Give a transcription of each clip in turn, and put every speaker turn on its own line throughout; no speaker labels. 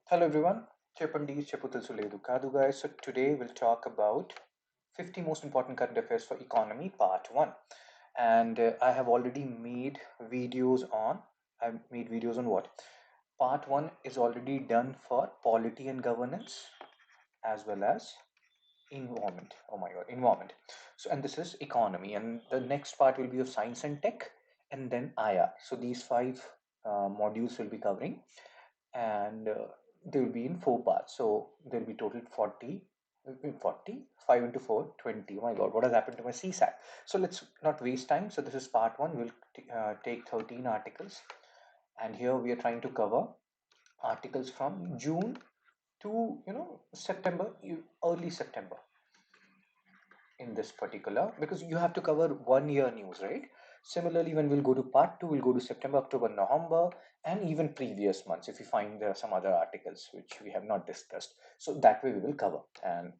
Hello everyone, Chepandi Cheputal Suledu Kadu guys. So today we'll talk about 50 most important current affairs for economy part 1. And I have already made videos on, I've made videos on what? Part 1 is already done for polity and governance as well as environment. Oh my god, environment. So, and this is economy. And the next part will be of science and tech and then IR. So these five modules will be covering and they will be in four parts. So there will be total 40, 40, 5 into 4, 20. Oh my god, what has happened to my CSAT? So let's not waste time. So this is part one. We'll take 13 articles, and here we are trying to cover articles from June to September, early September in this particular, because you have to cover 1 year news, right? Similarly, when we'll go to part two, we'll go to September, October, November, and even previous months if you find there are some other articles which we have not discussed. So that way we will cover. And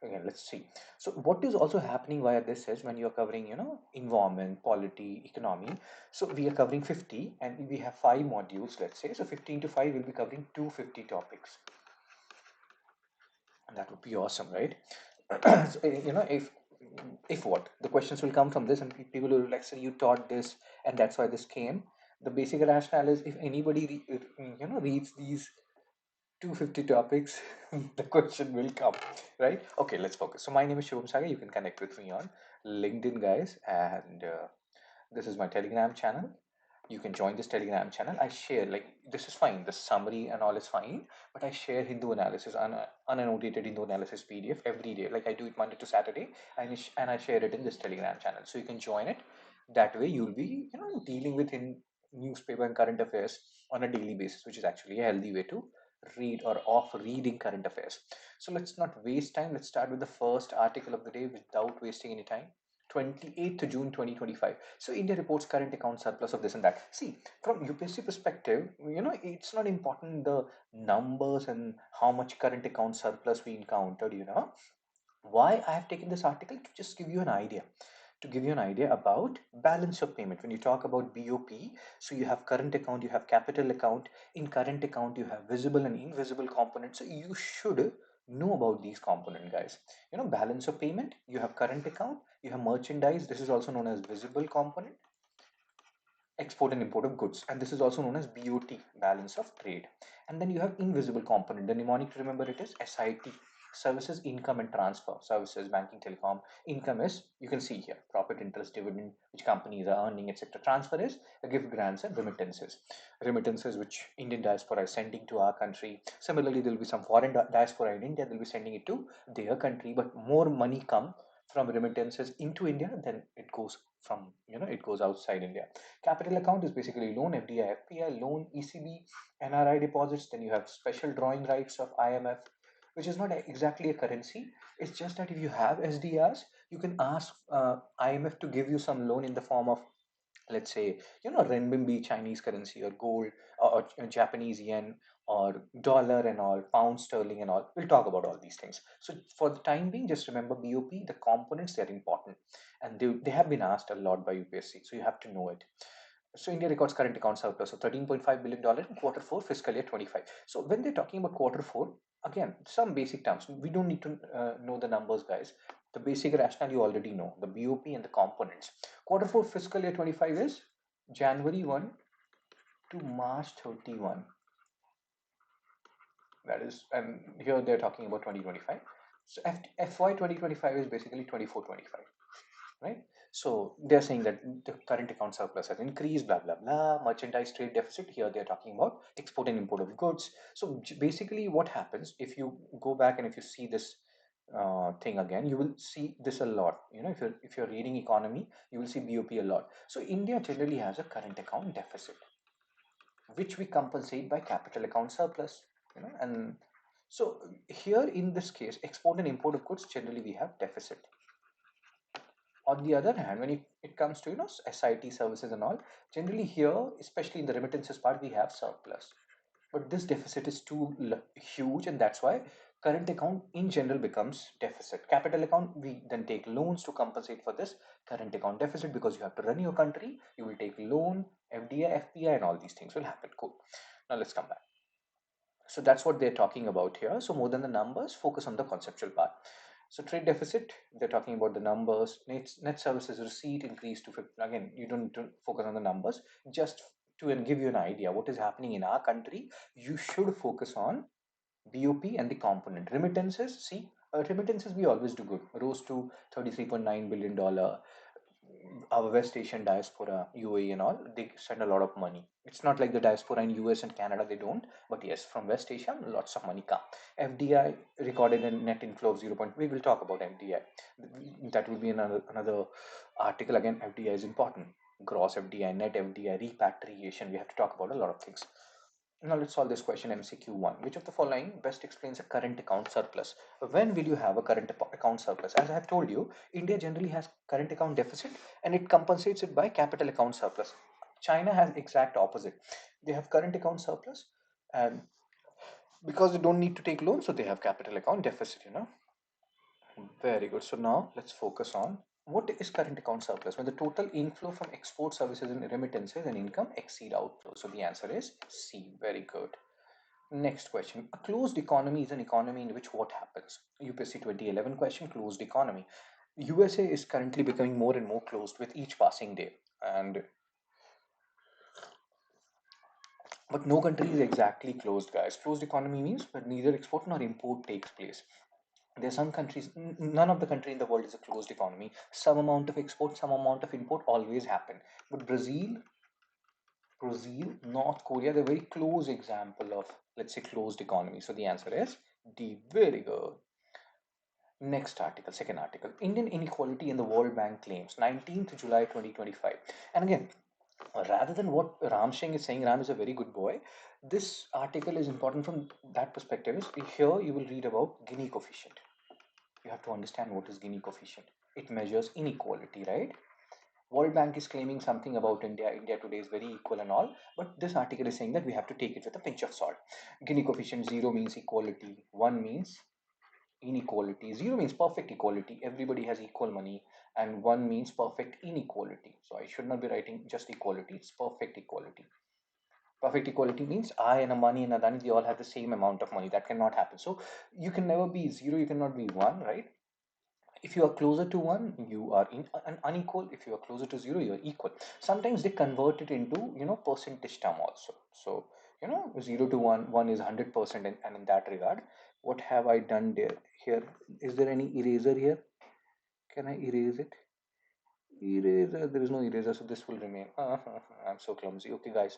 again, let's see. So what is also happening via this is when you're covering, environment, polity, economy. So we are covering 50 and we have five modules, let's say. So 15 to 5 will be covering 250 topics. And that would be awesome, right? So, if what the questions will come from this, and people will like say you taught this, and that's why this came. The basic rationale is if anybody reads these 250 topics, the question will come, right? Okay, let's focus. So my name is Shubham Saga. You can connect with me on LinkedIn, guys, and this is my Telegram channel. You can join this Telegram channel. I share, like, this is fine, the summary and all is fine, but I share Hindu analysis, unannotated Hindu analysis PDF every day. Like I do it Monday to Saturday, and I share it in this Telegram channel. So you can join it. That way you'll be, dealing with in newspaper and current affairs on a daily basis, which is actually a healthy way to read or off reading current affairs. So let's not waste time. Let's start with the first article of the day without wasting any time. 28th June 2025. So India reports current account surplus of this and that. See, from UPSC perspective, it's not important the numbers and how much current account surplus we encountered. Why I have taken this article to just give you an idea. To give you an idea about balance of payment. When you talk about BOP, so you have current account, you have capital account. In current account, you have visible and invisible components. So you should know about these component, guys. Balance of payment, you have current account, you have merchandise. This is also known as visible component, export and import of goods, and this is also known as BOT, balance of trade. And then you have invisible component. The mnemonic to remember it is SIT, services, income and transfer, services, banking, telecom. Income is, you can see here, profit, interest, dividend, which companies are earning, etc. Transfer is a gift, grants and remittances which Indian diaspora is sending to our country. Similarly, there will be some foreign diaspora in India, they'll be sending it to their country, but more money come from remittances into India than it goes from, it goes outside India. Capital account is basically loan, FDI, FPI, loan, ECB, NRI deposits. Then you have special drawing rights of IMF, which is not exactly a currency. It's just that if you have SDRs, you can ask IMF to give you some loan in the form of, let's say, renminbi, Chinese currency, or gold, or Japanese yen, or dollar and all, pound sterling and all. We'll talk about all these things. So for the time being, just remember BOP, the components, they're important, and they have been asked a lot by UPSC, so you have to know it. So India records current account surplus of $13.5 billion in quarter four fiscal year 25. So when they're talking about quarter four, again, some basic terms. We don't need to know the numbers, guys. The basic rationale you already know, the BOP and the components. Quarter four fiscal year 25 is January 1 to March 31. That is, and here they're talking about 2025. So FY 2025 is basically 24-25. Right? So they're saying that the current account surplus has increased, blah, blah, blah. Merchandise trade deficit, here they're talking about export and import of goods. So basically what happens, if you go back and if you see this thing again, you will see this a lot. If you're reading economy, you will see BOP a lot. So India generally has a current account deficit, which we compensate by capital account surplus. And so here in this case, export and import of goods, generally we have deficit. On the other hand, when it comes to SIT services and all, generally here, especially in the remittances part, we have surplus. But this deficit is too huge, and that's why current account in general becomes deficit. Capital account, we then take loans to compensate for this current account deficit, because you have to run your country. You will take loan, FDI, FPI, and all these things will happen. Cool. Now let's come back. So that's what they're talking about here. So more than the numbers, focus on the conceptual part. So trade deficit, they're talking about the numbers. Net services receipt increased to 50. Again, you don't need to focus on the numbers. Just to give you an idea what is happening in our country, you should focus on BOP and the component. Remittances, see, remittances we always do good. Rose to $33.9 billion. Our West Asian diaspora, UAE and all, they send a lot of money. It's not like the diaspora in US and Canada, they don't. But yes, from West Asia, lots of money come. FDI recorded a net inflow of 0. We will talk about FDI. That will be another article. Again, FDI is important. Gross FDI, net FDI, repatriation. We have to talk about a lot of things. Now let's solve this question MCQ1. Which of the following best explains a current account surplus? When will you have a current account surplus? As I have told you, India generally has current account deficit and it compensates it by capital account surplus. China has exact opposite. They have current account surplus and because they don't need to take loans, so they have capital account deficit. Very good. So now let's focus on what is current account surplus when the total inflow from export services and remittances and income exceed outflow. So the answer is C. Very good. Next question. A closed economy is an economy in which what happens? UPSC 2011 question, closed economy. USA is currently becoming more and more closed with each passing day. And but no country is exactly closed, guys. Closed economy means that neither export nor import takes place. There are some countries, none of the country in the world is a closed economy. Some amount of export, some amount of import always happen. But Brazil, North Korea, they're very close example of, let's say, closed economy. So the answer is D. Very good. Next article, second article. Indian inequality in the World Bank claims, 19th July 2025. And again, rather than what Ram Singh is saying, Ram is a very good boy. This article is important from that perspective. Is here you will read about Gini coefficient. You have to understand what is Gini coefficient. It measures inequality, right? World Bank is claiming something about India. India today is very equal and all, but this article is saying that we have to take it with a pinch of salt. Gini coefficient 0 means equality, 1 means inequality. 0 means perfect equality. Everybody has equal money, and 1 means perfect inequality. So I should not be writing just equality. It's perfect equality. Perfect equality means I and Amani and Adani, they all have the same amount of money. That cannot happen. So you can never be 0. You cannot be 1, right? If you are closer to 1, you are unequal. If you are closer to 0, you are equal. Sometimes they convert it into percentage term also. So 0 to 1, 1 is 100%, and in that regard, what have I done there? Here, is there any eraser here? Can I erase it? Eraser, there is no eraser, so this will remain. I'm so clumsy. Okay, guys,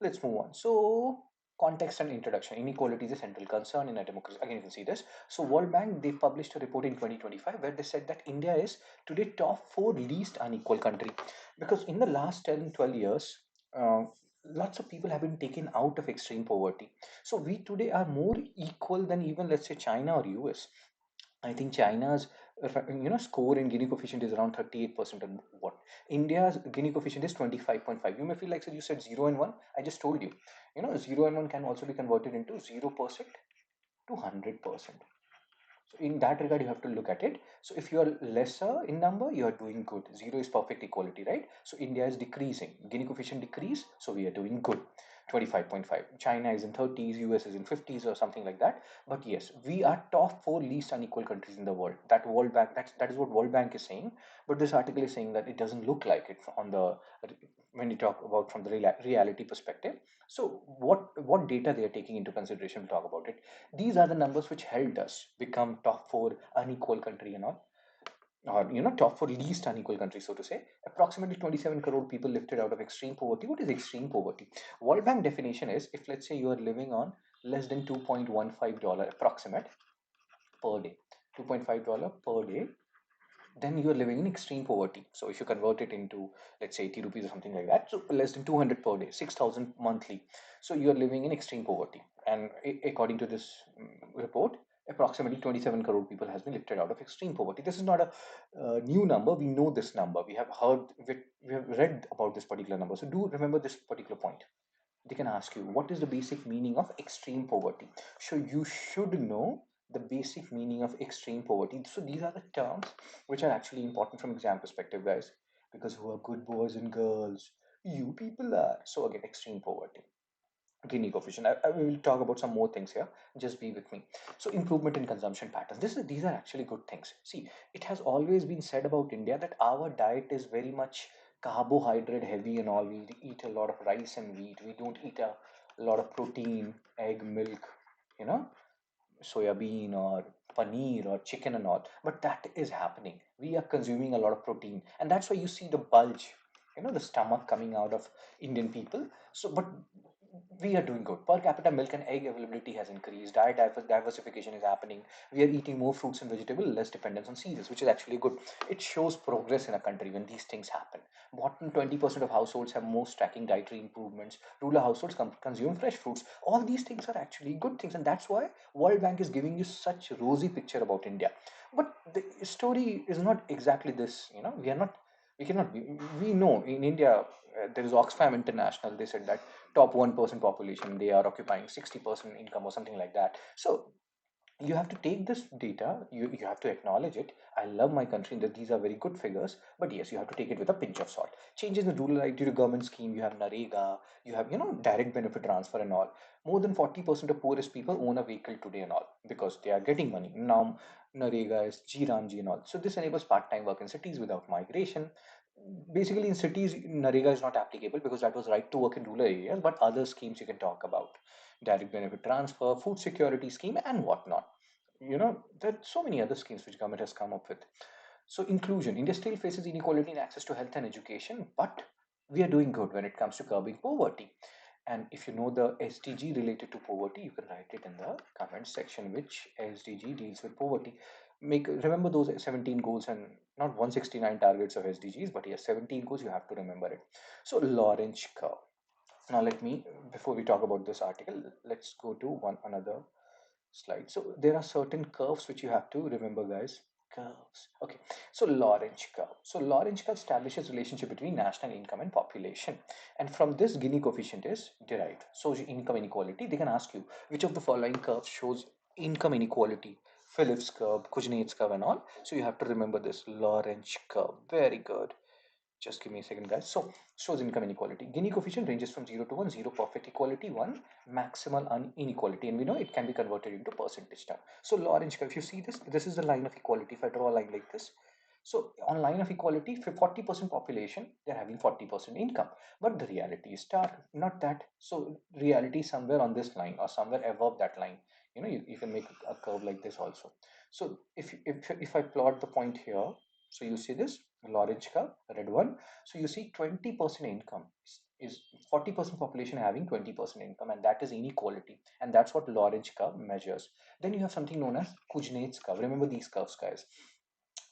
let's move on. So context and introduction. Inequality is a central concern in a democracy. Again, you can see this. So World Bank, they published a report in 2025 where they said that India is today top 4 least unequal country, because in the last 10, 12 years, uh, lots of people have been taken out of extreme poverty. So we today are more equal than even, let's say, China or US. I think China's score in Gini coefficient is around 38%, and what India's Gini coefficient is 25.5. You may feel like, sir, you said 0 and 1. I just told you, 0 and 1 can also be converted into 0% to 100%. So in that regard, you have to look at it. So if you are lesser in number, you are doing good. 0 is perfect equality, right? So India is decreasing. Gini coefficient decrease, so we are doing good. 25.5. China is in 30s, US is in 50s or something like that. But yes, we are top 4 least unequal countries in the world. That World Bank, that is what World Bank is saying. But this article is saying that it doesn't look like it on the when you talk about from the reality perspective. So what data they are taking into consideration? We'll talk about it. These are the numbers which helped us become top 4 unequal country and all, or top 4 least unequal country, so to say. Approximately 27 crore people lifted out of extreme poverty. What is extreme poverty? World Bank definition is, if let's say you are living on less than $2.15 approximate per day, $2.5 per day, then you are living in extreme poverty. So if you convert it into, let's say, 80 rupees or something like that, so less than 200 per day, 6,000 monthly. So you are living in extreme poverty. And according to this report, approximately 27 crore people has been lifted out of extreme poverty. This is not a new number. We know this number. We have heard, we have read about this particular number. So do remember this particular point. They can ask you, what is the basic meaning of extreme poverty? So you should know the basic meaning of extreme poverty. So these are the terms which are actually important from exam perspective, guys, because who are good boys and girls? You people are. So again, extreme poverty. Gini coefficient. I will talk about some more things here. Just be with me. So improvement in consumption patterns. These are actually good things. See, it has always been said about India that our diet is very much carbohydrate heavy and all. We eat a lot of rice and wheat. We don't eat a lot of protein, egg, milk, you know, soya bean or paneer or chicken and all. But that is happening. We are consuming a lot of protein, and that's why you see the bulge, the stomach coming out of Indian people. So, but we are doing good. Per capita milk and egg availability has increased. Diet diversification is happening. We are eating more fruits and vegetables, less dependence on cereals, which is actually good. It shows progress in a country when these things happen. Bottom 20% of households have more tracking dietary improvements. Rural households consume fresh fruits. All these things are actually good things, and that's why World Bank is giving you such a rosy picture about India. But the story is not exactly this. We are not. We cannot be. We know in India there is Oxfam International. They said that top 1% population, they are occupying 60% income or something like that. So you have to take this data, you have to acknowledge it. I love my country that these are very good figures, but yes, you have to take it with a pinch of salt. Changes in the rural due to government scheme, you have Narega, you have direct benefit transfer and all. More than 40% of poorest people own a vehicle today and all, because they are getting money now. Narega is G Ramji and all, so this enables part-time work in cities without migration. Basically in cities Narega is not applicable because that was right to work in rural areas, but other schemes you can talk about: direct benefit transfer, food security scheme, and whatnot. There are so many other schemes which government has come up with. So inclusion. India still faces inequality in access to health and education, but we are doing good when it comes to curbing poverty. And if you know the SDG related to poverty, you can write it in the comment section which SDG deals with poverty. Remember those 17 goals and not 169 targets of SDGs, but yes, 17 goals, you have to remember it. So Lorentz curve. Now let me, before we talk about this article, let's go to one another slide. So there are certain curves which you have to remember, guys. Curves. Okay. So Lorentz curve. So Lorentz curve establishes relationship between national income and population. And from this, Gini coefficient is derived. So income inequality, they can ask you which of the following curves shows income inequality. Phillips curve, Kuznets curve and all. So you have to remember this Lorentz curve. Very good. Just give me a second, guys. So shows income inequality. Gini coefficient ranges from 0 to 1, 0 perfect equality, 1 maximal inequality, and we know it can be converted into percentage term. So Lorentz curve, if you see this is the line of equality. If I draw a line like this, so on line of equality, 40% population, they're having 40% income. But the reality is not that. So reality is somewhere on this line or somewhere above that line. You can make a curve like this also. So if I plot the point here, so you see this Lorentz curve, red one. So you see 20% income is 40% population having 20% income, and that is inequality. And that's what Lorentz curve measures. Then you have something known as Kuznets curve. Remember these curves, guys: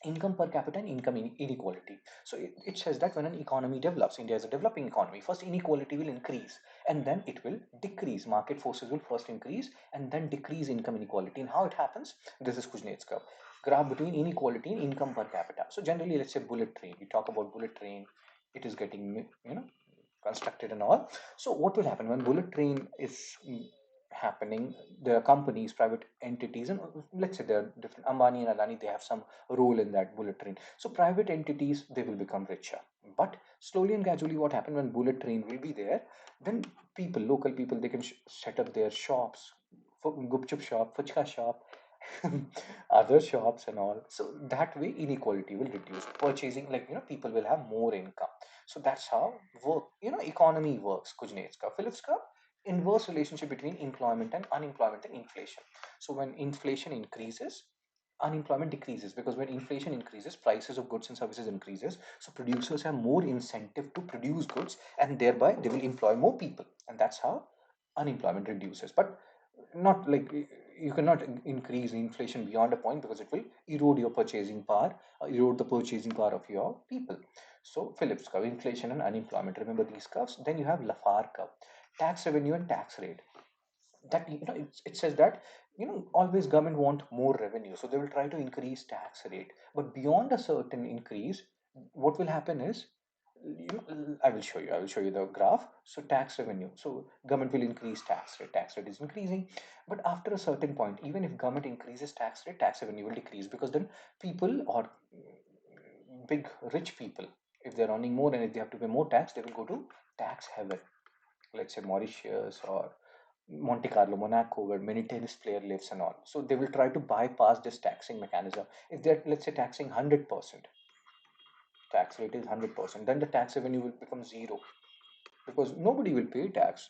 income per capita and income inequality. So it says that when an economy develops, India is a developing economy, first inequality will increase and then it will decrease. Market forces will first increase and then decrease income inequality. And how it happens? This is Kuznets curve. Graph between inequality and income per capita. So generally, let's say bullet train. We talk about bullet train. It is getting constructed and all. So what will happen when bullet train is happening? There are companies, private entities, and let's say there are different Ambani and Adani, they have some role in that bullet train. So private entities, they will become richer. But slowly and gradually, what happened when bullet train will be there, then people, local people, they can set up their shops, gupchup shop, fuchka shop, other shops and all. So that way inequality will reduce. Purchasing, like people will have more income. So that's how economy works. Kuznets ka, Phillips ka, inverse relationship between employment and unemployment and inflation. So when inflation increases, unemployment decreases, because when inflation increases, prices of goods and services increases. So producers have more incentive to produce goods, and thereby they will employ more people, and that's how unemployment reduces. But not like you cannot increase inflation beyond a point, because it will erode your purchasing power, erode the purchasing power of your people. So Phillips curve, inflation and unemployment, remember these curves. Then you have Lafar curve, tax revenue and tax rate. That it says that always government want more revenue, so they will try to increase tax rate, but beyond a certain increase, what will happen is, I will show you the graph. So tax revenue, so government will increase tax rate is increasing, but after a certain point, even if government increases tax rate, tax revenue will decrease, because then people or big rich people, if they're earning more and if they have to pay more tax, they will go to tax heaven, let's say Mauritius or Monte Carlo, Monaco, where many tennis player lives and all. So they will try to bypass this taxing mechanism. If they're, let's say, taxing 100%, tax rate is 100%, then the tax revenue will become zero because nobody will pay tax.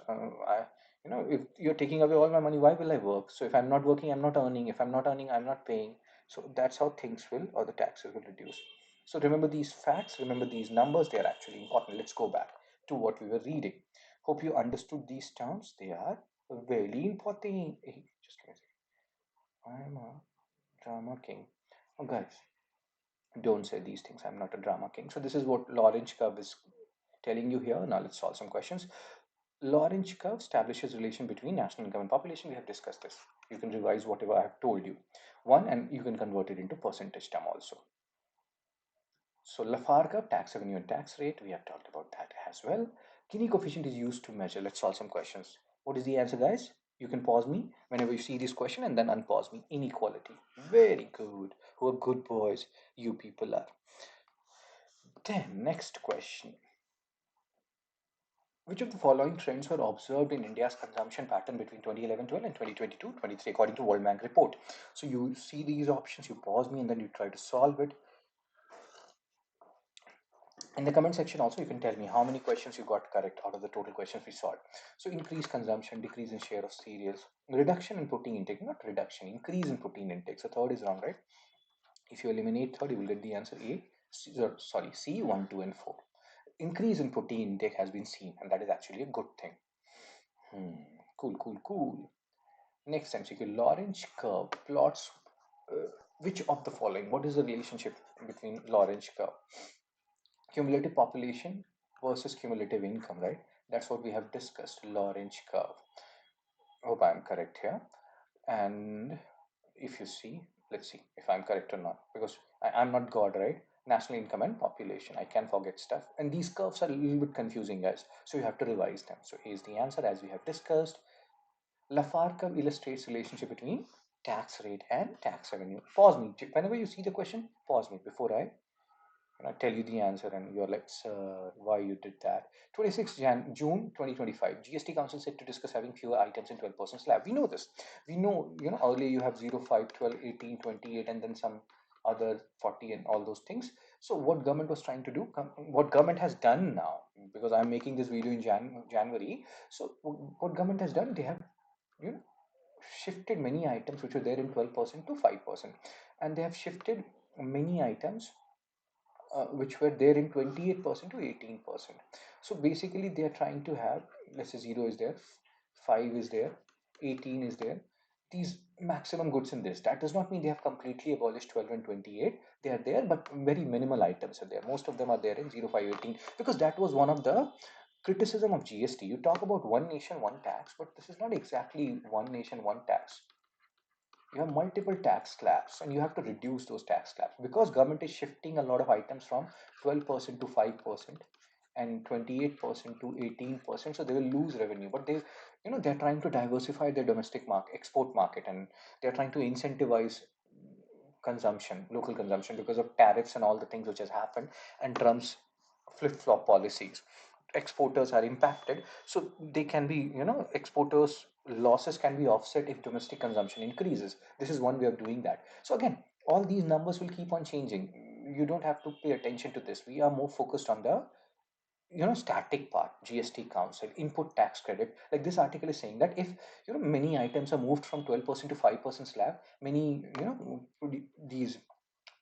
If you're taking away all my money, why will I work? So if I'm not working, I'm not earning. If I'm not earning, I'm not paying. So that's how things will, or the taxes will reduce. So remember these facts, remember these numbers, they are actually important. Let's go back to what we were reading. Hope you understood these terms. They are very important. Hey, just give me a second. I'm a drama king. Oh, guys, don't say these things. I'm not a drama king. So this is what Lorentz curve is telling you here. Now let's solve some questions. Lorentz curve establishes relation between national income and population. We have discussed this. You can revise whatever I have told you. One, and you can convert it into percentage term also. So Lafar curve, tax revenue and tax rate, we have talked about that as well. Gini coefficient is used to measure. Let's solve some questions. What is the answer, guys? You can pause me whenever you see this question and then unpause me. Inequality. Very good. Who are good boys? You people are. Then, next question. Which of the following trends were observed in India's consumption pattern between 2011-12 and 2022-23 according to World Bank report? So you see these options, you pause me and then you try to solve it. In the comment section also you can tell me how many questions you got correct out of the total questions we solved. So increased consumption, decrease in share of cereals, reduction in protein intake, not reduction, increase in protein intake. So third is wrong, right? If you eliminate third, you will get the answer A. C, 1, 2, and 4. Increase in protein intake has been seen, and that is actually a good thing. Cool, cool, cool. Next MCQ, Lorentz curve plots which of the following? What is the relationship between Lorentz curve? Cumulative population versus cumulative income, right? That's what we have discussed, Lorentz curve. Hope I'm correct here. And if you see, let's see if I'm correct or not, because I'm not God, right? National income and population. I can forget stuff. And these curves are a little bit confusing, guys. So you have to revise them. So here's the answer as we have discussed. Lafar curve illustrates relationship between tax rate and tax revenue. Pause me. Whenever you see the question, pause me before I tell you the answer and you're like, sir, why you did that? 26 June 2025, GST Council said to discuss having fewer items in 12% slab. We know this. We know, earlier you have 0, 5, 12, 18, 28, and then some other 40 and all those things. So what government was trying to do, what government has done now, because I'm making this video in January. So what government has done, they have, you know, shifted many items which were there in 12% to 5%. And they have shifted many items which were there in 28% to 18%. So basically, they are trying to have, let's say 0 is there, 5 is there, 18 is there. These maximum goods in this. That does not mean they have completely abolished 12 and 28. They are there, but very minimal items are there. Most of them are there in 0, 5, 18 because that was one of the criticism of GST. You talk about one nation, one tax, but this is not exactly one nation, one tax. You have multiple tax slabs and you have to reduce those tax slabs because government is shifting a lot of items from 12% to 5% and 28% to 18%, so they will lose revenue, but they're trying to diversify their domestic market, export market, and they're trying to incentivize consumption, local consumption, because of tariffs and all the things which has happened and Trump's flip-flop policies. Exporters are impacted, so they can be, exporters losses can be offset if domestic consumption increases. This is one way of doing that. So again, all these numbers will keep on changing. You don't have to pay attention to this. We are more focused on the static part. GST council, input tax credit, like this article is saying that if many items are moved from 12% to 5% slab, many these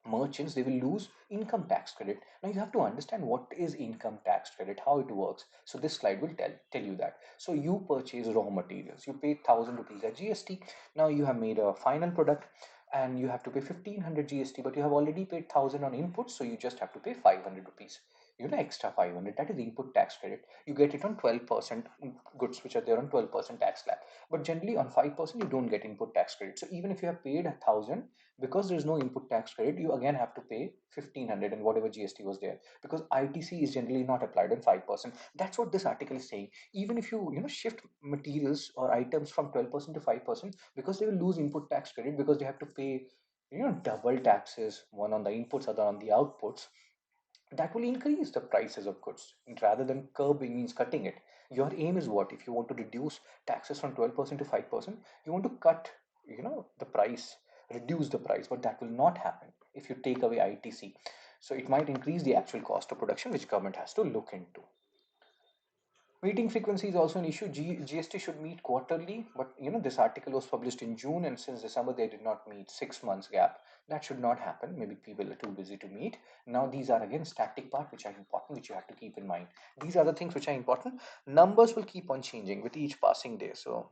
merchants, they will lose income tax credit. Now you have to understand what is income tax credit, how it works. So this slide will tell you that. So you purchase raw materials, you pay 1,000 rupees at GST. Now you have made a final product and you have to pay 1,500 GST, but you have already paid 1,000 on input, so you just have to pay 500 rupees. Extra 500, that is input tax credit. You get it on 12% goods which are there on 12% tax slab, but generally on 5% you don't get input tax credit. So even if you have paid 1,000, because there is no input tax credit, you again have to pay 1,500 and whatever GST was there, because ITC is generally not applied on 5%. That's what this article is saying. Even if you shift materials or items from 12% to 5%, because they will lose input tax credit, because they have to pay double taxes, one on the inputs, other on the outputs, that will increase the prices of goods rather than curbing, means cutting it. Your aim is what? If you want to reduce taxes from 12% to 5%, you want to cut, the price, reduce the price, but that will not happen if you take away ITC. So it might increase the actual cost of production, which government has to look into. Meeting frequency is also an issue. GST should meet quarterly, but this article was published in June, and since December they did not meet. 6 months gap. That should not happen. Maybe people are too busy to meet. Now these are again static part which are important, which you have to keep in mind. These are the things which are important. Numbers will keep on changing with each passing day. So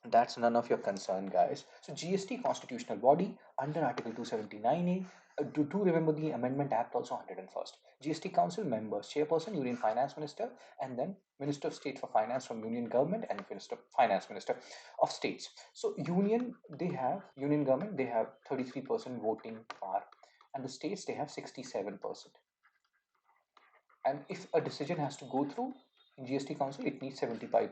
that's none of your concern, guys. So GST constitutional body under Article 279A. Do remember the Amendment Act also 101st. GST Council members, chairperson, Union Finance Minister, and then Minister of State for Finance from Union Government and Finance Minister of States. So Union Government, they have 33% voting power, and the states they have 67%. And if a decision has to go through in GST Council, it needs 75%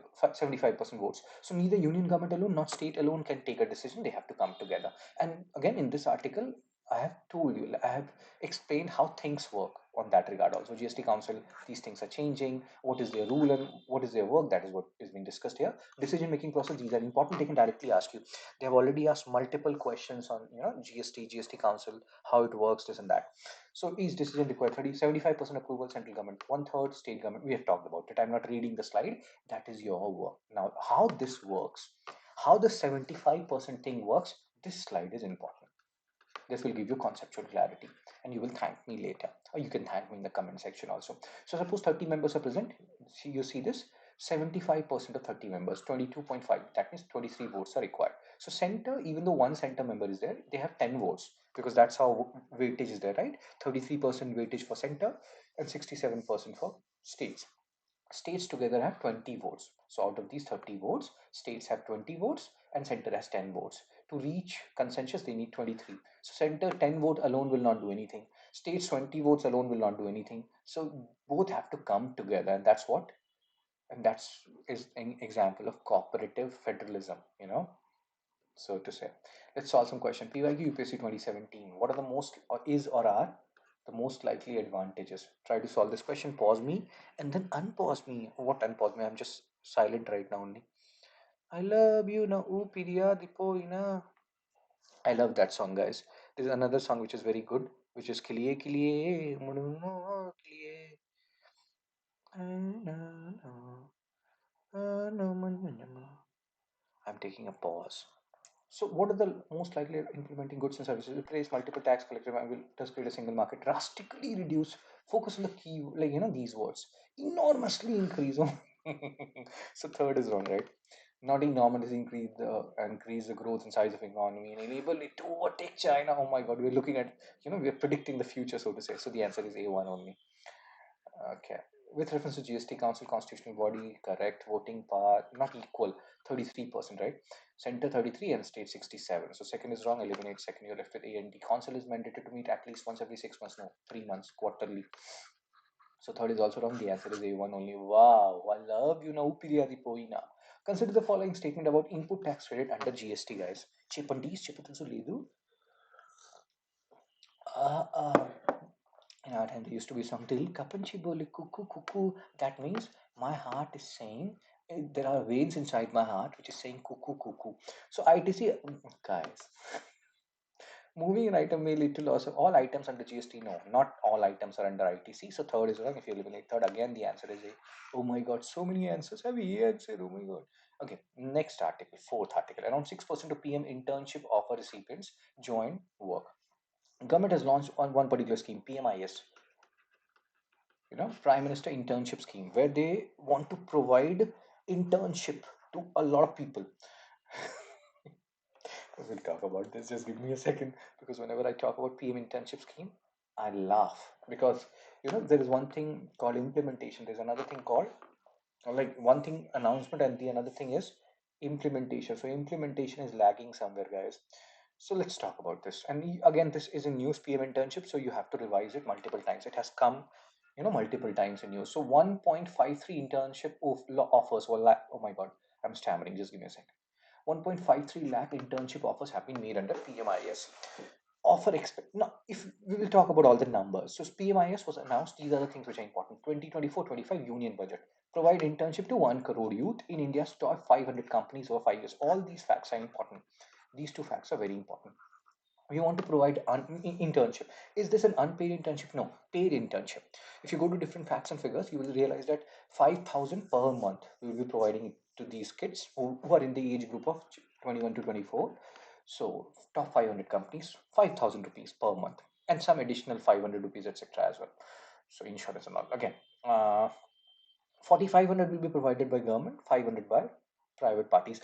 votes. So neither union government alone, not state alone can take a decision. They have to come together. And again, in this article, I have told you, I have explained how things work on that regard also. GST Council, these things are changing. What is their rule and what is their work? That is what is being discussed here. Decision making process, these are important. They can directly ask you. They have already asked multiple questions on GST Council, how it works, this and that. So each decision required 75% approval central government, one third state government. We have talked about it. I'm not reading the slide. That is your work. Now, how this works, how the 75% thing works, this slide is important. This will give you conceptual clarity and you will thank me later, or you can thank me in the comment section also. So suppose 30 members are present. You see this 75% of 30 members, 22.5, that means 23 votes are required. So center, even though one center member is there, they have 10 votes because that's how weightage is there, right? 33% weightage for center and 67% for states. States together have 20 votes. So out of these 30 votes, states have 20 votes and center has 10 votes. To reach consensus, they need 23. So center 10 vote alone will not do anything. States 20 votes alone will not do anything. So both have to come together, and that's what, and that's is an example of cooperative federalism, so to say. Let's solve some question. PYQ UPSC 2017. What are the most, or is or are the most likely advantages? Try to solve this question. Pause me and then unpause me. What unpause me? I'm just silent right now only. I love you na upiriya dipo ina. I love that song, guys. There's another song which is very good, which is Kiliye Kiliye Mununo Kiliye. I'm taking a pause. So, what are the most likely implementing goods and services? Replace multiple tax collectors and will just create a single market. Drastically reduce. Focus on the key, like these words. Enormously increase. So third is wrong, right? Not enormously increase the growth and size of economy and enable it to overtake China. Oh my God, we're looking at we're predicting the future, so to say. So the answer is A1 only. Okay. With reference to GST Council constitutional body, correct. Voting power not equal, 33%, right? Center 33 and state 67. So second is wrong. Eliminate second. You're left with A and D. Council is mandated to meet at least once every 6 months. No, 3 months quarterly. So third is also wrong. The answer is A1 only. Wow, I love you now. Poina. Consider the following statement about input tax credit under GST, guys. Chipandis, chipatusu ledu. In our time, there used to be some till kapanchi boli cuckoo cuckoo. That means my heart is saying there are veins inside my heart which is saying cuckoo cuckoo. So ITC, guys, moving an item may lead to loss of all items under GST. No, not all items are under ITC. So third is wrong. If you eliminate third, again the answer is A. Oh my God, so many answers. Have A answer. Oh my God. Okay, next article, fourth article. Around 6% of PM internship offer recipients join work. Government has launched on one particular scheme, PMIS, Prime Minister Internship Scheme, where they want to provide internship to a lot of people. We'll talk about this. Just give me a second, because whenever I talk about PM Internship Scheme, I laugh because there is one thing called implementation. There's another thing called, like, one thing announcement and the another thing is implementation. So implementation is lagging somewhere, guys. So let's talk about this. And again, this is a news PM internship, so you have to revise it multiple times. It has come multiple times in news. So 1.53 internship offers were oh my God, I'm stammering, just give me a second. 1.53 lakh internship offers have been made under PMIS. Offer expect now, if we will talk about all the numbers. So PMIS was announced. These are the things which are important. 2024-25 union budget, provide internship to 1 crore youth in India's top 500 companies over 5 years. All these facts are important. These two facts are very important. We want to provide internship. Is this an unpaid internship? No, paid internship. If you go to different facts and figures, you will realize that 5,000 per month we will be providing it to these kids who are in the age group of 21 to 24. So top 500 companies, 5,000 rupees per month, and some additional 500 rupees, etc. as well. So insurance and all. Again, 4,500 will be provided by government, 500 by private parties.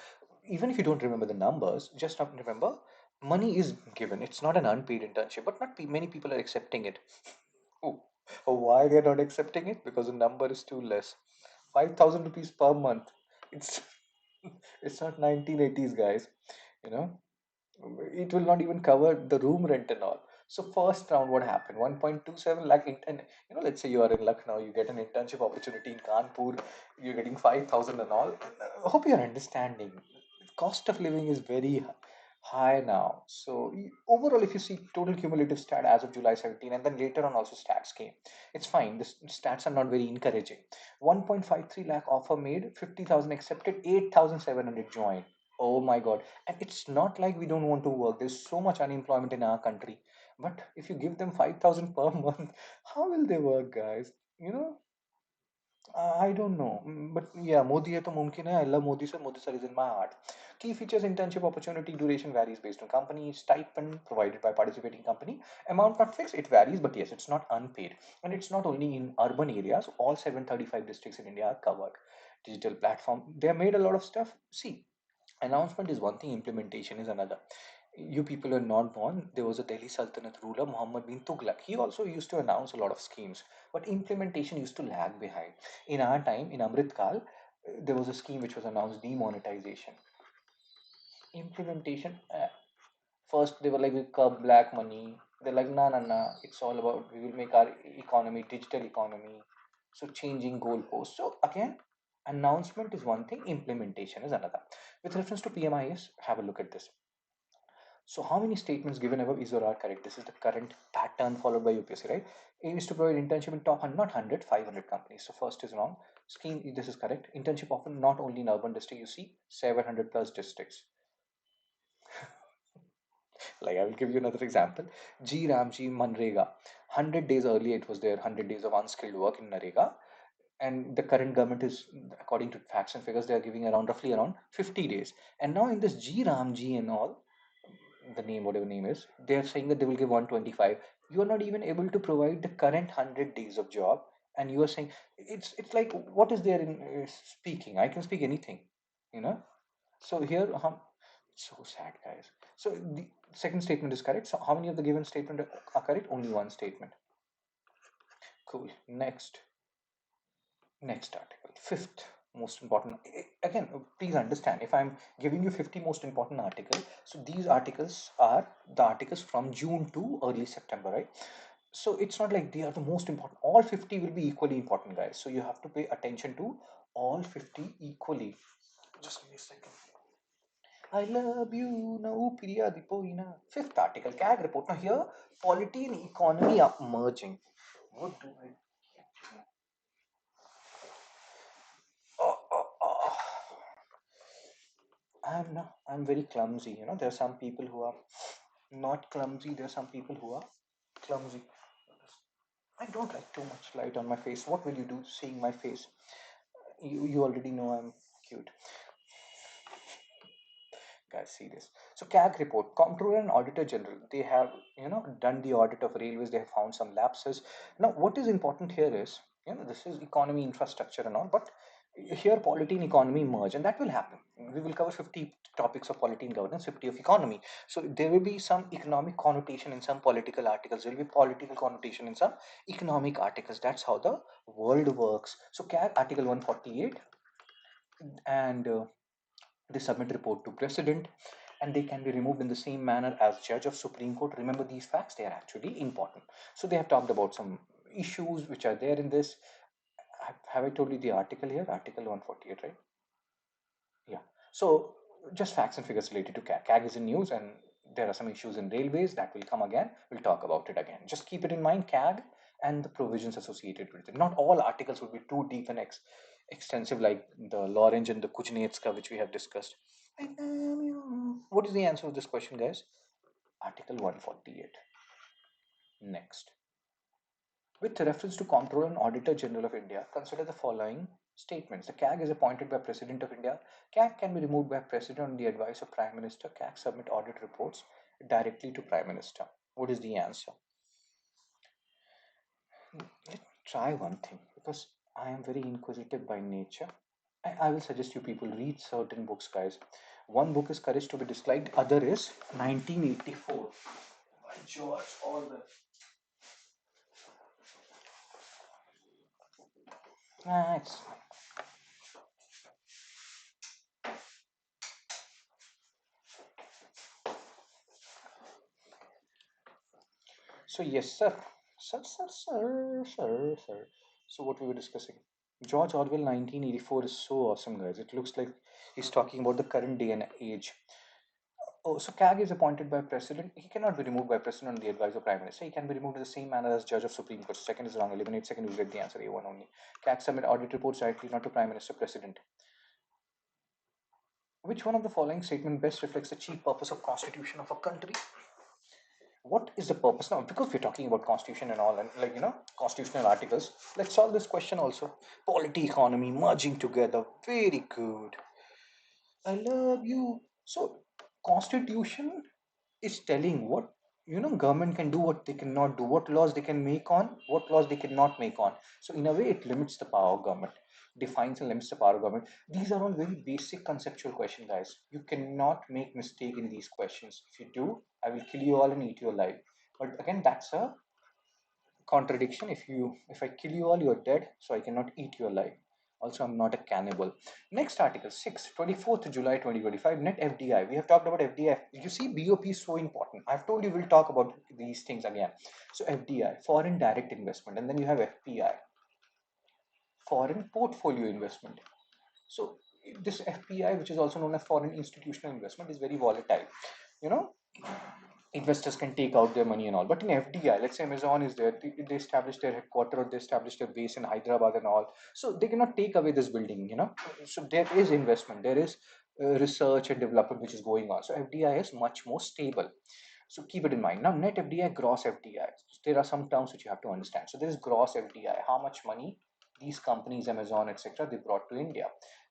Even if you don't remember the numbers, just remember money is given. It's not an unpaid internship, but not many people are accepting it. Oh, why they're not accepting it? Because the number is too less. 5,000 rupees per month. It's it's not 1980s, guys. You know, it will not even cover the room rent and all. So first round, what happened? 1.27 lakh, and let's say you are in Lucknow, you get an internship opportunity in Kanpur, you're getting 5,000 and all. I hope you're understanding. Cost of living is very high now. So overall, if you see total cumulative stat as of July 17, and then later on also stats came, it's fine. The stats are not very encouraging. 1.53 lakh offer made, 50,000 accepted, 8,700 joined. Oh my God. And it's not like we don't want to work. There's so much unemployment in our country. But if you give them 5,000 per month, how will they work, guys? You know, I don't know. But yeah, Modi hai to mumkin hai. I love Modi sir. Modi sir is in my heart. Key features: internship opportunity duration varies based on company, stipend provided by participating company, amount not fixed. It varies, but yes, it's not unpaid, and it's not only in urban areas. All 735 districts in India are covered. Digital platform. They have made a lot of stuff. See, announcement is one thing, implementation is another. You people are not born. There was a Delhi Sultanate ruler, Muhammad bin Tughlaq. He also used to announce a lot of schemes, but implementation used to lag behind. In our time, in Amrit Kal, there was a scheme which was announced, demonetization. Implementation, first they were like, we curb black money. They're like, nah, nah, nah. It's all about, we will make our economy digital economy. So changing goalposts. So again, announcement is one thing, implementation is another. With reference to PMIS, have a look at this. So how many statements given above is or are correct? This is the current pattern followed by UPSC, right? Aim is to provide internship in top 100, not 100, 500 companies. So first is wrong. Scheme, this is correct. Internship often not only in urban district, you see 700 plus districts. Like I will give you another example. G Ramji Manrega. 100 days earlier it was there, 100 days of unskilled work in Narega. And the current government is, according to facts and figures, they are giving around roughly around 50 days. And now in this G Ramji and all, the name, whatever name is, they are saying that they will give 125. You are not even able to provide the current 100 days of job, and you are saying it's like, what is there in speaking? I can speak anything, you know. So here, so sad, guys. So the second statement is correct. So how many of the given statement are correct? Only one statement. Cool. Next article, fifth most important. Again, please understand, if I'm giving you 50 most important articles, so these articles are the articles from June to early September, right? So it's not like they are the most important. All 50 will be equally important, guys. So you have to pay attention to all 50 equally. Just give me a second. I love you. Now, fifth article, CAG report. Now here, polity and economy are merging. What do I? Oh, oh, oh. I'm very clumsy. There are some people who are not clumsy. There are some people who are clumsy. I don't like too much light on my face. What will you do seeing my face? You already know I'm cute. Guys, see this. So CAG report, Comptroller and Auditor General, they have done the audit of railways. They have found some lapses. Now, what is important here is, this is economy, infrastructure and all, but here polity and economy merge, and that will happen. We will cover 50 topics of polity and governance, 50 of economy. So there will be some economic connotation in some political articles. There will be political connotation in some economic articles. That's how the world works. So CAG Article 148, and they submit report to president, and they can be removed in the same manner as judge of Supreme Court. Remember these facts, they are actually important. So they have talked about some issues which are there in this. Have I told you the article here? Article 148, right? Yeah. So just facts and figures related to CAG. CAG is in news, and there are some issues in railways that will come again. We'll talk about it again. Just keep it in mind, CAG and the provisions associated with it. Not all articles will be too deep and extensive like the Lorentz and the Kuznetska, which we have discussed. And, what is the answer of this question, guys? Article 148. Next. With reference to Comptroller and Auditor General of India, consider the following statements. The CAG is appointed by President of India. CAG can be removed by President on the advice of Prime Minister. CAG submit audit reports directly to Prime Minister. What is the answer? Let me try one thing because I am very inquisitive by nature. I will suggest you people read certain books, guys. One book is Courage to be Disliked, other is 1984 by George Orwell. It's so yes, sir. Sir. So what we were discussing. George Orwell 1984 is so awesome, guys. It looks like he's talking about the current day and age. Oh, so CAG is appointed by President. He cannot be removed by President on the advice of Prime Minister. He can be removed in the same manner as Judge of Supreme Court. Second is wrong. Eliminate second. You get the answer. A1 only. CAG submit audit reports directly, not to Prime Minister, President. Which one of the following statement best reflects the chief purpose of Constitution of a country? What is the purpose now? Because we're talking about Constitution and all, and constitutional articles. Let's solve this question also. Polity, economy, merging together. Very good. I love you. So, Constitution is telling what government can do, what they cannot do, what laws they can make on, what laws they cannot make on. So in a way, it limits the power of government, defines and limits the power of government. These are all very basic conceptual questions, guys. You cannot make mistake in these questions. If you do, I will kill you all and eat you alive. But again, that's a contradiction. If I kill you all, you're dead, so I cannot eat you alive. Also, I'm not a cannibal. Next article 6, 24th July 2025, net FDI. We have talked about FDI. You see, BOP is so important. I've told you we'll talk about these things again. So FDI, foreign direct investment, and then you have FPI, foreign portfolio investment. So this FPI, which is also known as foreign institutional investment, is very volatile. You know, investors can take out their money and all. But in FDI, let's say Amazon is there, they establish their headquarters or they establish their base in Hyderabad and all. So they cannot take away this building. So there is investment, there is research and development which is going on. So FDI is much more stable. So keep it in mind. Now, net FDI, gross FDI. There are some terms which you have to understand. So there is gross FDI, how much money these companies, Amazon, etc., they brought to India.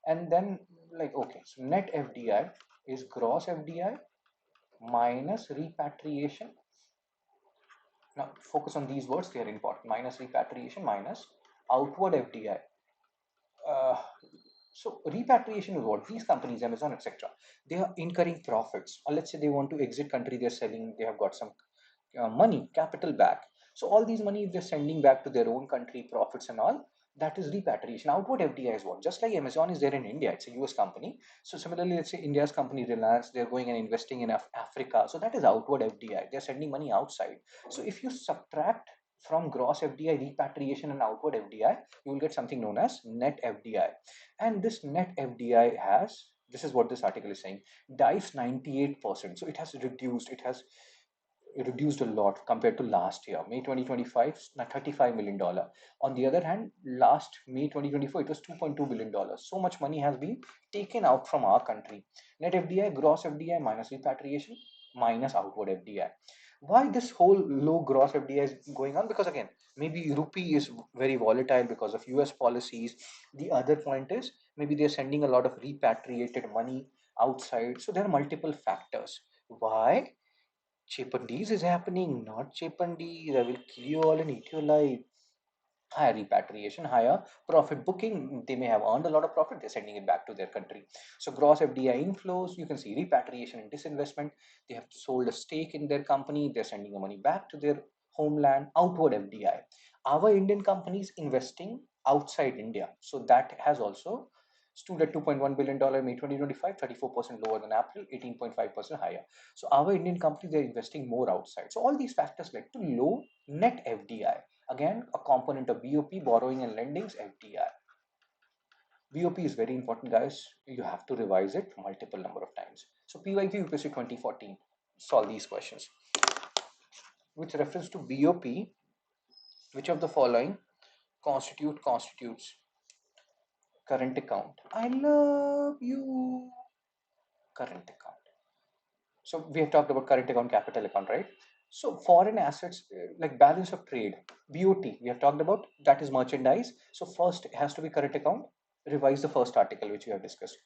And then, okay, so net FDI is gross FDI minus repatriation. Now, focus on these words, they are important. Minus repatriation minus outward FDI. Uh, so repatriation is what? These companies, Amazon, etc., they are incurring profits. Or let's say they want to exit country, they're selling, they have got some money, capital back. So all these money, if they're sending back to their own country, profits and all, that is repatriation. Outward FDI is what? Just like Amazon is there in India, it's a US company. So similarly, let's say India's company Reliance, they're going and investing in Africa. So that is outward FDI. They're sending money outside. So if you subtract from gross FDI, repatriation and outward FDI, you will get something known as net FDI. And this net FDI has, this is what this article is saying, dives 98%. So it has reduced a lot compared to last year. May 2025, $35 million. On the other hand, last May 2024, it was $2.2 billion. So much money has been taken out from our country. Net FDI, gross FDI minus repatriation minus outward FDI. Why this whole low gross FDI is going on? Because again, maybe rupee is very volatile because of US policies. The other point is maybe they're sending a lot of repatriated money outside. So there are multiple factors. Why? Chapandis is happening, not Chapandis. I will kill you all and eat you alive. Higher repatriation, higher profit booking. They may have earned a lot of profit, they're sending it back to their country. So, gross FDI inflows, you can see repatriation and disinvestment. They have sold a stake in their company, they're sending the money back to their homeland. Outward FDI. Our Indian companies investing outside India. So, that has also stood at $2.1 billion May 2025, 34% lower than April, 18.5% higher. So our Indian companies, they're investing more outside. So all these factors led to low net FDI. Again, a component of BOP, borrowing and lendings, FDI. BOP is very important, guys. You have to revise it multiple number of times. So PYQ UPSC 2014, solve these questions. With reference to BOP, which of the following constitutes Current account. I love you. Current account. So we have talked about current account, capital account, right? So foreign assets like balance of trade, BOT, we have talked about that is merchandise. So first it has to be current account. Revise the first article which we have discussed.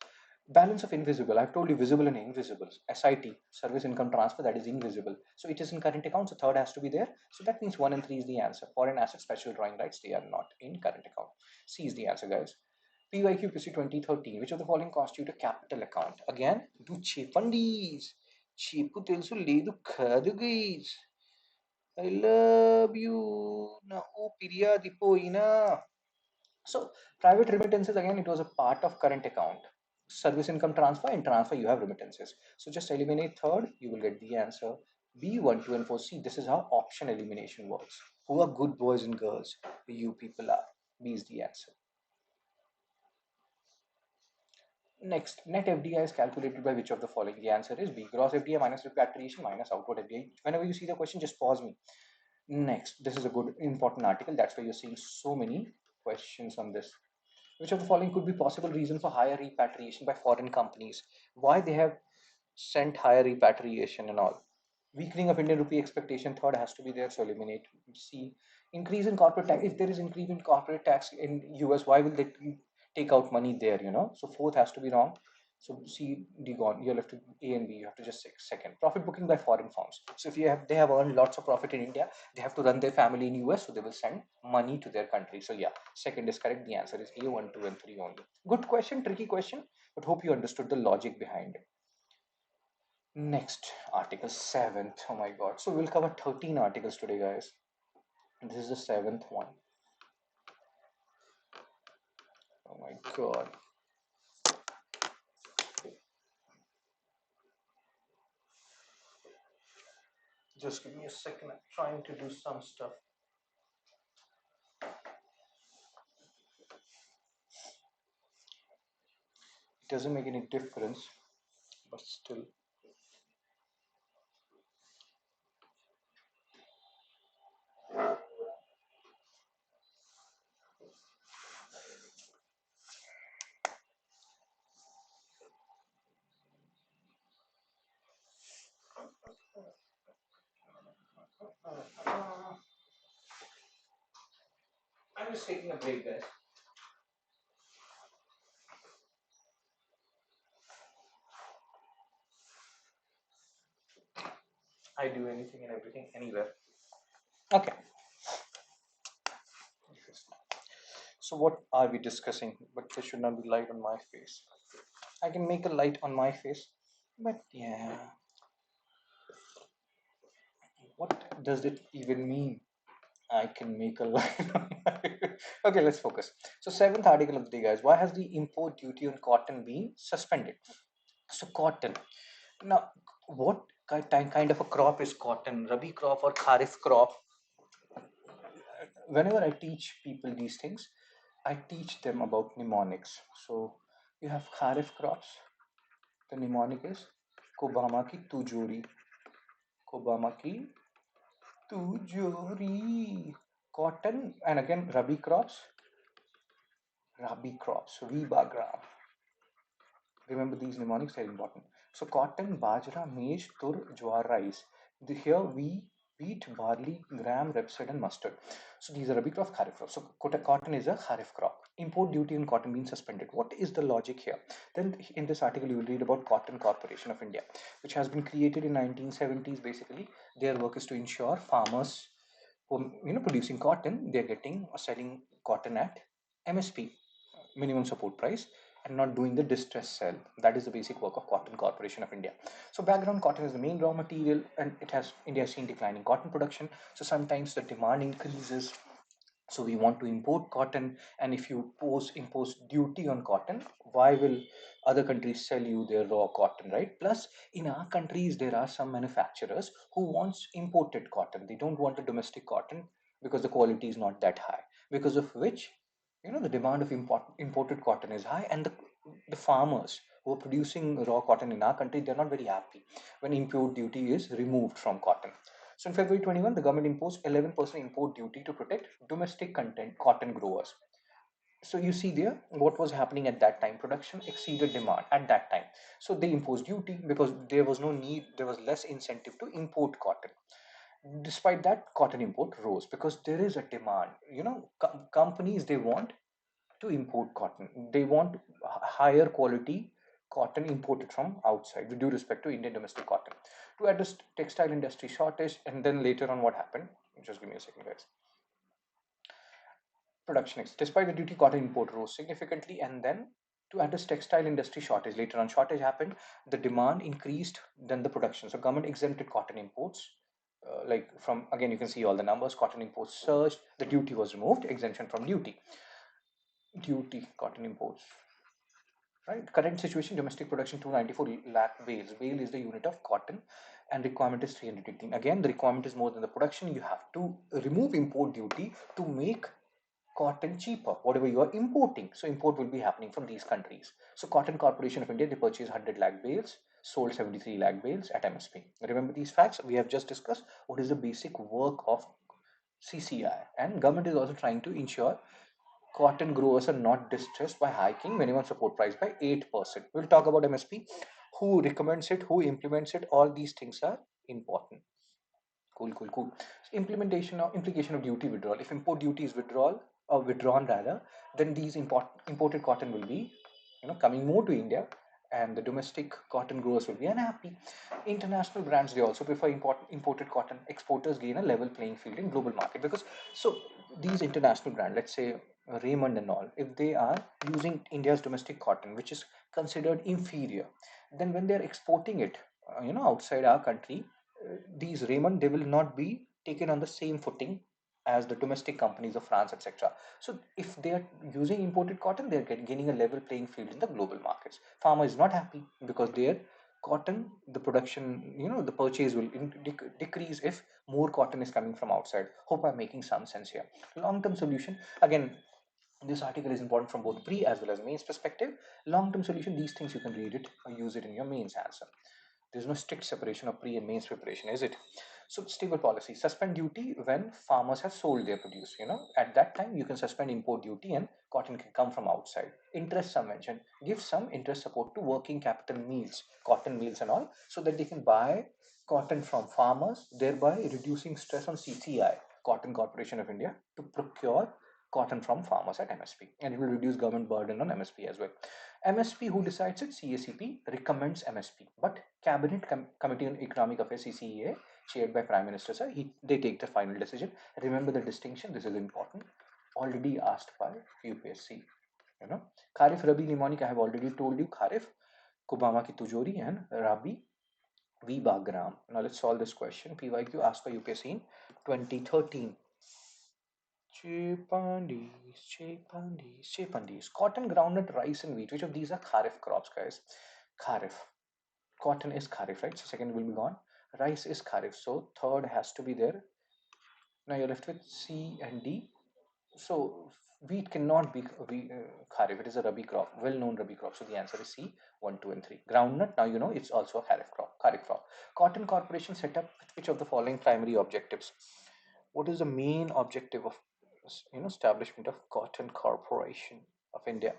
Balance of invisible. I've told you visible and invisible. SIT, service income transfer, that is invisible. So it is in current account. So third has to be there. So that means 1 and 3 is the answer. Foreign assets, special drawing rights, they are not in current account. C is the answer, guys. PYQ PC 2013. Which of the following constitute a capital account? Again, do cheapandis. Cheapu తెలుసు లేదు కాదు guys. I love you. Na o పిర్యాది పోయినా. So private remittances, again, it was a part of current account. Service income transfer, and transfer you have remittances. So just eliminate third, you will get the answer. B, 1, 2, and 4. See, this is how option elimination works. Who are good boys and girls? You people are. B is the answer. Next, net FDI is calculated by which of the following? The answer is B. Gross FDI minus repatriation minus outward FDI. Whenever you see the question, just pause me. Next, this is a good important article. That's why you're seeing so many questions on this. Which of the following could be possible reason for higher repatriation by foreign companies? Why they have sent higher repatriation and all? Weakening of Indian rupee expectation, third has to be there, so eliminate. C, increase in corporate tax. If there is increase in corporate tax in US, why will they take out money there? So fourth has to be wrong. So C, D gone. You're left with A and B. You have to just second. Profit booking by foreign firms. So if they have earned lots of profit in India, they have to run their family in US, so they will send money to their country. So yeah, second is correct. The answer is A, 1, 2, and 3 only. Good question, tricky question, but hope you understood the logic behind it. Next, Article 7th. Oh my god. So we'll cover 13 articles today, guys. And this is the 7th one. Oh my god. Just give me a second. I'm trying to do some stuff. It doesn't make any difference, but still. I'm just taking a break, guys. I do anything and everything anywhere. Okay. So what are we discussing? But there should not be light on my face. I can make a light on my face, but yeah. What does it even mean? I can make a light on my Okay, let's focus. So seventh article of the day, guys. Why has the import duty on cotton been suspended? So cotton. Now, what kind of a crop is cotton? Rabi crop or kharif crop? Whenever I teach people these things, I teach them about mnemonics. So you have kharif crops. The mnemonic is Kobama ki tujori. Kobama ki tujori. Cotton and again Rabi crops. Rabi crops. V bagram. Remember these mnemonics are important. So cotton, bajra, maize, tur, jowar, rice. Here we wheat, barley, gram, rapeseed, and mustard. So these are Rabi crop, kharif crop. So cotton is a kharif crop. Import duty on cotton being suspended. What is the logic here? Then in this article you will read about Cotton Corporation of India, which has been created in 1970s. Basically, their work is to ensure farmers who producing cotton, they're getting or selling cotton at MSP, minimum support price, and not doing the distress sell. That is the basic work of Cotton Corporation of India. So background, cotton is the main raw material, and India has seen declining cotton production. So sometimes the demand increases. So we want to import cotton, and if you impose duty on cotton, why will other countries sell you their raw cotton, right? Plus, in our countries, there are some manufacturers who wants imported cotton. They don't want the domestic cotton because the quality is not that high. Because of which, the demand of imported cotton is high, and the farmers who are producing raw cotton in our country, they're not very happy when import duty is removed from cotton. So in February 21, the government imposed 11% import duty to protect domestic content cotton growers. So you see there what was happening at that time. Production exceeded demand at that time. So they imposed duty because there was no need, there was less incentive to import cotton. Despite that, cotton import rose because there is a demand. Companies, they want to import cotton. They want higher quality cotton imported from outside with due respect to Indian domestic cotton to address textile industry shortage. And then later on, what happened? Just give me a second, guys. Despite the duty, cotton import rose significantly, and then to address textile industry shortage, later on shortage happened, the demand increased than the production. So government exempted cotton imports. Like from again, you can see all the numbers. Cotton imports surged. The duty was removed. Exemption from duty. Cotton imports. Right. Current situation: domestic production 294 lakh bales. Bale is the unit of cotton, and requirement is 318. Again, the requirement is more than the production. You have to remove import duty to make cotton cheaper, whatever you are importing. So import will be happening from these countries. So Cotton Corporation of India, they purchased 100 lakh bales, sold 73 lakh bales at MSP. Remember these facts we have just discussed. What is the basic work of CCI? And government is also trying to ensure cotton growers are not distressed by hiking minimum support price by 8%. We'll talk about MSP, who recommends it, who implements it. All these things are important. Cool, cool, cool. So implementation or implication of duty withdrawal. If import duty is withdrawal or withdrawn rather, then these imported cotton will be, coming more to India, and the domestic cotton growers will be unhappy. International brands, they also prefer imported cotton. Exporters gain a level playing field in global market because so these international brands, let's say Raymond and all, if they are using India's domestic cotton, which is considered inferior, then when they are exporting it, outside our country, these Raymond, they will not be taken on the same footing as the domestic companies of France, etc. So if they are using imported cotton, they are gaining a level playing field in the global markets. Farmer is not happy because their cotton, the production, the purchase will decrease if more cotton is coming from outside. Hope I'm making some sense here. Long-term solution, again, this article is important from both pre as well as mains perspective. Long-term solution, these things you can read it or use it in your mains answer. There's no strict separation of pre and mains preparation, is it? So stable policy: suspend duty when farmers have sold their produce. At that time you can suspend import duty and cotton can come from outside. Interest subvention: give some interest support to working capital meals, cotton meals and all, so that they can buy cotton from farmers, thereby reducing stress on CCI, Cotton Corporation of India, to procure cotton from farmers at MSP, and it will reduce government burden on MSP as well. MSP, who decides it? CACP recommends MSP, but Cabinet Committee on Economic Affairs, CCEA, chaired by Prime Minister sir, they take the final decision. Remember the distinction, this is important. Already asked by UPSC. Kharif, Rabi, Nimonic, I have already told you. Kharif, Kubama ki Tujori, and Rabi, V. Bagram. Now let's solve this question. PYQ asked by UPSC in 2013. Chepandis. Cotton, groundnut, rice, and wheat. Which of these are Kharif crops, guys? Kharif. Cotton is Kharif, right? So second will be gone. Rice is Kharif. So third has to be there. Now you're left with C and D. So wheat cannot be Kharif. It is a Rabi crop, well-known Rabi crop. So the answer is C, 1, 2, and 3. Groundnut, now you know it's also a Kharif crop. Kharif crop. Cotton Corporation set up which of the following primary objectives? What is the main objective of establishment of Cotton Corporation of India?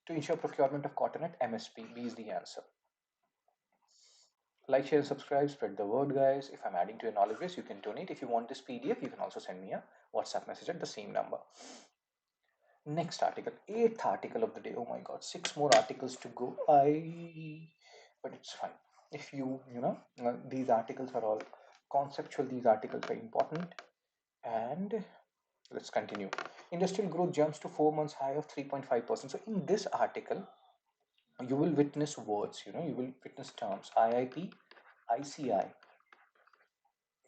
To ensure procurement of cotton at MSP. B is the answer. Like, share, and subscribe. Spread the word, guys. If I'm adding to your knowledge base, you can donate. If you want this PDF, you can also send me a WhatsApp message at the same number. Next article, eighth article of the day. Oh my God, 6 more articles to go. But it's fine. If these articles are all conceptual. These articles are important. And let's continue. Industrial growth jumps to 4 months high of 3.5%. So in this article, you will witness words. You will witness terms: IIP, ICI,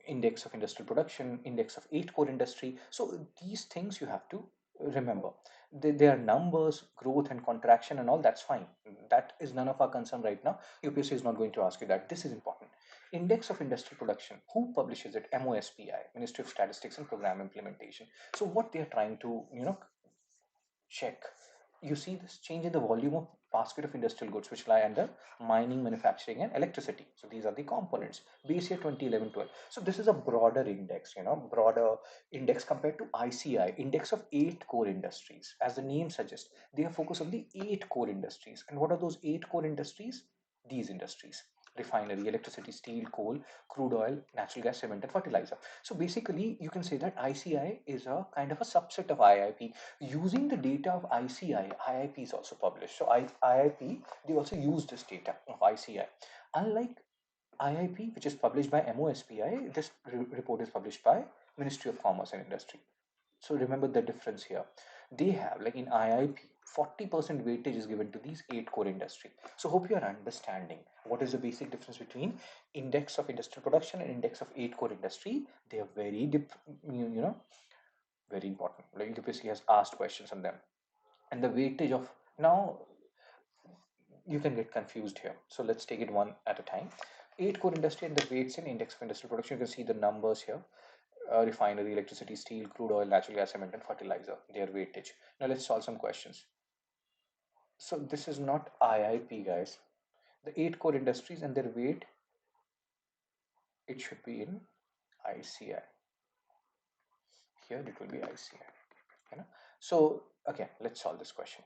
index of industrial production, index of 8 core industry. So these things you have to remember. They are numbers, growth and contraction and all. That's fine. That is none of our concern right now. UPSC is not going to ask you that. This is important. Index of industrial production. Who publishes it? MOSPI, Ministry of Statistics and Program Implementation. So what they are trying to check, you see this change in the volume of basket of industrial goods which lie under mining, manufacturing, and electricity. So these are the components. Base year 2011 12. So this is a broader index, broader index compared to ICI, index of 8 core industries. As the name suggests, they are focused on the 8 core industries. And what are those 8 core industries? These industries: refinery, electricity, steel, coal, crude oil, natural gas, cement, and fertilizer. So basically, you can say that ICI is a kind of a subset of IIP. Using the data of ICI, IIP is also published. So IIP, they also use this data of ICI. Unlike IIP, which is published by MOSPI, this report is published by Ministry of Commerce and Industry. So remember the difference here. They have, like in IIP, 40% weightage is given to these 8 core industry. So hope you are understanding what is the basic difference between index of industrial production and index of 8 core industry. They are very very important. Like UPSC has asked questions on them. And the weightage of, now you can get confused here. So let's take it one at a time. 8 core industry and the weights in index of industrial production. You can see the numbers here. Refinery, electricity, steel, crude oil, natural gas, cement, and fertilizer, their weightage. Now let's solve some questions. So this is not IIP, guys. The 8 core industries and their weight, it should be in ICI. Here it will be ICI. So okay, let's solve this question.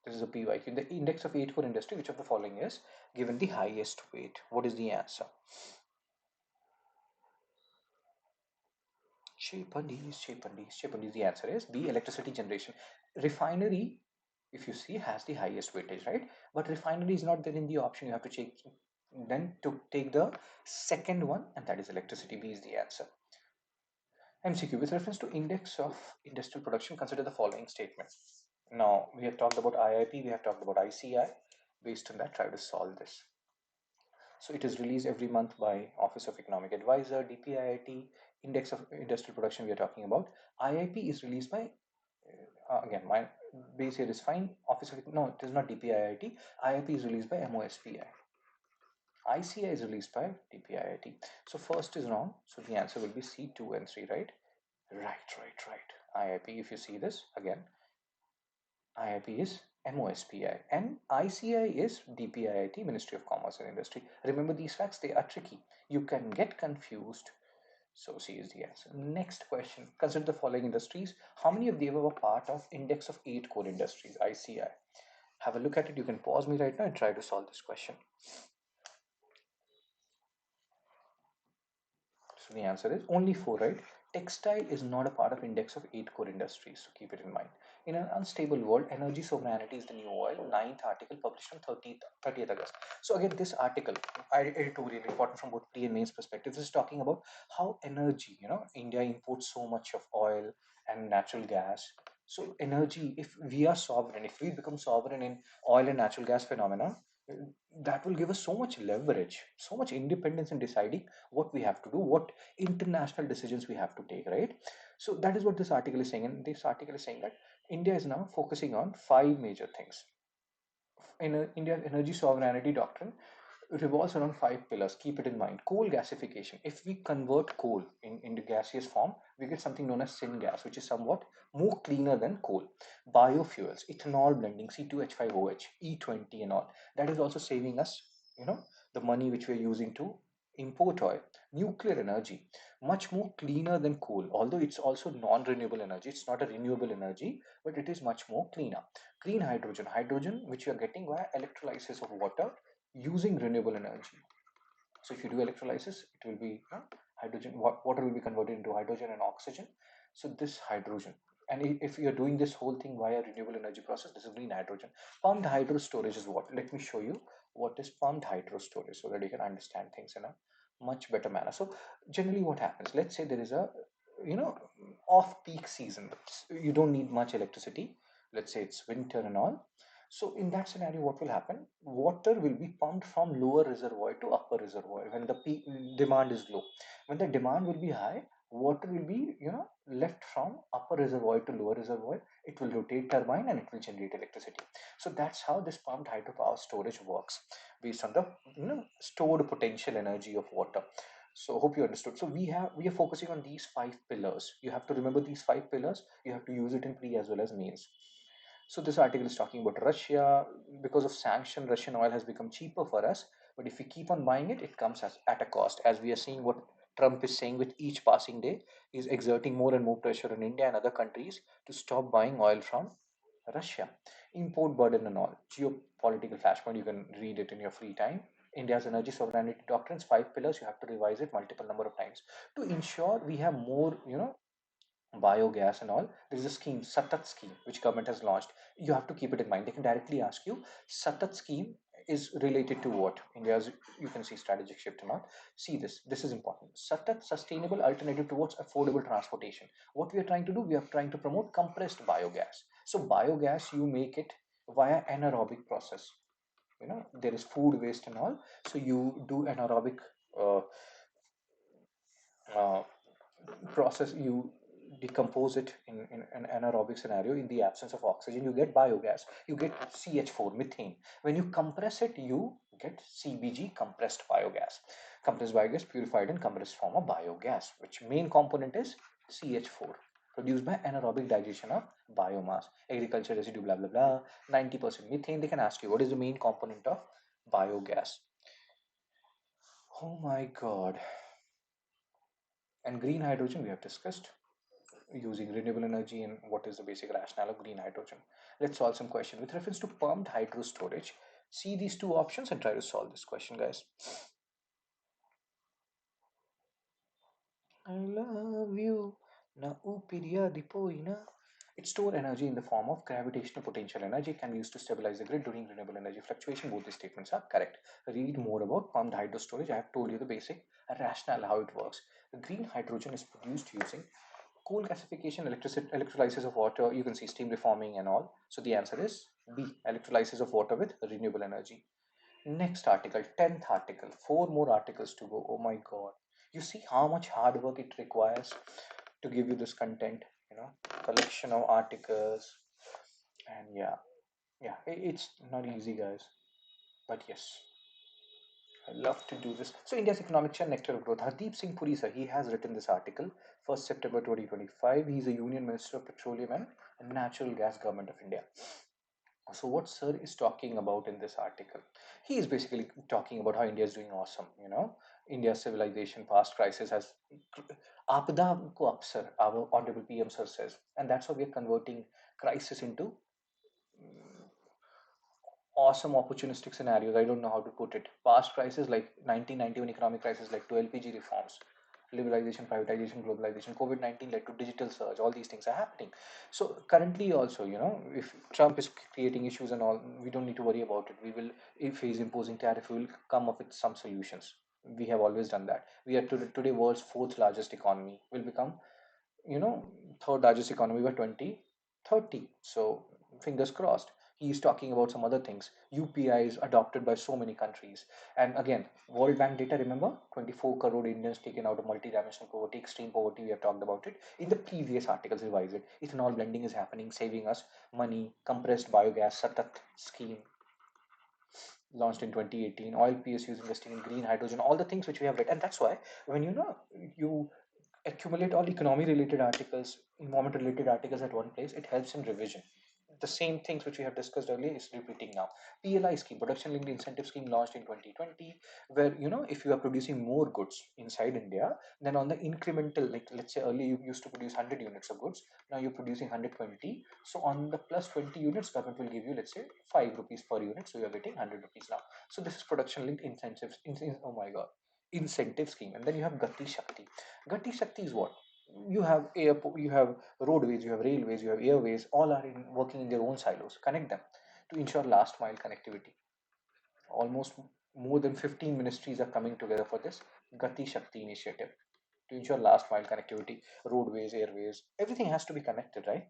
This is a PYQ. The index of 8 core industry, which of the following is given the highest weight? What is the answer? Shepardis. The answer is B, electricity generation. Refinery, if you see, has the highest weightage, right? But refinery is not there in the option. You have to check then to take the second one, and that is electricity. B is the answer. MCQ, with reference to index of industrial production, consider the following statement. Now, we have talked about IIP, we have talked about ICI. Based on that, try to solve this. So it is released every month by Office of Economic Advisor, DPIIT. Index of Industrial Production we are talking about. IIP is released by, again, my base here is fine. Office of, no, it is not DPIIT. IIP is released by MOSPI. ICI is released by DPIIT. So first is wrong. So the answer will be C, 2 and 3, right? Right. IIP, if you see this, again, IIP is MOSPI and ICI is DPIIT, Ministry of Commerce and Industry. Remember these facts, they are tricky. You can get confused. So C is the answer. Next question. Consider the following industries. How many of them were part of index of 8 core industries, ICI? Have a look at it. You can pause me right now and try to solve this question. So the answer is only 4, right? Textile is not a part of index of 8 core industries, so keep it in mind. In an unstable world, energy sovereignty is the new oil. Ninth article published on 30th August. So again, this article, editorial important from both pre and mains perspective, this is talking about how energy, India imports so much of oil and natural gas. So energy, if we are sovereign, if we become sovereign in oil and natural gas phenomena, that will give us so much leverage, so much independence in deciding what we have to do, what international decisions we have to take, right? So that is what this article is saying. And this article is saying that India is now focusing on 5 major things. In India's energy sovereignty doctrine revolves around 5 pillars. Keep it in mind. Coal gasification. If we convert coal into gaseous form, we get something known as syngas, which is somewhat more cleaner than coal. Biofuels, ethanol blending, C2H5OH, E20 and all. That is also saving us, the money which we're using to import oil. Nuclear energy, much more cleaner than coal, although it's also non-renewable energy. It's not a renewable energy, but it is much more cleaner. Green hydrogen, which you are getting via electrolysis of water using renewable energy. So if you do electrolysis, it will be hydrogen. Water will be converted into hydrogen and oxygen. So this hydrogen, and if you're doing this whole thing via renewable energy process, this is green hydrogen. Pumped hydro storage is what? Let me show you what is pumped hydro storage so that you can understand things in a much better manner. So generally, what happens? Let's say there is a off-peak season. You don't need much electricity. Let's say it's winter and all. So in that scenario, what will happen? Water will be pumped from lower reservoir to upper reservoir when the peak demand is low. When the demand will be high, water will be left from upper reservoir to lower reservoir. It will rotate turbine and it will generate electricity. So that's how this pumped hydropower storage works, based on the stored potential energy of water. So hope you understood. So we are focusing on these 5 pillars. You have to remember these 5 pillars. You have to use it in pre as well as mains. So this article is talking about Russia. Because of sanction, Russian oil has become cheaper for us. But if we keep on buying it, it comes at a cost. As we are seeing what Trump is saying with each passing day, is exerting more and more pressure on India and other countries to stop buying oil from Russia. Import burden and all. Geopolitical flashpoint, you can read it in your free time. India's energy sovereignty doctrines, 5 pillars, you have to revise it multiple number of times. To ensure we have more, biogas and all, there is a scheme, Satat scheme, which government has launched. You have to keep it in mind. They can directly ask you, Satat scheme is related to what? India's, you can see strategic shift and all. See this. This is important. Satat, sustainable alternative towards affordable transportation. What we are trying to do, we are trying to promote compressed biogas. So biogas, you make it via anaerobic process. There is food waste and all. So you do anaerobic uh, uh, process, you decompose it in an anaerobic scenario. In the absence of oxygen, you get biogas, you get CH4, methane. When you compress it, you get CBG, compressed biogas, purified and compressed form of biogas, which main component is CH4, produced by anaerobic digestion of biomass, agriculture residue, blah blah blah. 90% methane. They can ask you what is the main component of biogas. Oh my god. And green hydrogen we have discussed, using renewable energy, and what is the basic rationale of green hydrogen. Let's solve some question with reference to pumped hydro storage. See these two options and try to solve this question, guys. I love you. Na upiria dipoina. It store energy in the form of gravitational potential energy. It can be used to stabilize the grid during renewable energy fluctuation. Both these statements are correct. Read more about pumped hydro storage. I have told you the basic rationale how it works. The green hydrogen is produced using coal gasification, electrolysis of water. You can see steam reforming and all. So the answer is B, electrolysis of water with renewable energy. Next article, 10th article, four more articles to go. Oh my god. You see how much hard work it requires to give you this content, collection of articles. And yeah, it's not easy, guys. But yes, I love to do this. So India's economic chair, nectar of growth. Hardeep Singh Puri, sir, he has written this article, 1st September 2025. He's a Union Minister of Petroleum and Natural Gas, Government of India. So what sir is talking about in this article? He is basically talking about how India is doing awesome. India's civilization, past crisis has Apada ko upsar, our honorable PM sir says, and that's why we are converting crisis into awesome opportunistic scenarios. I don't know how to put it. Past crisis like 1991 economic crisis led to LPG reforms, liberalization, privatization, globalization. COVID-19 led to digital surge. All these things are happening. So currently also, if Trump is creating issues and all, we don't need to worry about it. We will, if he's imposing tariff, we will come up with some solutions. We have always done that. We are today world's fourth largest economy. Will become, you know, third largest economy by 2030. So fingers crossed. He's talking about some other things. UPI is adopted by so many countries. And again, World Bank data, remember, 24 crore Indians taken out of multidimensional poverty, extreme poverty, we have talked about it. In the previous articles, revise it. Ethanol blending is happening, saving us money, compressed biogas, Satat scheme, launched in 2018, oil PSUs investing in green hydrogen, all the things which we have read. And that's why when you accumulate all economy related articles, environment related articles at one place, it helps in revision. The same things which we have discussed earlier is repeating now. PLI scheme, production linked incentive scheme, launched in 2020, where if you are producing more goods inside India, then on the incremental, like let's say earlier you used to produce 100 units of goods, now you're producing 120. So on the plus 20 units, government will give you, let's say, 5 rupees per unit. So you're getting 100 rupees now. So this is production linked incentives. Oh my god, incentive scheme. And then you have Gati Shakti. Gati Shakti is what? You have airport, you have roadways, you have railways, you have airways, all are working in their own silos. Connect them to ensure last mile connectivity. Almost more than 15 ministries are coming together for this Gati Shakti initiative to ensure last mile connectivity, roadways, airways, everything has to be connected, right?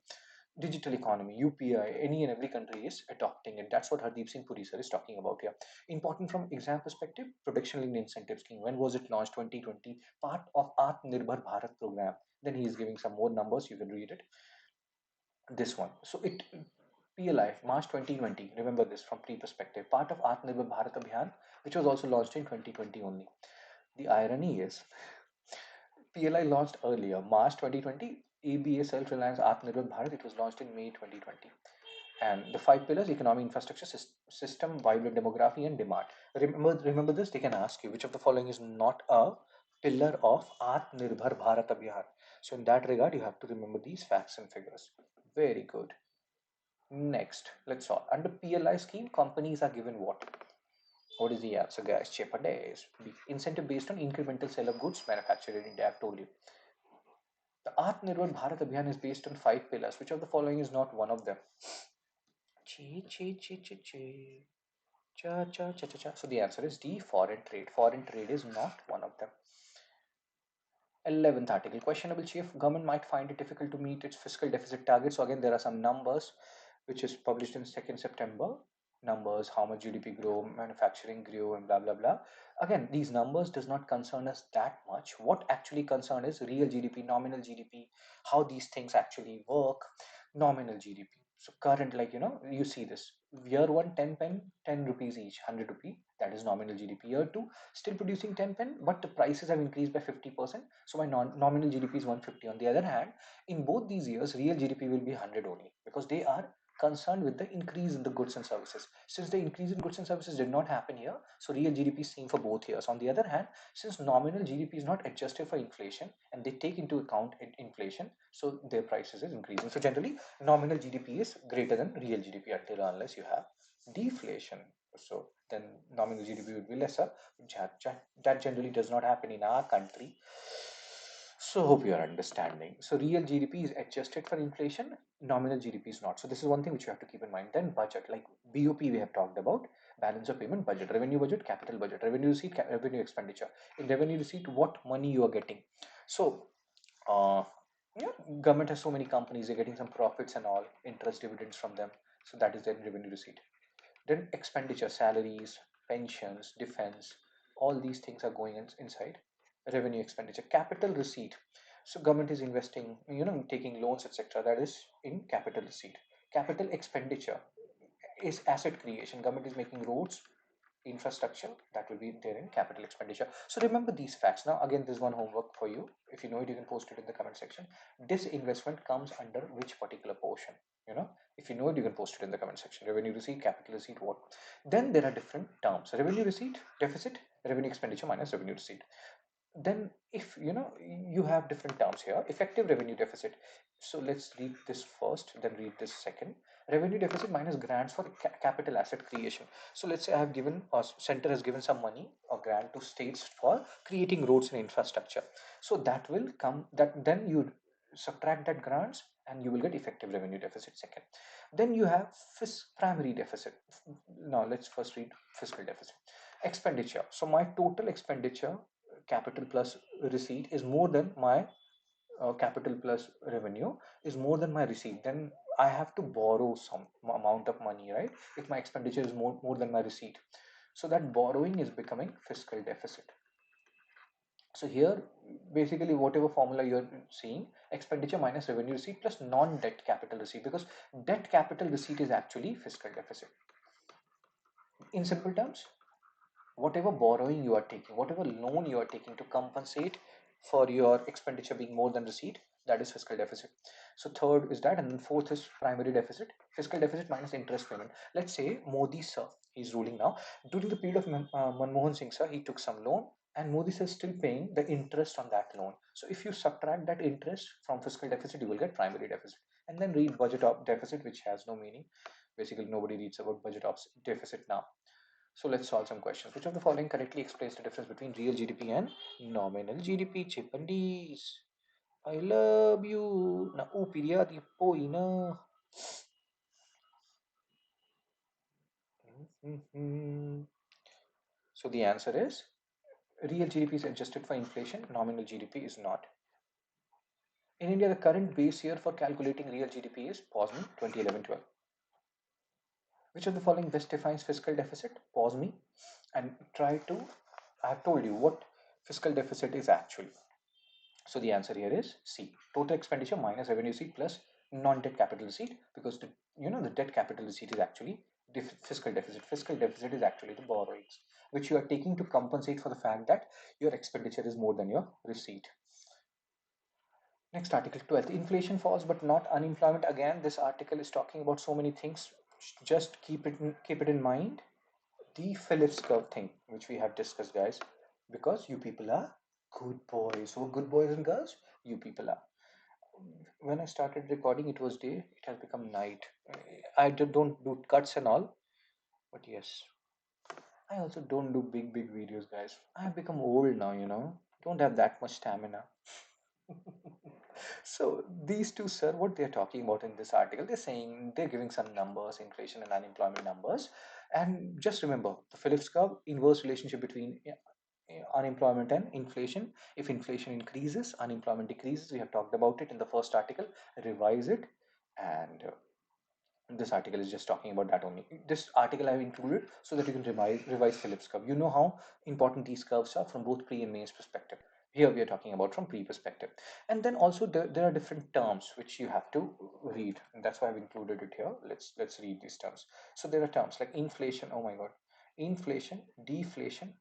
Digital economy, UPI, any and every country is adopting it. That's what Hardeep Singh Puri sir is talking about here. Important from exam perspective, production linked incentive scheme. When was it launched? 2020, part of Atmanirbhar Bharat program. Then he is giving some more numbers. You can read it. This one. So it PLI, March 2020. Remember this from pre-perspective. Part of Atmanirbhar Bharat Abhiyan, which was also launched in 2020 only. The irony is PLI launched earlier, March 2020. ABA Self Reliance Atmanirbhar Bharat, it was launched in May 2020. And the five pillars: economy, infrastructure, system, vibrant demography, and demand. Remember this. They can ask you which of the following is not a pillar of Atmanirbhar Bharat Abhiyan. So in that regard, you have to remember these facts and figures. Very good. Next, let's solve. Under PLI scheme, companies are given what? What is the answer, guys? Cheaper days. Incentive based on incremental sale of goods manufactured in India. I've told you. The Atmanirbhar Bharat Abhiyan is based on five pillars. Which of the following is not one of them? Chi, chi, chi, chi, chi. Cha, cha, cha, cha, cha. So the answer is D, foreign trade. Foreign trade is not one of them. 11th article, questionable chief. Government might find it difficult to meet its fiscal deficit target. So again, there are some numbers which is published in 2nd September. Numbers, how much GDP grew, manufacturing grew, and blah blah blah. Again, these numbers does not concern us that much. What actually concern is real GDP, nominal GDP, how these things actually work. Nominal GDP. So current, like you see this year one, 10 pen, 10 rupees each, 100 rupee. That is nominal GDP. Year two, still producing 10 pen, but the prices have increased by 50%. So my nominal GDP is 150. On the other hand, in both these years, real GDP will be 100 only, because they are concerned with the increase in the goods and services. Since the increase in goods and services did not happen here, so real GDP is seen for both years. On the other hand, since nominal GDP is not adjusted for inflation and they take into account inflation, so their prices is increasing. So generally, nominal GDP is greater than real GDP until unless you have deflation. So then nominal GDP would be lesser. That generally does not happen in our country. So hope you are understanding. So real GDP is adjusted for inflation, nominal GDP is not. So this is one thing which you have to keep in mind. Then budget, like BOP we have talked about, balance of payment, budget, revenue budget, capital budget, revenue receipt, revenue expenditure. In revenue receipt, what money you are getting. So yeah, government has so many companies, they're getting some profits and all, interest dividends from them. So that is their revenue receipt. Then expenditure, salaries, pensions, defense, all these things are going inside revenue expenditure. Capital receipt. So government is investing, taking loans, etc. That is in capital receipt. Capital expenditure is asset creation. Government is making roads, infrastructure, that will be there in capital expenditure. So remember these facts. Now again, there's one homework for you. If you know it, you can post it in the comment section. This investment comes under which particular portion? If you know it, you can post it in the comment section. Revenue receipt, capital receipt, what? Then there are different terms: revenue receipt, deficit, revenue expenditure minus revenue receipt. Then if you have different terms here. Effective revenue deficit. So let's read this first, then read this second. Revenue deficit minus grants for capital asset creation. So let's say I have given, or center has given some money or grant to states for creating roads and infrastructure. So that will come, that then you subtract that grants and you will get effective revenue deficit second. Then you have primary deficit. Now let's first read fiscal deficit. Expenditure. So my total expenditure, capital plus receipt, is more than my capital plus revenue is more than my receipt. Then I have to borrow some amount of money, right? If my expenditure is more than my receipt, so that borrowing is becoming fiscal deficit. So here, basically, whatever formula you're seeing, expenditure minus revenue receipt plus non-debt capital receipt, because debt capital receipt is actually fiscal deficit. In simple terms, whatever borrowing you are taking, whatever loan you are taking to compensate for your expenditure being more than receipt, that is fiscal deficit. So third is that, and then fourth is primary deficit, fiscal deficit minus interest payment. Let's say Modi sir, he's ruling now. During the period of Manmohan Singh sir, he took some loan, and Modi sir is still paying the interest on that loan. So if you subtract that interest from fiscal deficit, you will get primary deficit. And then read budget of deficit, which has no meaning. Basically, nobody reads about budget of deficit now. So let's solve some questions. Which of the following correctly explains the difference between real GDP and nominal GDP? Chipandis. I love you. Na upiriya di poina. So the answer is real GDP is adjusted for inflation, nominal GDP is not. In India, the current base year for calculating real GDP is, pause me, 2011-12. Which of the following best defines fiscal deficit? Pause me and try to. I have told you what fiscal deficit is actually. So the answer here is C. Total expenditure minus revenue receipt plus non-debt capital receipt, because the debt capital receipt is actually fiscal deficit. Fiscal deficit is actually the borrowings which you are taking to compensate for the fact that your expenditure is more than your receipt. Next article 12. Inflation falls, but not unemployment. Again, this article is talking about so many things. Just keep it in mind. The Phillips curve thing, which we have discussed, guys, because you people are good boys. So good boys and girls, you people are. When I started recording, it was day. It has become night. Don't do cuts and all, but yes, I also don't do big videos, guys. I have become old now, Don't have that much stamina. So these two, sir, what they're talking about in this article, they're giving some numbers, inflation and unemployment numbers. And just remember the Phillips curve, inverse relationship between unemployment and inflation. If inflation increases, unemployment decreases. We have talked about it in the first article. Revise it. And this article is just talking about that only. This article I've included so that you can revise Phillips curve. You know how important these curves are from both pre and mains perspective. Here we are talking about from pre perspective. And then also there are different terms which you have to read. And that's why I've included it here. Let's read these terms. So there are terms like inflation. Oh my God. Inflation, deflation.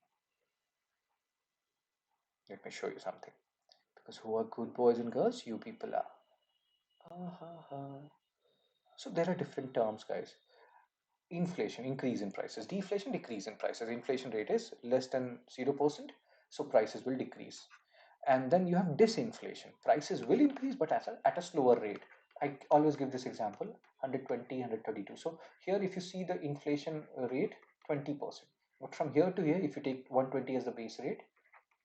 Let me show you something. Because who are good boys and girls? You people are. So there are different terms, guys. Inflation, increase in prices. Deflation, decrease in prices. Inflation rate is less than 0%, so prices will decrease. And then you have disinflation. Prices will increase, but at a slower rate. I always give this example, 120, 132. So here, if you see the inflation rate, 20%. But from here to here, if you take 120 as the base rate,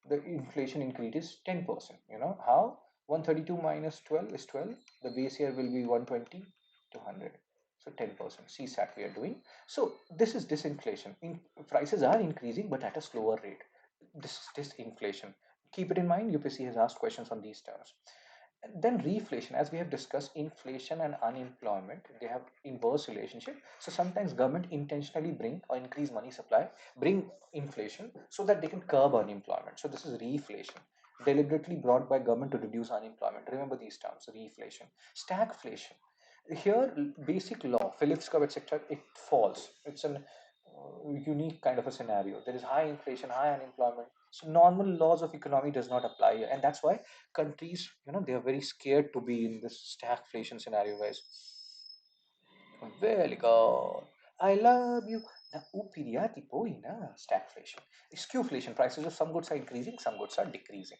the inflation increase is 10%. You know how? 132 minus 12 is 12. The base year will be 120 to 100. So 10%. CSAT we are doing. So this is disinflation. Prices are increasing, but at a slower rate. This is disinflation. Keep it in mind. UPSC has asked questions on these terms. Then reflation, as we have discussed, inflation and unemployment, they have inverse relationship. So sometimes government intentionally bring or increase money supply, bring inflation so that they can curb unemployment. So this is reflation, deliberately brought by government to reduce unemployment. Remember these terms: reflation, stagflation. Here, basic law, Phillips curve, etc., it falls. It's an unique kind of a scenario. There is high inflation, high unemployment. So normal laws of economy does not apply here, and that's why countries, they are very scared to be in this stagflation scenario, guys. Very good. I love you. Na upiriati poi na stagflation. Skewflation. Prices of some goods are increasing, some goods are decreasing.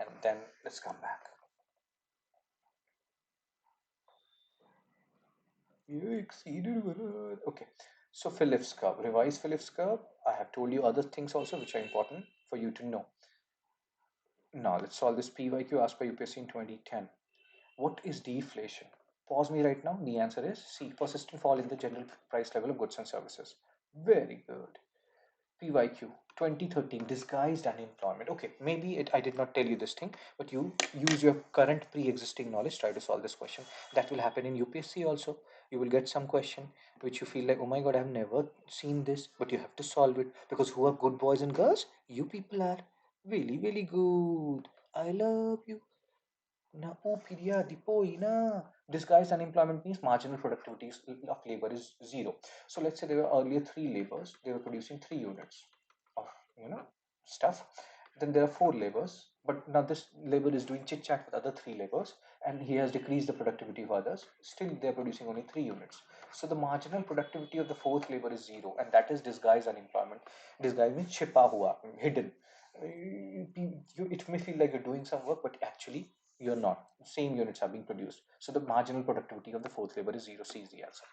And then let's come back. You exceeded one. Okay. So Phillips curve, revise Phillips curve. I have told you other things also which are important for you to know. Now let's solve this PYQ asked by UPSC in 2010. What is deflation? Pause me right now. The answer is C. Persistent fall in the general price level of goods and services. Very good. PYQ 2013, disguised unemployment. Okay, maybe I did not tell you this thing, but you use your current pre-existing knowledge, try to solve this question. That will happen in UPSC also. You will get some question which you feel like, oh my god, I've never seen this, but you have to solve it because who are good boys and girls? You people are really, really good. I love you. Na upiria dipoi na. Disguised unemployment means marginal productivity of labor is zero. So let's say there were earlier three labors. They were producing 3 units of stuff. Then there are 4 labors, but now this labor is doing chit chat with other 3 labors, and he has decreased the productivity of others. Still, they are producing only 3 units. So the marginal productivity of the fourth labor is zero, and that is disguised unemployment. Disguised means छिपा हुआ, hidden. It may feel like you're doing some work, but actually you're not. Same units are being produced. So the marginal productivity of the fourth labor is zero. C is the answer.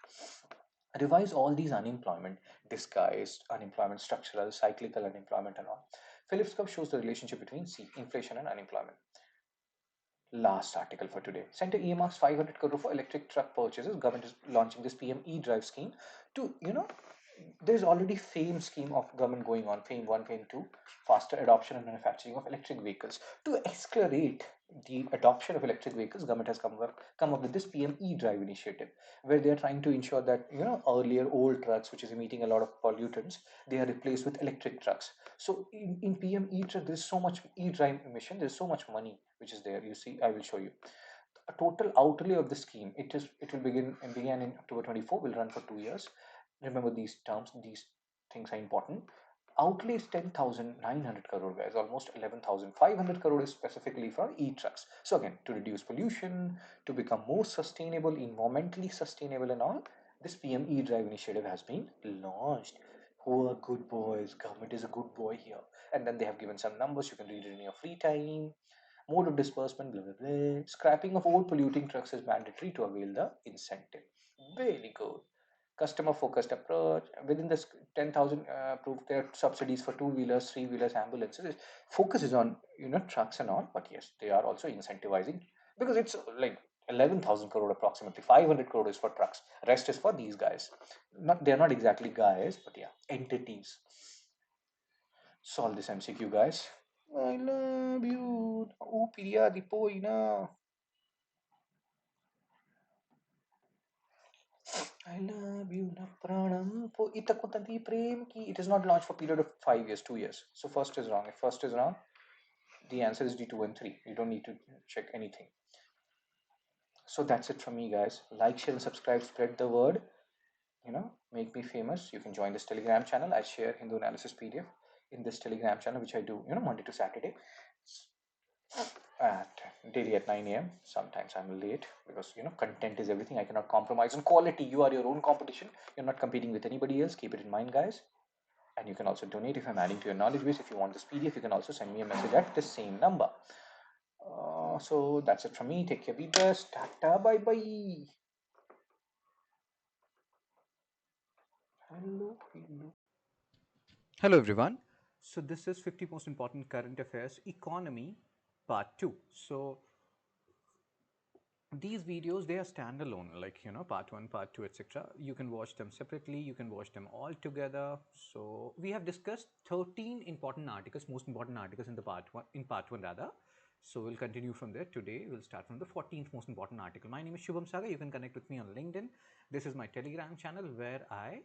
Revise all these unemployment, disguised unemployment, structural, cyclical unemployment, and all. Phillips curve shows the relationship between C, inflation and unemployment. Last article for today. Center earmarks 500 crore for electric truck purchases. Government is launching this PM e-drive scheme to, there's already FAME scheme of government going on, FAME 1, FAME 2, faster adoption and manufacturing of electric vehicles. To accelerate the adoption of electric vehicles, government has come up with this PM e-drive initiative, where they are trying to ensure that, earlier old trucks, which is emitting a lot of pollutants, they are replaced with electric trucks. So in PM e-truck, there's so much e-drive emission, there's so much money which is there. You see, I will show you. A total outlay of the scheme, it will began in October 24, will run for 2 years. Remember these terms, these things are important. Outlays 10,900 crore, guys, almost 11,500 crore is specifically for e-trucks. So again, to reduce pollution, to become more sustainable, environmentally sustainable and all, this PM e-drive initiative has been launched. Who are good boys? Government is a good boy here. And then they have given some numbers, you can read it in your free time. Mode of disbursement, blah, blah, blah. Scrapping of old polluting trucks is mandatory to avail the incentive. Very good. Customer focused approach. Within this 10,000 approved, there are subsidies for two-wheelers, three-wheelers, ambulances. Focus is on, trucks and all, but yes, they are also incentivizing, because it's like 11,000 crore approximately. 500 crore is for trucks. Rest is for these guys. They're not exactly guys, but yeah, entities. Solve this MCQ, guys. I love you. Oh, Priya, Dipo, I love you, na pranam po itakutanti prem ki. It is not launched for period of 5 years, 2 years. So first is wrong. If first is wrong, the answer is D 2 and 3. You don't need to check anything. So that's it from me, guys. Like, share, and subscribe. Spread the word. Make me famous. You can join this Telegram channel. I share Hindu analysis PDF in this Telegram channel, which I do, Monday to Saturday at daily at 9 a.m. Sometimes I'm late because content is everything. I cannot compromise on quality. You are your own competition. You're not competing with anybody else. Keep it in mind, guys. And you can also donate if I'm adding to your knowledge base. If you want this PDF, you can also send me a message at the same number. So that's it from me. Take care, be blessed. Tata, bye bye. Hello, hello.
Hello everyone. So this is 50 most important current affairs economy part 2. So these videos, they are standalone, like part 1, part 2, etc. You can watch them separately, you can watch them all together. So we have discussed 13 important articles, most important articles in the part 1 rather. So we'll continue from there. Today we'll start from the 14th most important article. My name is Shubham Saga. You can connect with me on LinkedIn. This is my Telegram channel where I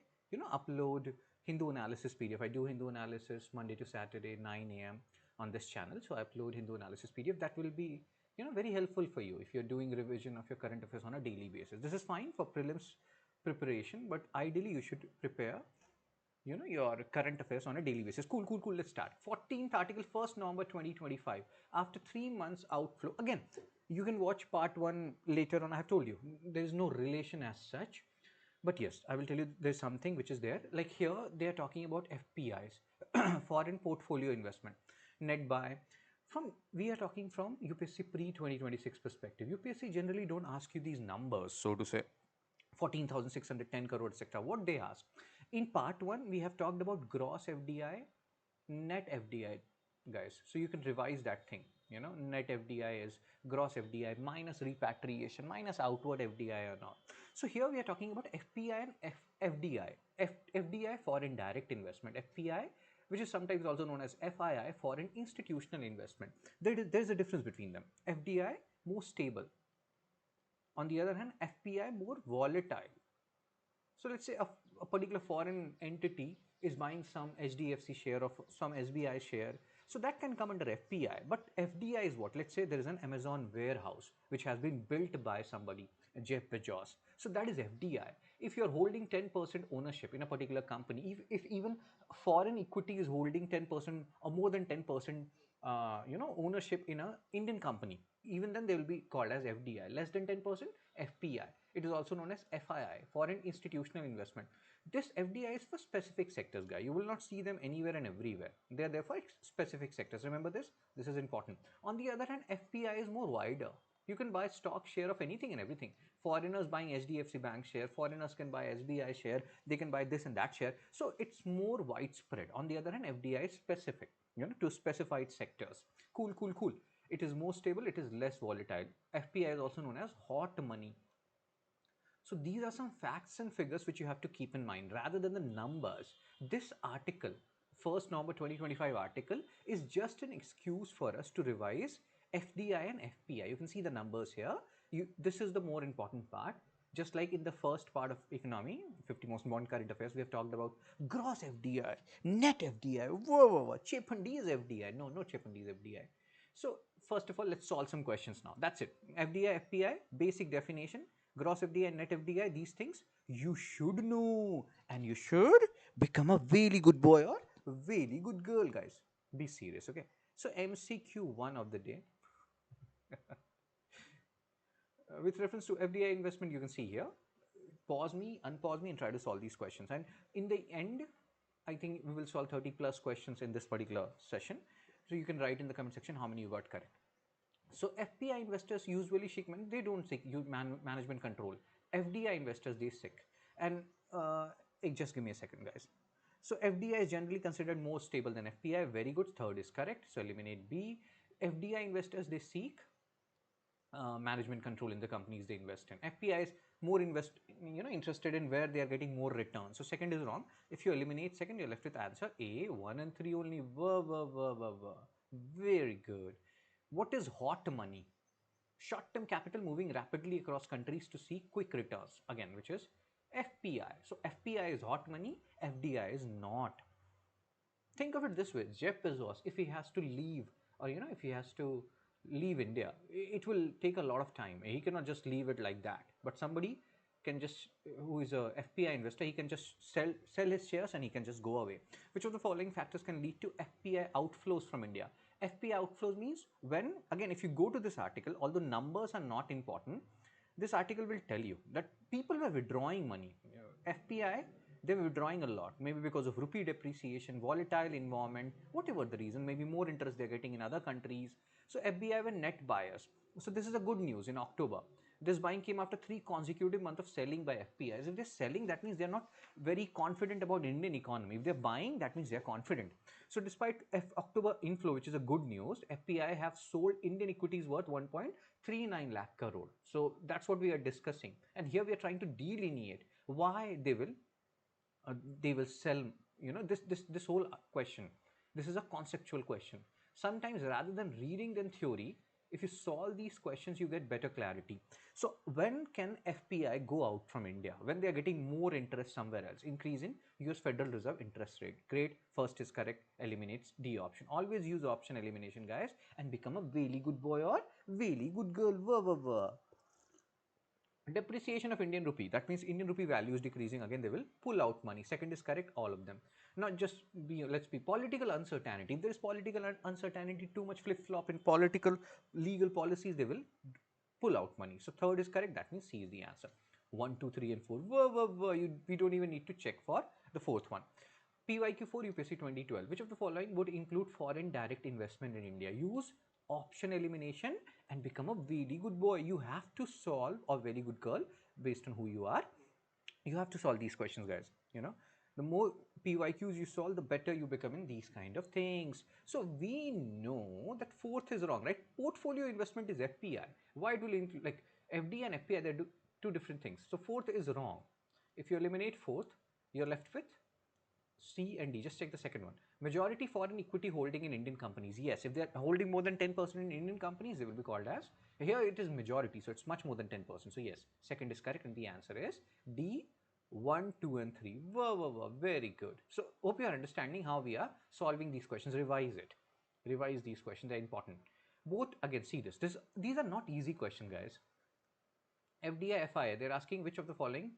upload Hindu analysis PDF. I do Hindu analysis Monday to Saturday 9 a.m. on this channel. So I upload Hindu analysis PDF. That will be very helpful for you if you're doing revision of your current affairs on a daily basis. This is fine for prelims preparation, but ideally you should prepare your current affairs on a daily basis. Cool. Let's start. 14th article, 1st November 2025. After 3 months outflow. Again, you can watch part 1 later on. I have told you there is no relation as such, but yes, I will tell you there's something which is there. Like here they are talking about FPIs, foreign portfolio investment, net buy. From we are talking from UPSC pre 2026 perspective. UPSC generally don't ask you these numbers, so to say 14,610 crore, etc. What they ask in part 1, we have talked about gross FDI, net FDI, guys. So you can revise that thing. Net FDI is gross FDI minus repatriation minus outward FDI or not. So here we are talking about FPI and FDI. FDI, foreign direct investment. FPI, which is sometimes also known as FII, foreign institutional investment. There's a difference between them. FDI, more stable. On the other hand, FPI, more volatile. So let's say a particular foreign entity is buying some HDFC share of some SBI share. So that can come under FPI. But FDI is what? Let's say there is an Amazon warehouse which has been built by somebody, Jeff Bezos. So that is FDI. If you're holding 10% ownership in a particular company, if even foreign equity is holding 10% or more than 10% ownership in a Indian company, even then they will be called as FDI. Less than 10% FPI. It is also known as FII, foreign institutional investment. This FDI is for specific sectors, guy. You will not see them anywhere and everywhere. They are there for specific sectors. Remember this. This is important. On the other hand, FPI is more wider. You can buy stock share of anything and everything. Foreigners buying HDFC bank share, foreigners can buy SBI share, they can buy this and that share. So it's more widespread. On the other hand, FDI is specific, to specified sectors. Cool. It is more stable, it is less volatile. FPI is also known as hot money. So these are some facts and figures which you have to keep in mind rather than the numbers. This article, 1st November 2025 article, is just an excuse for us to revise FDI and FPI. You can see the numbers here. This is the more important part. Just like in the first part of economy, 50 most important current affairs, we have talked about gross FDI, net FDI, whoa, Chepandi's FDI. No Chepandi's FDI. So first of all, let's solve some questions now. That's it. FDI, FPI, basic definition, gross FDI, net FDI, these things you should know, and you should become a really good boy or Really good girl, guys. Be serious, okay? So MCQ1 of the day, with reference to FDI investment, you can see here. Pause me, unpause me, and try to solve these questions. And in the end, I think we will solve 30 plus questions in this particular session. So you can write in the comment section how many you got correct. So FPI investors usually seek money. They don't seek management control. FDI investors, they seek. And just give me a second, guys. So FDI is generally considered more stable than FPI. Very good. Third is correct. So eliminate B. FDI investors, they seek management control in the companies they invest in. FPI is more interested in where they are getting more return. So second is wrong. If you eliminate second, you're left with answer A, 1 and 3 only. Very good. What is hot money? Short-term capital moving rapidly across countries to see quick returns. Again, which is FPI. So FPI is hot money, FDI is not. Think of it this way: Jeff Bezos, if he has to leave, or if he has to leave India, it will take a lot of time. He cannot just leave it like that. But somebody can just, who is a FPI investor, he can just sell his shares and he can just go away. Which of the following factors can lead to FPI outflows from India? FPI outflows means when, again, if you go to this article, although numbers are not important, this article will tell you that people were withdrawing money. FPI, they were withdrawing a lot, maybe because of rupee depreciation, volatile environment, whatever the reason, maybe more interest they're getting in other countries. So FBI were net buyers. So this is a good news in October. This buying came after 3 consecutive months of selling by FPIs. If they're selling, that means they're not very confident about Indian economy. If they're buying, that means they're confident. So despite October inflow, which is a good news, FPI have sold Indian equities worth 1.39 lakh crore. So that's what we are discussing. And here we are trying to delineate why they will sell. This whole question, this is a conceptual question. Sometimes rather than reading in theory, if you solve these questions, you get better clarity. So when can FPI go out from India? When they are getting more interest somewhere else. Increase in US Federal Reserve interest rate. Great. First is correct. Eliminates D option. Always use option elimination, guys, and become a really good boy or really good girl. Depreciation of Indian rupee, that means Indian rupee value is decreasing. Again, they will pull out money. Second is correct, all of them. Not just be, let's be political uncertainty. If there is political uncertainty, too much flip flop in political legal policies, they will pull out money. So third is correct, that means C is the answer. 1, 2, 3 and 4, we don't even need to check for the fourth one. PYQ4 UPSC 2012. Which of the following would include foreign direct investment in India? Use option elimination and become a very good boy. You have to solve, or very good girl, based on who you are. You have to solve these questions, guys. The more PYQs you solve, the better you become in these kind of things. So we know that fourth is wrong, right? Portfolio investment is FPI. Why do we include, like, FD and FPI? They're two different things. So fourth is wrong. If you eliminate fourth, you're left with C and D. Just check the second one. Majority foreign equity holding in Indian companies. Yes, if they're holding more than 10% in Indian companies, they will be called as. Here it is majority, so it's much more than 10%. So yes, second is correct, and the answer is D. 1, 2, and 3. Very good. So hope you are understanding how we are solving these questions. Revise it. Revise these questions. They're important. Both, again, see this. These are not easy questions, guys. FDI, FIA, they're asking which of the following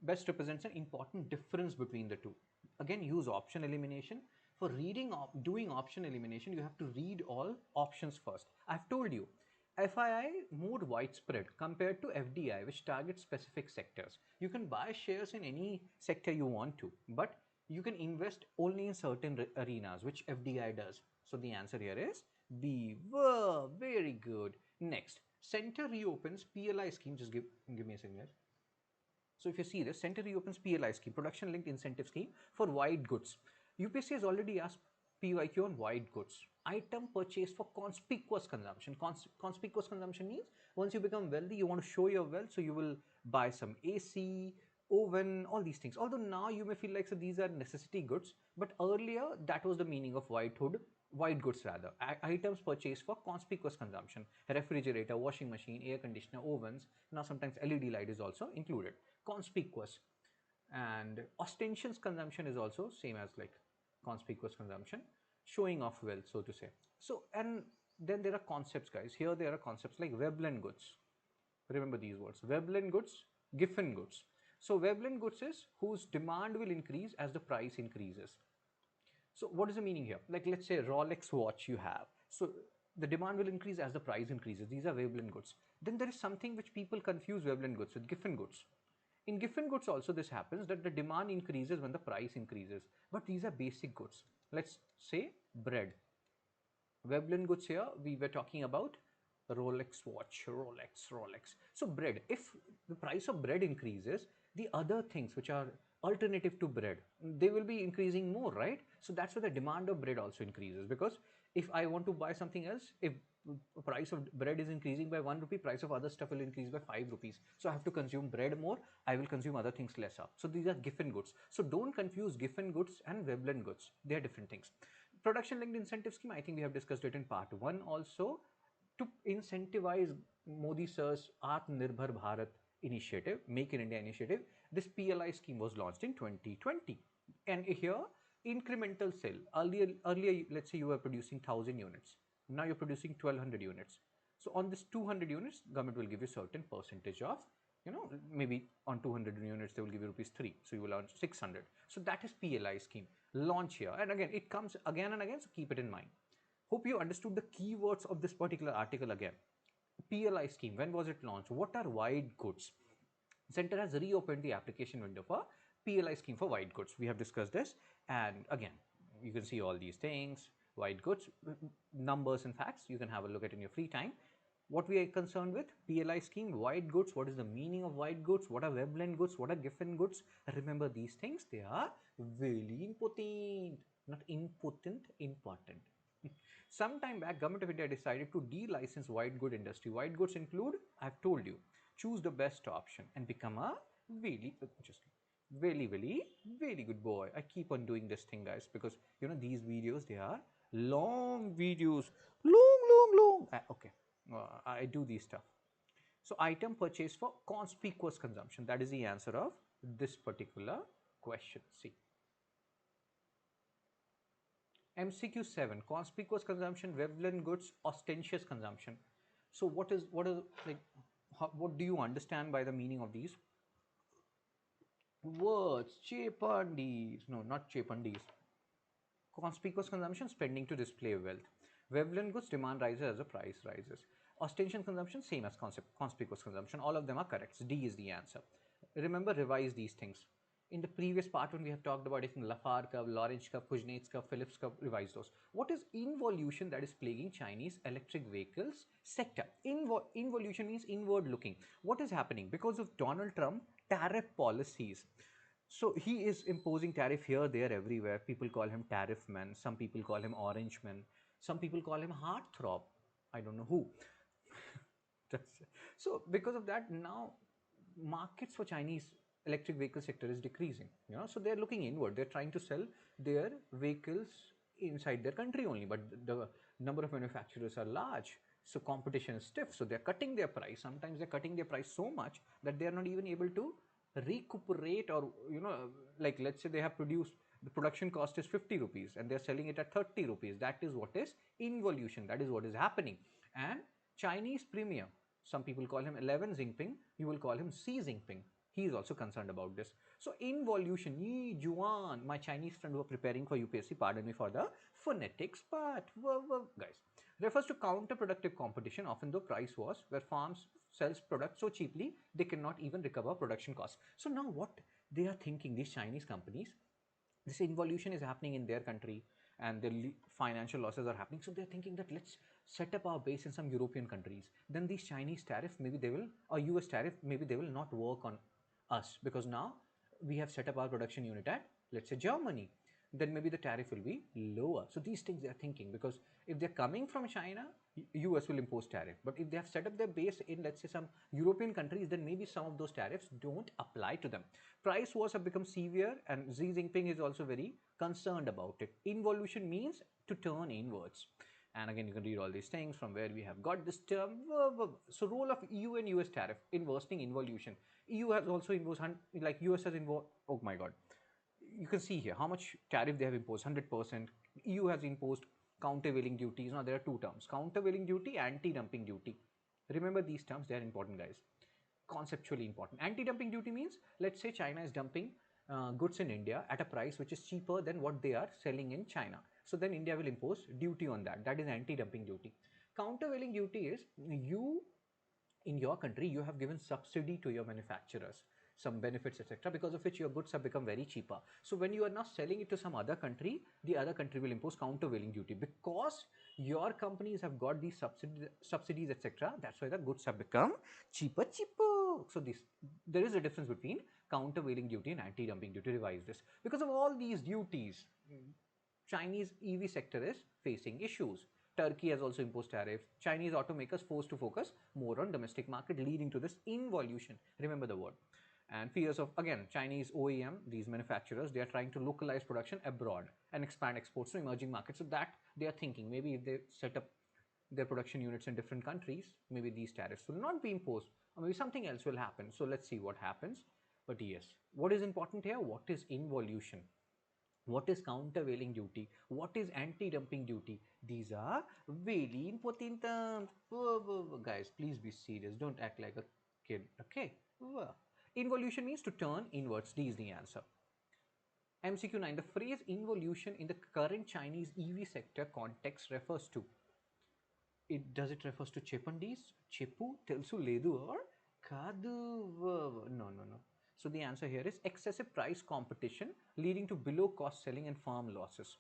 best represents an important difference between the two. Again, use option elimination. For doing option elimination, you have to read all options first. I've told you, FII more widespread compared to FDI, which targets specific sectors. You can buy shares in any sector you want to, but you can invest only in certain arenas, which FDI does. So the answer here is B. Very good. Next, center reopens PLI scheme. Just give me a second, guys. So if you see this, center reopens PLI scheme, production linked incentive scheme for white goods. UPSC has already asked PYQ on white goods. Item purchased for conspicuous consumption. Conspicuous consumption means once you become wealthy, you want to show your wealth, so you will buy some AC, oven, all these things. Although now you may feel like, so these are necessity goods, but earlier that was the meaning of white goods rather. Items purchased for conspicuous consumption. Refrigerator, washing machine, air conditioner, ovens. Now sometimes LED light is also included. Conspicuous. And ostentatious consumption is also same as like conspicuous consumption, showing off wealth, so to say. So, and then there are concepts, guys. Here there are concepts like Veblen goods. Remember these words: Veblen goods, Giffen goods. So Veblen goods is whose demand will increase as the price increases. So what is the meaning here? Like let's say Rolex watch you have. So the demand will increase as the price increases. These are Veblen goods. Then there is something which people confuse Veblen goods with Giffen goods. In Giffen goods also this happens that the demand increases when the price increases. But these are basic goods. Let's say bread. Veblen goods here, we were talking about Rolex watch, Rolex. So bread, if the price of bread increases, the other things which are alternative to bread, they will be increasing more, right? So that's why the demand of bread also increases, because if I want to buy something else, if price of bread is increasing by 1 rupee, price of other stuff will increase by 5 rupees. So I have to consume bread more, I will consume other things lesser. So these are Giffen goods. So don't confuse Giffen goods and Veblen goods. They are different things. Production linked incentive scheme, I think we have discussed it in part 1 also. To incentivize Modi sir's Atmanirbhar Bharat initiative, Make in India initiative, this PLI scheme was launched in 2020. And here, incremental sale. Earlier, let's say you were producing 1,000 units. Now you're producing 1,200 units. So on this 200 units, government will give you certain percentage of, maybe on 200 units they will give you rupees 3. So you will earn 600. So that is PLI scheme launch here. And again, it comes again and again. So keep it in mind. Hope you understood the keywords of this particular article again. PLI scheme, when was it launched? What are white goods? Center has reopened the application window for PLI scheme for white goods. We have discussed this, and again, you can see all these things, white goods, numbers and facts. You can have a look at in your free time. What we are concerned with, PLI scheme, white goods, what is the meaning of white goods, what are Veblen goods, what are Giffen goods. Remember these things, they are very important, not impotent, important. Some time back, Government of India decided to de-license white good industry. White goods include, I've told you, choose the best option and become a really, just very good boy. I keep on doing this thing, guys, because these videos, they are long videos, long. Okay, I do these stuff. So item purchase for conspicuous consumption. That is the answer of this particular question. See. MCQ 7, conspicuous consumption, Veblen goods, ostentatious consumption. So what do you understand by the meaning of these words? Chepandis. No, not chepandis. Conspicuous consumption, spending to display wealth. Veblen goods, demand rises as the price rises. Ostentatious consumption, same as conspicuous consumption. All of them are correct. So D is the answer. Remember, revise these things. In the previous part, when we have talked about it in Lafarge curve, Lorentz curve, Kuznets curve, Phillips curve, revise those. What is involution that is plaguing Chinese electric vehicles sector? Involution means inward looking. What is happening? Because of Donald Trump tariff policies, so he is imposing tariff here, there, everywhere. People call him tariff man. Some people call him orange man. Some people call him heartthrob. I don't know who. So because of that, now markets for Chinese electric vehicle sector is decreasing. So they're looking inward. They're trying to sell their vehicles inside their country only, but the number of manufacturers are large. So competition is stiff. So they're cutting their price. Sometimes they're cutting their price so much that they're not even able to recuperate, or like let's say they have produced, the production cost is 50 rupees and they're selling it at 30 rupees. That is what is involution. That is what is happening. And Chinese premier, some people call him 11 Jinping, you will call him Xi Jinping. He is also concerned about this. So involution, Yi Juan, my Chinese friend who are preparing for UPSC, pardon me for the phonetics part, guys, refers to counterproductive competition, often though price wars, where farms sells products so cheaply they cannot even recover production costs. So now what they are thinking, these Chinese companies, this involution is happening in their country and the financial losses are happening. So they're thinking that let's set up our base in some European countries. Then these Chinese tariff, maybe they will, or US tariff, maybe they will not work on us, because now we have set up our production unit at, let's say, Germany. Then maybe the tariff will be lower. So these things they are thinking, because if they're coming from China, US will impose tariff. But if they have set up their base in, let's say, some European countries, then maybe some of those tariffs don't apply to them. Price wars have become severe, and Xi Jinping is also very concerned about it. Involution means to turn inwards. And again, you can read all these things from where we have got this term. So role of EU and US tariff in worsening involution. EU has also imposed, like US has involved, oh my God. You can see here how much tariff they have imposed, 100%. EU has imposed countervailing duties. Now there are two terms, countervailing duty, anti-dumping duty. Remember these terms, they are important, guys. Conceptually important. Anti-dumping duty means, let's say China is dumping goods in India at a price which is cheaper than what they are selling in China. So then India will impose duty on that. That is anti-dumping duty. Countervailing duty is you in your country you have given subsidy to your manufacturers, some benefits, etc., because of which your goods have become very cheaper. So when you are now selling it to some other country, the other country will impose countervailing duty because your companies have got these subsidies, etc. That's why the goods have become cheaper. So this, there is a difference between countervailing duty and anti-dumping duty. Revise this. Because of all these duties, Chinese EV sector is facing issues. Turkey has also imposed tariffs. Chinese automakers forced to focus more on domestic market, leading to this involution. Remember the word. And fears of, again, Chinese OEM, these manufacturers, they are trying to localize production abroad and expand exports to emerging markets. So that they are thinking, maybe if they set up their production units in different countries, maybe these tariffs will not be imposed, or maybe something else will happen. So let's see what happens. But yes, what is important here? What is involution? What is countervailing duty? What is anti-dumping duty? These are very important terms. Guys, please be serious. Don't act like a kid. Okay? Involution means to turn inwards. D is the answer. MCQ 9. The phrase involution in the current Chinese EV sector context refers to, it refers to Chepandis, Chepu, Telsu Ledu, or Kadu? No. So the answer here is excessive price competition leading to below cost selling and farm losses.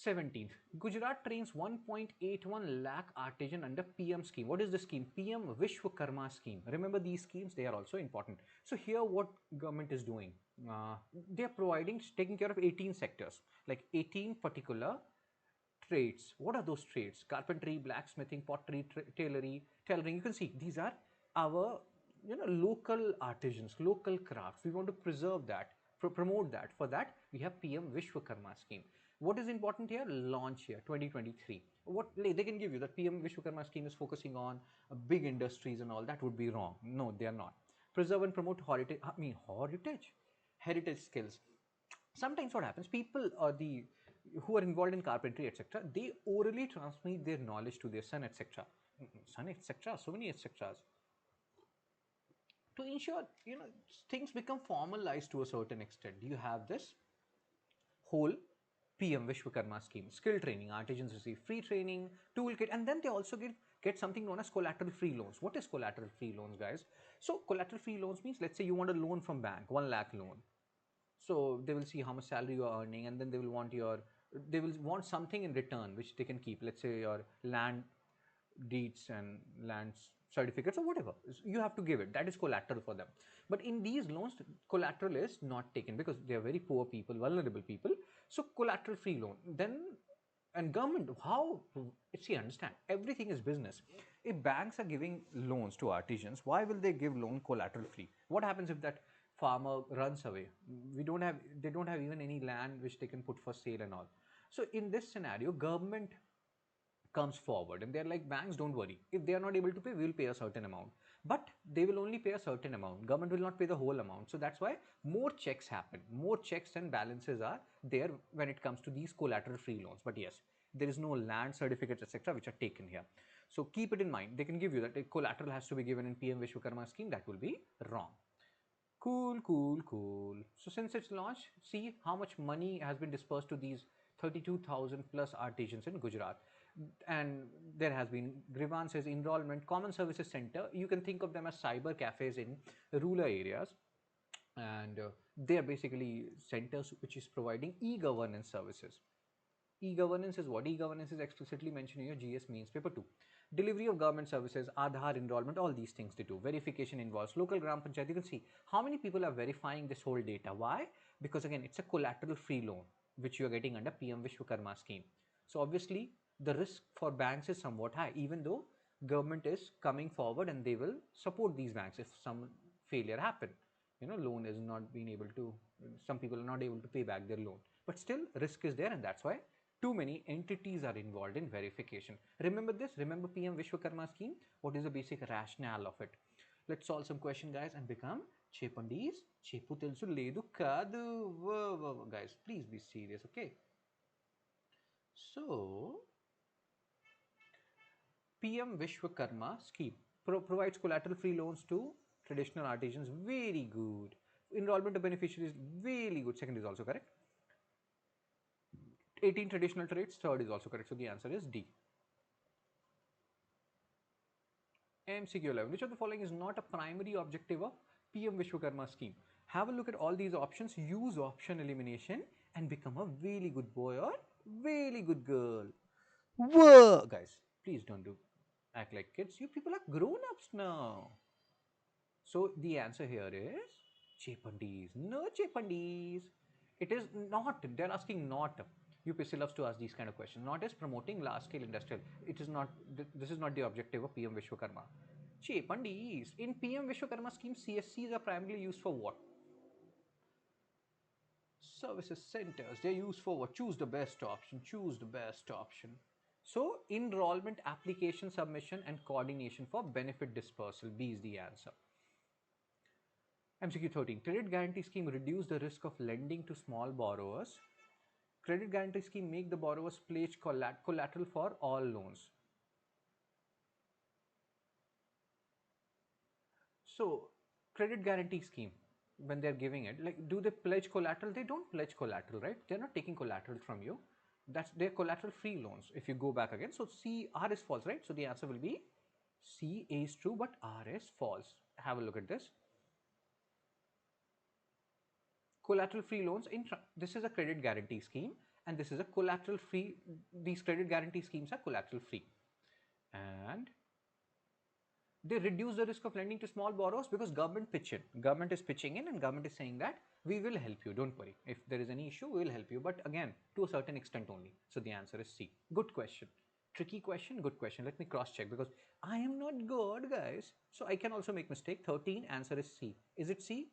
17th, Gujarat trains 1.81 lakh artisan under PM scheme. What is the scheme? PM Vishwakarma scheme. Remember these schemes, they are also important. So here what government is doing, they are providing, taking care of 18 sectors, like 18 particular trades. What are those trades? Carpentry, blacksmithing, pottery, tailoring. You can see these are our local artisans, local crafts. We want to preserve that, promote that. For that, we have PM Vishwakarma scheme. What is important here? Launch here 2023. What they can give you that PM Vishwakarma scheme is focusing on big industries and all that would be wrong. No, they are not. Preserve and promote heritage skills. Sometimes what happens, people or the who are involved in carpentry, etc., they orally transmit their knowledge to their son, etc. Son, etc., so many etc's, to ensure things become formalized to a certain extent. You have this whole PM Vishwakarma scheme, skill training, artisans receive free training, toolkit, and then they also get something known as collateral free loans. What is collateral free loans, guys? So collateral free loans means, let's say you want a loan from bank, 1 lakh loan. So they will see how much salary you are earning, and then they will want something in return which they can keep. Let's say your land deeds and land certificates or whatever. You have to give it. That is collateral for them. But in these loans, collateral is not taken because they are very poor people, vulnerable people. So collateral free loan. Then, and government, how? See, understand, everything is business. If banks are giving loans to artisans, why will they give loan collateral free? What happens if that farmer runs away? They don't have even any land which they can put for sale and all. So in this scenario, government comes forward and they're like, banks, don't worry, if they are not able to pay, we will pay a certain amount, but they will only pay a certain amount. Government will not pay the whole amount. So that's why more checks happen, more checks and balances are there when it comes to these collateral free loans. But yes, there is no land certificates, etc., which are taken here. So keep it in mind. They can give you that collateral has to be given in PM Vishwakarma scheme. That will be wrong. Cool. So since its launch, see how much money has been dispersed to these 32,000 plus artisans in Gujarat. And there has been grievances, enrollment, common services center. You can think of them as cyber cafes in rural areas. And they are basically centers which is providing e-governance services. E-governance is what? E-governance is explicitly mentioned in your GS means paper 2. Delivery of government services, Aadhaar enrollment, all these things they do. Verification involves local gram panchayat. You can see how many people are verifying this whole data. Why? Because again, it's a collateral free loan which you are getting under PM Vishwakarma scheme. So obviously the risk for banks is somewhat high, even though government is coming forward and they will support these banks if some failure happen. Loan is not being able to, some people are not able to pay back their loan, but still risk is there, and that's why too many entities are involved in verification. Remember this, remember PM Vishwakarma scheme. What is the basic rationale of it? Let's solve some question, guys, and become Chepandis, Chepu Telsu Ledu Kadu. Guys, please be serious, okay? So PM Vishwakarma scheme provides collateral free loans to traditional artisans. Very good. Enrollment of beneficiaries, really good. Second is also correct. 18 traditional traits, third is also correct. So the answer is D. MCQ 11. Which of the following is not a primary objective of PM Vishwakarma scheme? Have a look at all these options, use option elimination, and become a really good boy or really good girl. Whoa! Guys, please don't do act like kids. You people are grown ups now. So the answer here is Chepandis. No Chepandis. It is not. They're asking not. UPSC loves to ask these kind of questions. Not as promoting large scale industrial. It is not. This is not the objective of PM Vishwakarma. Chepandis. In PM Vishwakarma scheme, CSCs are primarily used for what? Services centers. They're used for what? Choose the best option. Choose the best option. So enrollment application submission and coordination for benefit dispersal. B is the answer. MCQ 13. Credit guarantee scheme reduce the risk of lending to small borrowers. Credit guarantee scheme make the borrowers pledge collateral for all loans. So credit guarantee scheme, when they're giving it, like, do they pledge collateral? They don't pledge collateral, right? They're not taking collateral from you. They're collateral free loans. If you go back again, so C, R is false, right? So the answer will be C is true, but R is false. Have a look at this. Collateral free loans this is a credit guarantee scheme, and this is a collateral free. These credit guarantee schemes are collateral free, and they reduce the risk of lending to small borrowers because government is pitching in, and government is saying that we will help you, don't worry, if there is any issue we will help you, but again to a certain extent only. So the answer is C. Good question. Tricky question, good question. Let me cross check because I am not God, guys, so I can also make mistake. 13 answer is C. Is it C?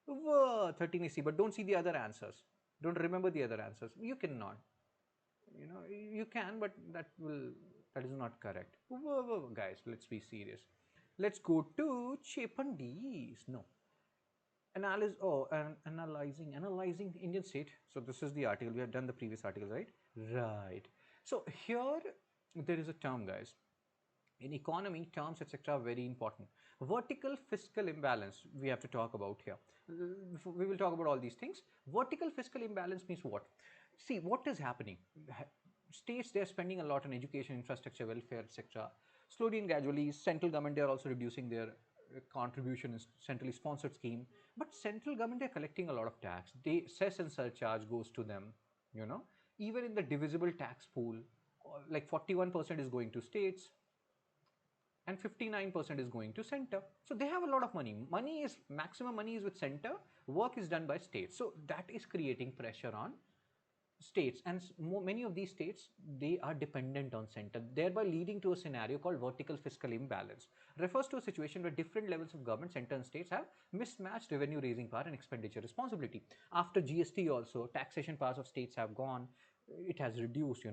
Whoa, 13 is C, but don't see the other answers. Don't remember the other answers. You cannot. You can, but that is not correct. Whoa, whoa, guys, let's be serious. Let's go to Chepandis. No. Analyzing Indian state. So this is the article. We have done the previous article, right? Right. So here there is a term, guys. In economy, terms, etc., are very important. Vertical fiscal imbalance we have to talk about here. We will talk about all these things. Vertical fiscal imbalance means what? See, what is happening? States, they're spending a lot on education, infrastructure, welfare, etc. Slowly and gradually, central government, they are also reducing their contribution in centrally sponsored scheme. But central government, they're collecting a lot of tax. They cess and surcharge goes to them. you know Even in the divisible tax pool, like 41% is going to states and 59% is going to center. So they have a lot of money. Maximum money is with center. Work is done by states. So that is creating pressure on states, and many of these states, they are dependent on center, thereby leading to a scenario called vertical fiscal imbalance. Refers to a situation where different levels of government, center and states, have mismatched revenue raising power and expenditure responsibility. After GST also, taxation powers of states have gone. It has reduced,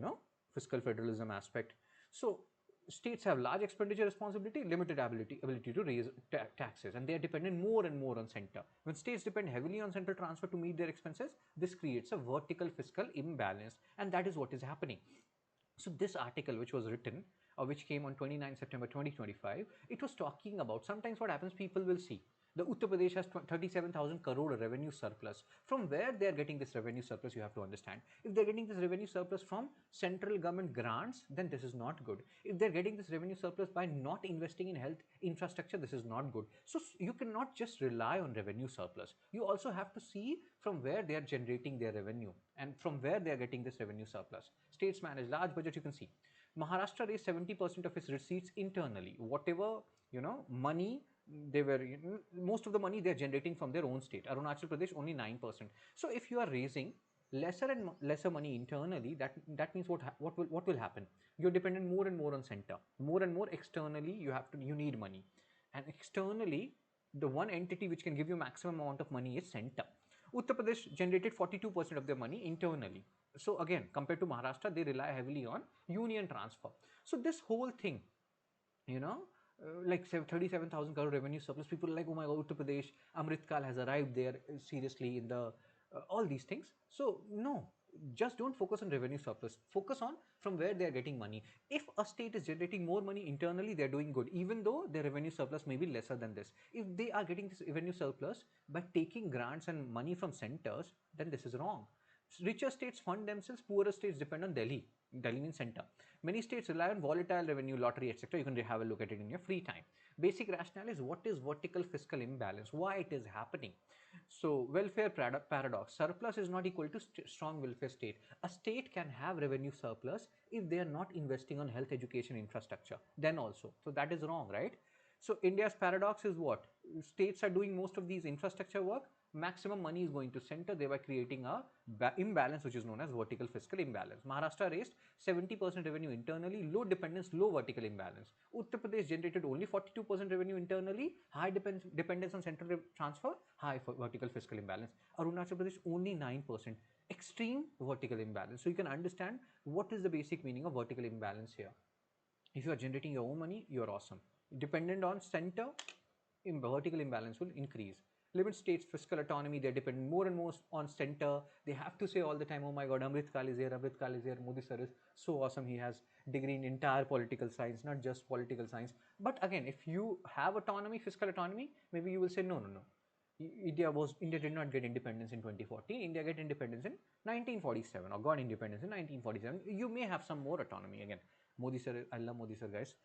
fiscal federalism aspect. So states have large expenditure responsibility, limited ability to raise taxes, and they are dependent more and more on center. When states depend heavily on central transfer to meet their expenses, this creates a vertical fiscal imbalance, and that is what is happening. So this article, which was written, which came on 29 September 2025, it was talking about, sometimes what happens, people will see the Uttar Pradesh has 37,000 crore revenue surplus. From where they are getting this revenue surplus, you have to understand. If they're getting this revenue surplus from central government grants, then this is not good. If they're getting this revenue surplus by not investing in health infrastructure, this is not good. So you cannot just rely on revenue surplus. You also have to see from where they are generating their revenue and from where they are getting this revenue surplus. States manage large budget, you can see. Maharashtra raised 70% of its receipts internally. Whatever, money they were, most of the money they're generating from their own state. Arunachal Pradesh only 9%. So if you are raising lesser and lesser money internally, that means what will happen? You're dependent more and more on center. More and more externally, you need money. And externally, the one entity which can give you maximum amount of money is center. Uttar Pradesh generated 42% of their money internally. So again, compared to Maharashtra, they rely heavily on union transfer. So this whole thing, like 37,000 crore revenue surplus, people are like, oh my god, Uttar Pradesh, Amrit Kal has arrived there, seriously, in the all these things. So no, Just don't focus on revenue surplus, focus on from where they are getting money. If a state is generating more money internally, they're doing good, even though their revenue surplus may be lesser than this. If they are getting this revenue surplus by taking grants and money from centers, then this is wrong. Richer states fund themselves, poorer states depend on Delhi. Delhi means center. Many states rely on volatile revenue, lottery, etc. You can have a look at it in your free time. Basic rationale is what is vertical fiscal imbalance, why it is happening. So, welfare paradox, surplus is not equal to strong welfare state. A state can have revenue surplus if they are not investing on health, education, infrastructure. Then also, so that is wrong, right? So India's paradox is what? States are doing most of these infrastructure work, maximum money is going to center, thereby creating a imbalance which is known as vertical fiscal imbalance. Maharashtra raised 70% revenue internally, low dependence, low vertical imbalance. Uttar Pradesh generated only 42% revenue internally, high dependence on central transfer, high vertical fiscal imbalance. Arunachal Pradesh only 9%, extreme vertical imbalance. So you can understand what is the basic meaning of vertical imbalance here. If you are generating your own money, you are awesome. Dependent on center, vertical imbalance will increase. Limit states fiscal autonomy, they're dependent more and more on center. They have to say all the time, oh my god, Amrit Kal is here, Amrit Kal is here, Modi sir is so awesome, he has degree in entire political science, not just political science. But again, if you have autonomy, fiscal autonomy, maybe you will say no, no, no. India did not get independence in 2014. India got independence in 1947 or got independence in 1947. You may have some more autonomy again. Modi sir, I love Modi sir, guys.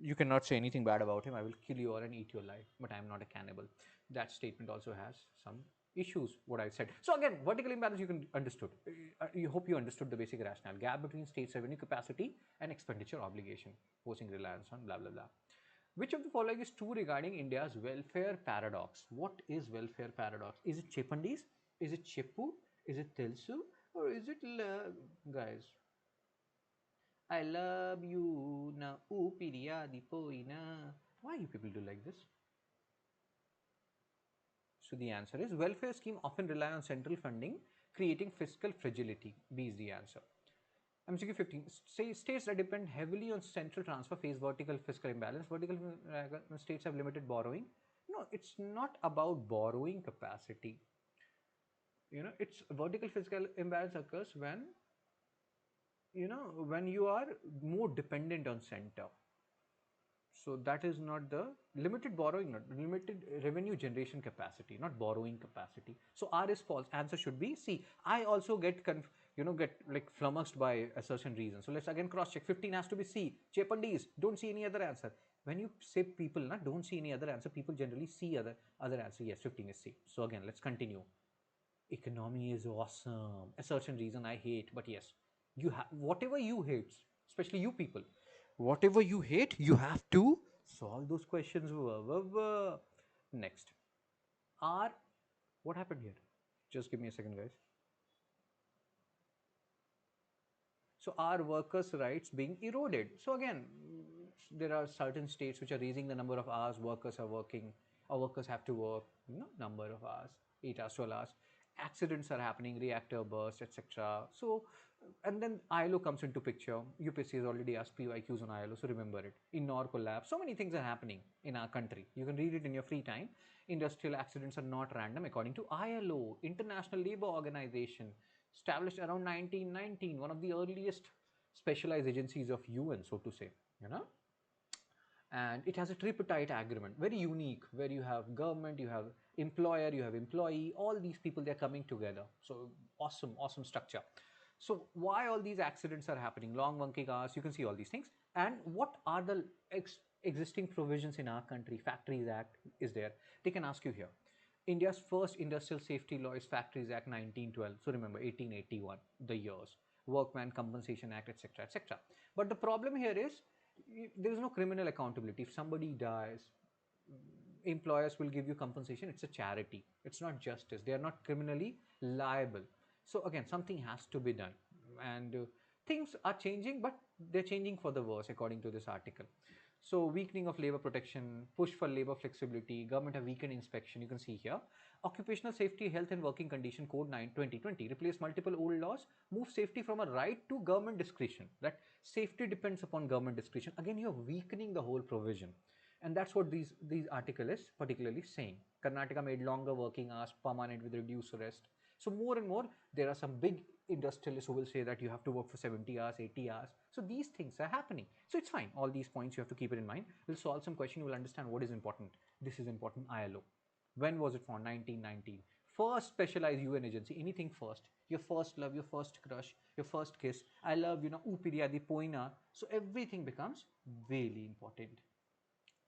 You cannot say anything bad about him. I will kill you all and eat your life. But I am not a cannibal. That statement also has some issues. What I said. So again, vertical imbalance you can understood. You hope you understood the basic rationale. Gap between states' revenue capacity and expenditure obligation, forcing reliance on blah blah blah. Which of the following is true regarding India's welfare paradox? What is welfare paradox? Is it Chepandis? Is it Chepu? Is it Telsu? Or is it guys? I love you na upiriadi poina. Why you people do like this? So the answer is welfare scheme often rely on central funding, creating fiscal fragility. B is the answer. MCQ 15. States that depend heavily on central transfer face vertical fiscal imbalance. Vertical states have limited borrowing. No, it's not about borrowing capacity. It's vertical fiscal imbalance occurs when you are more dependent on center. So that is not the limited borrowing, not limited revenue generation capacity, not borrowing capacity. So R is false. Answer should be C. I also get get like flummoxed by a certain reason. So let's again cross check. 15 has to be C. Chepandis, don't see any other answer. When you say people don't see any other answer, people generally see other answer. Yes, 15 is C. So again, let's continue. Economy is awesome. A certain reason I hate, but yes, you have whatever you hate, especially you people, whatever you hate, you have to solve those questions. Next, are what happened here? Just give me a second, guys. So are workers' rights being eroded? So again, there are certain states which are raising the number of hours workers are working, or workers have to work, number of hours, 8 hours, 12 hours. Accidents are happening, reactor burst, etc. So, and then ILO comes into picture. UPSC has already asked PYQs on ILO, so remember it. Innor collapse. So many things are happening in our country. You can read it in your free time. Industrial accidents are not random, according to ILO, International Labour Organization, established around 1919, one of the earliest specialized agencies of UN, so to say, you know. And it has a tripartite agreement, very unique, where you have government, you have employer, you have employee, all these people, they're coming together. So awesome, awesome structure. So why all these accidents are happening, long working hours, you can see all these things. And what are the existing provisions in our country? Factories Act is there. They can ask you here. India's first industrial safety law is Factories Act 1912. So remember 1881, the years. Workman Compensation Act, etc., etc. But the problem here is there is no criminal accountability. If somebody dies, employers will give you compensation. It's a charity. It's not justice. They are not criminally liable. So again, something has to be done, and things are changing, but they're changing for the worse, according to this article. So weakening of labor protection, push for labor flexibility, government have weakened inspection. You can see here, Occupational Safety, Health and Working Condition Code 9 2020 replace multiple old laws, move safety from a right to government discretion. That safety depends upon government discretion. Again, you're weakening the whole provision. And that's what these article is particularly saying. Karnataka made longer working hours permanent with reduced rest. So more and more, there are some big industrialists who will say that you have to work for 70 hours, 80 hours. So these things are happening. So it's fine. All these points you have to keep it in mind. We'll solve some question. You will understand what is important. This is important. ILO. When was it found? 1919. First specialized UN agency. Anything first. Your first love, your first crush, your first kiss. I love, Upiria, the Poina. So everything becomes really important.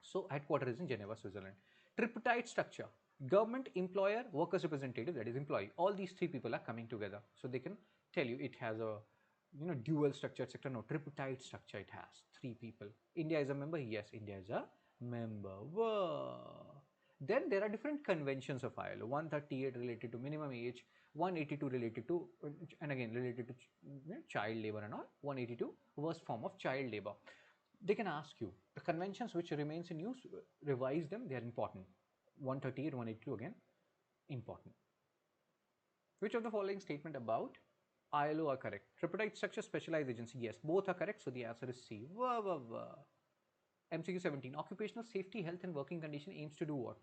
So headquarters is in Geneva, Switzerland. Tripartite structure: government, employer, workers representative, that is employee. All these three people are coming together. So they can tell you it has a dual structure, etc. No, tripartite structure it has. Three people. India is a member? Yes, India is a member. Whoa. Then there are different conventions of ILO. 138 related to minimum age, 182 related to, and again related to child labor and all, 182 worst form of child labor. They can ask you the conventions which remains in use, revise them, they are important. 138, 182 again, important. Which of the following statement about ILO are correct? Tripartite structure, specialized agency. Yes, both are correct. So the answer is C. Wah, wah, wah. MCQ 17. Occupational safety, health and working condition aims to do what?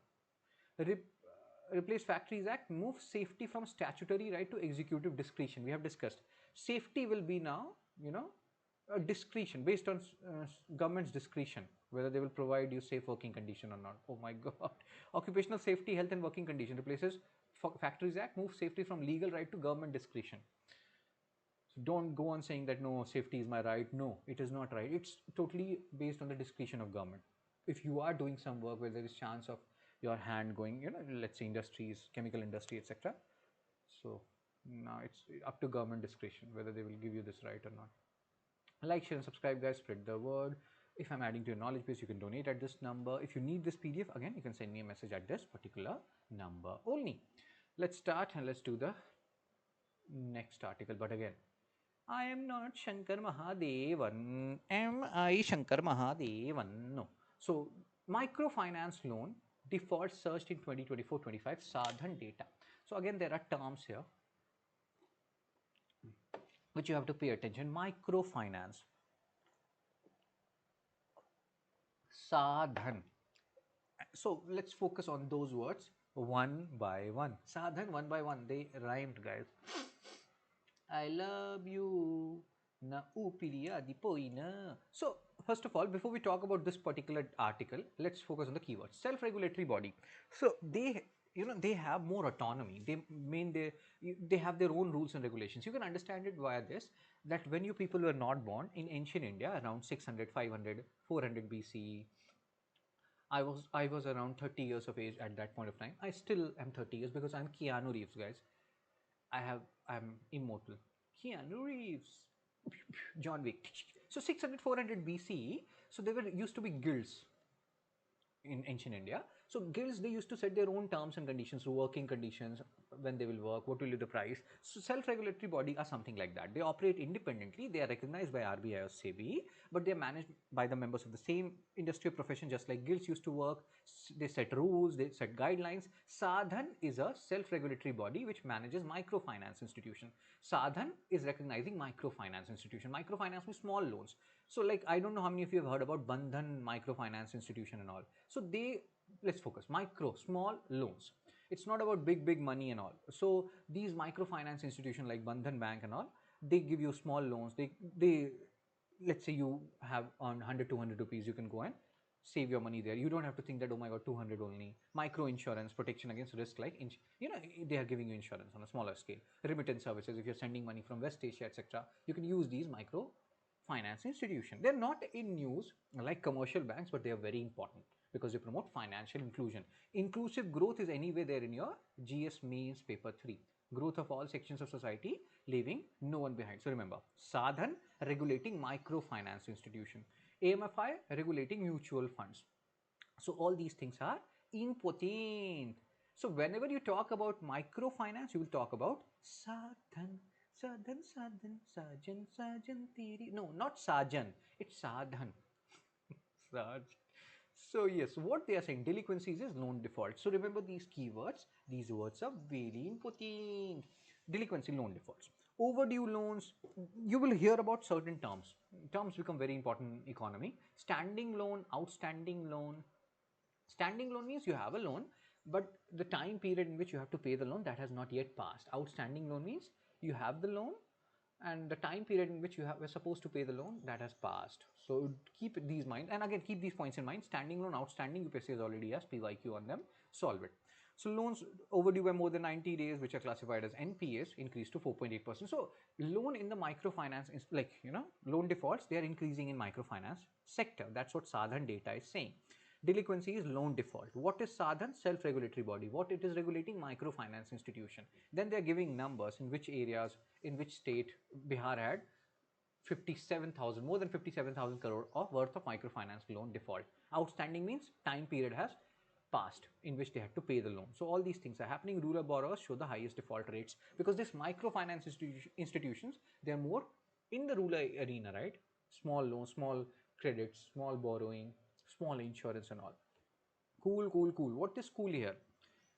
Replace Factories Act, move safety from statutory right to executive discretion. We have discussed. Safety will be now, a discretion based on government's discretion, whether they will provide you safe working condition or not. Oh my God. Occupational safety, health and working condition replaces Factories Act, move safety from legal right to government discretion. So don't go on saying that no, safety is my right. No, it is not right. It's totally based on the discretion of government. If you are doing some work where there is chance of your hand going, let's say industries, chemical industry, etc. So now it's up to government discretion whether they will give you this right or not. Like, share, and subscribe, guys. Spread the word. If I'm adding to your knowledge base, you can donate at this number. If you need this PDF, again, you can send me a message at this particular number only. Let's start and let's do the next article. But again, I am not Shankar Mahadevan. Am I Shankar Mahadevan? No. So, microfinance loan default surged in 2024-25 Sadhan data. So, again, there are terms here which you have to pay attention. Microfinance. Sadhan. So, let's focus on those words one by one. Sadhan, one by one. They rhymed, guys. I love you. Na upiriya dipoina. So, first of all, before we talk about this particular article, let's focus on the keywords. Self-regulatory body. So they have more autonomy. They have their own rules and regulations. You can understand it via this, that when you people were not born in ancient India around 600, 500, 400 BCE, I was around 30 years of age at that point of time. I still am 30 years because I'm Keanu Reeves, guys. I'm immortal. Keanu Reeves, John Wick. So 600, 400 BCE. So there were used to be guilds in ancient India. So guilds, they used to set their own terms and conditions, working conditions, when they will work, what will be the price. So self-regulatory body are something like that. They operate independently. They are recognized by RBI or SEBI, but they are managed by the members of the same industry profession, just like guilds used to work. They set rules, they set guidelines. Sadhan is a self-regulatory body which manages microfinance institution. Sadhan is recognizing microfinance institution. Microfinance means small loans. So like, I don't know how many of you have heard about Bandhan microfinance institution and all. So let's focus micro, small loans. It's not about big money and all. So these microfinance institution like Bandhan Bank and all, they give you small loans. They let's say you have on 100, 200 rupees, you can go and save your money there. You don't have to think that, oh my God, 200 only. Micro insurance, protection against risk, like they are giving you insurance on a smaller scale. Remittance services, if you're sending money from West Asia, etc., you can use these micro finance institution. They're not in news like commercial banks, but they are very important because they promote financial inclusion. Inclusive growth is anyway there in your GS mains paper 3. Growth of all sections of society, leaving no one behind. So remember, Sadhan regulating microfinance institution, AMFI regulating mutual funds. So all these things are important. So whenever you talk about microfinance, you will talk about Sadhan. Sadhan, sadhan, sajan, sajan, teri. No, not sajan. It's sadhan. Saj. So yes, what they are saying, delinquencies is loan default. So remember these keywords. These words are very important. Delinquency, loan defaults. Overdue loans, you will hear about certain terms. Terms become very important in economy. Standing loan, outstanding loan. Standing loan means you have a loan, but the time period in which you have to pay the loan, that has not yet passed. Outstanding loan means you have the loan, and the time period in which were supposed to pay the loan, that has passed. So keep these mind, and again keep these points in mind. Standing loan, outstanding, UPSC has already asked PYQ on them. Solve it. So loans overdue by more than 90 days, which are classified as NPAs, increased to 4.8%. So loan in the microfinance is like, loan defaults, they are increasing in microfinance sector. That's what Sadhan data is saying. Delinquency is loan default. What is Sadhan? Self-regulatory body. What it is regulating? Microfinance institution. Then they're giving numbers in which areas, in which state Bihar had 57,000, more than 57,000 crore of worth of microfinance loan default. Outstanding means time period has passed in which they had to pay the loan. So all these things are happening. Rural borrowers show the highest default rates because this microfinance institutions, they're more in the rural arena, right? Small loans, small credits, small borrowing, small insurance and all. Cool, cool, cool. What is cool here?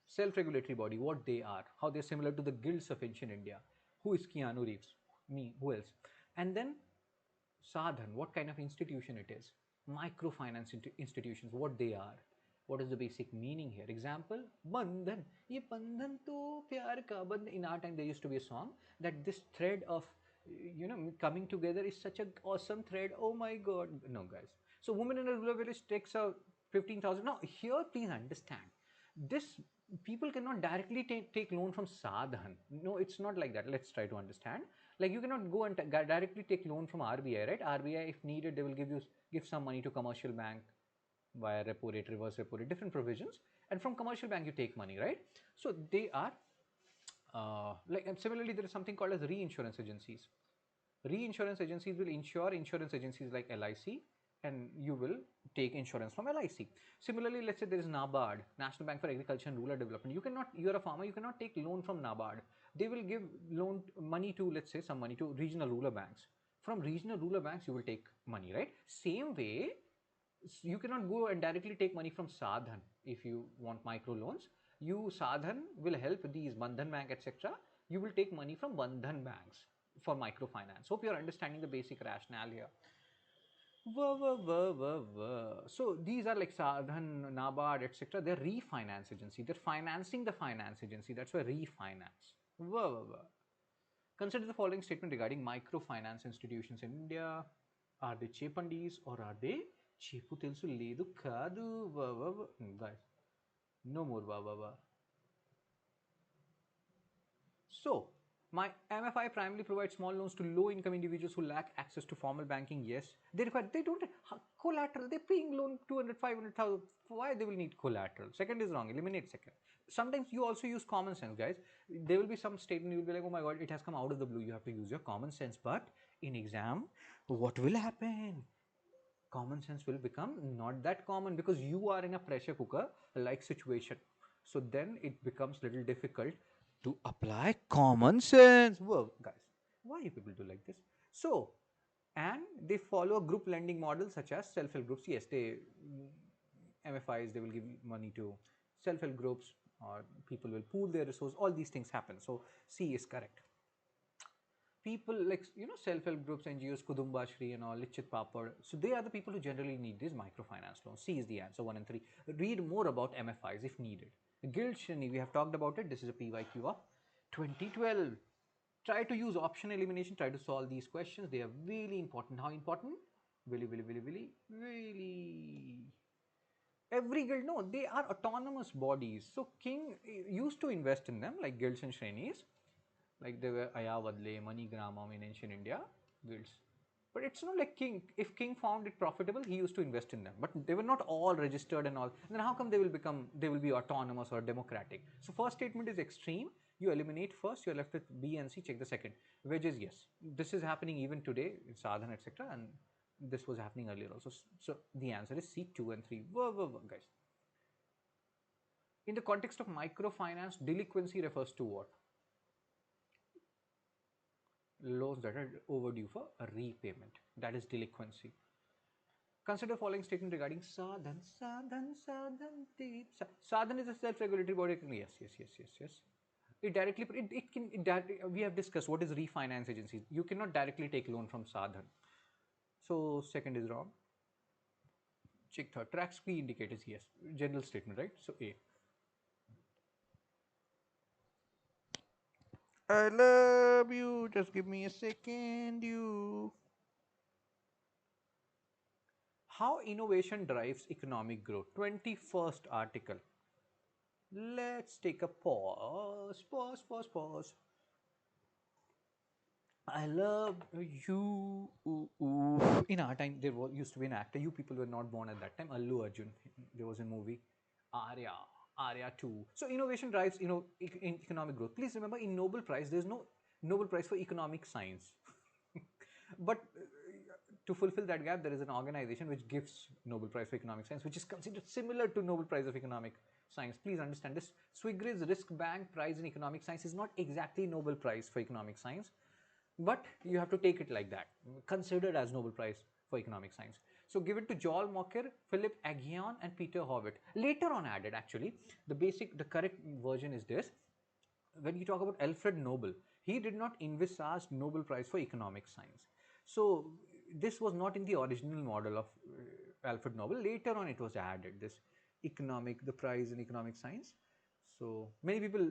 Self-regulatory body, what they are, how they're similar to the guilds of ancient India. Who is Keanu Reeves? Me, who else? And then Sadhan, what kind of institution it is? Microfinance institutions, what they are. What is the basic meaning here? Example, Bandhan. Ye Bandhan to pyar ka bandhan. In our time, there used to be a song that this thread of, coming together is such an awesome thread. Oh my God. No, guys. So, woman in a rural village takes a 15,000. Now, here, please understand. This people cannot directly take loan from Sadhan. No, it's not like that. Let's try to understand. Like you cannot go and directly take loan from RBI, right? RBI, if needed, they will give some money to commercial bank via repo rate, reverse repo rate, different provisions. And from commercial bank, you take money, right? So they are like, and similarly, there is something called as reinsurance agencies. Reinsurance agencies will insure insurance agencies like LIC, and you will take insurance from LIC. Similarly, let's say there is NABARD, National Bank for Agriculture and Rural Development. You're a farmer, you cannot take loan from NABARD. They will give loan money to, let's say, some money to regional rural banks. From regional rural banks, you will take money, right? Same way, you cannot go and directly take money from Sadhan if you want micro loans. You Sadhan will help these Bandhan Bank, etc. You will take money from Bandhan banks for microfinance. Hope you're understanding the basic rationale here. So these are like Sadhan, NABARD, etc. They're refinance agency. They're financing the finance agency. That's why refinance. Consider the following statement regarding microfinance institutions in India. Are they Chepandis or are they Chepu Telsu Ledu Kadu? Guys, no more. So, my MFI primarily provides small loans to low-income individuals who lack access to formal banking. Yes, they don't collateral. They're paying loan 200, 500,000. Why they will need collateral? Second is wrong. Eliminate second. Sometimes you also use common sense, guys. There will be some statement you will be like, oh my God, it has come out of the blue. You have to use your common sense. But in exam, what will happen? Common sense will become not that common because you are in a pressure cooker like situation. So then it becomes little difficult to apply common sense. Whoa, guys, why you people do like this? So, and they follow a group lending model such as self-help groups. Yes, they MFIs, they will give money to self-help groups, or people will pool their resources. All these things happen. So C is correct. People like, self-help groups, NGOs, Kudumba Shri and all, Lichit Papad. So they are the people who generally need these microfinance loans. C is the answer, 1 and 3. Read more about MFIs if needed. Guild Shrini, we have talked about it. This is a PYQ of 2012. Try to use option elimination. Try to solve these questions. They are really important. How important? Really. Every guild, no, they are autonomous bodies. So King used to invest in them like guilds and Shrenis, like they were Ayavadle, Manigramam in ancient India guilds. But it's not like King. If King found it profitable, he used to invest in them. But they were not all registered and all. And then how come they will be autonomous or democratic? So first statement is extreme. You eliminate first, you're left with B and C, check the second. Wedges, yes. This is happening even today in Sadhan, etc. And this was happening earlier also. So the answer is C, 2 and 3. Guys. In the context of microfinance, delinquency refers to what? Loans that are overdue for a repayment. That is delinquency. Consider following statement regarding Sadhan. Sadhan is a self-regulatory body. Yes. It directly, we have discussed what is refinance agencies. You cannot directly take loan from Sadhan. So second is wrong. Check third. Tracks key indicators, yes. General statement, right? So A. I love you. Just give me a second, you. How innovation drives economic growth. 21st article. Let's take a pause. Pause, pause, pause. I love you. Ooh, ooh. In our time, there was, used to be an actor. You people were not born at that time. Allu Arjun. There was a movie. Arya. Arya 2. So innovation drives, in economic growth. Please remember, in Nobel Prize, there's no Nobel Prize for economic science. But to fulfill that gap, there is an organization which gives Nobel Prize for economic science, which is considered similar to Nobel Prize of economic science. Please understand this. Swigrid's Risk Bank Prize in economic science is not exactly Nobel Prize for economic science, but you have to take it like that, considered as Nobel Prize for economic science. So given to Joel Mocker, Philip Aghion, and Peter Howitt. Later on added, actually, the correct version is this. When you talk about Alfred Nobel, he did not envisage Nobel Prize for economic science. So this was not in the original model of Alfred Nobel. Later on, it was added, this the prize in economic science. So many people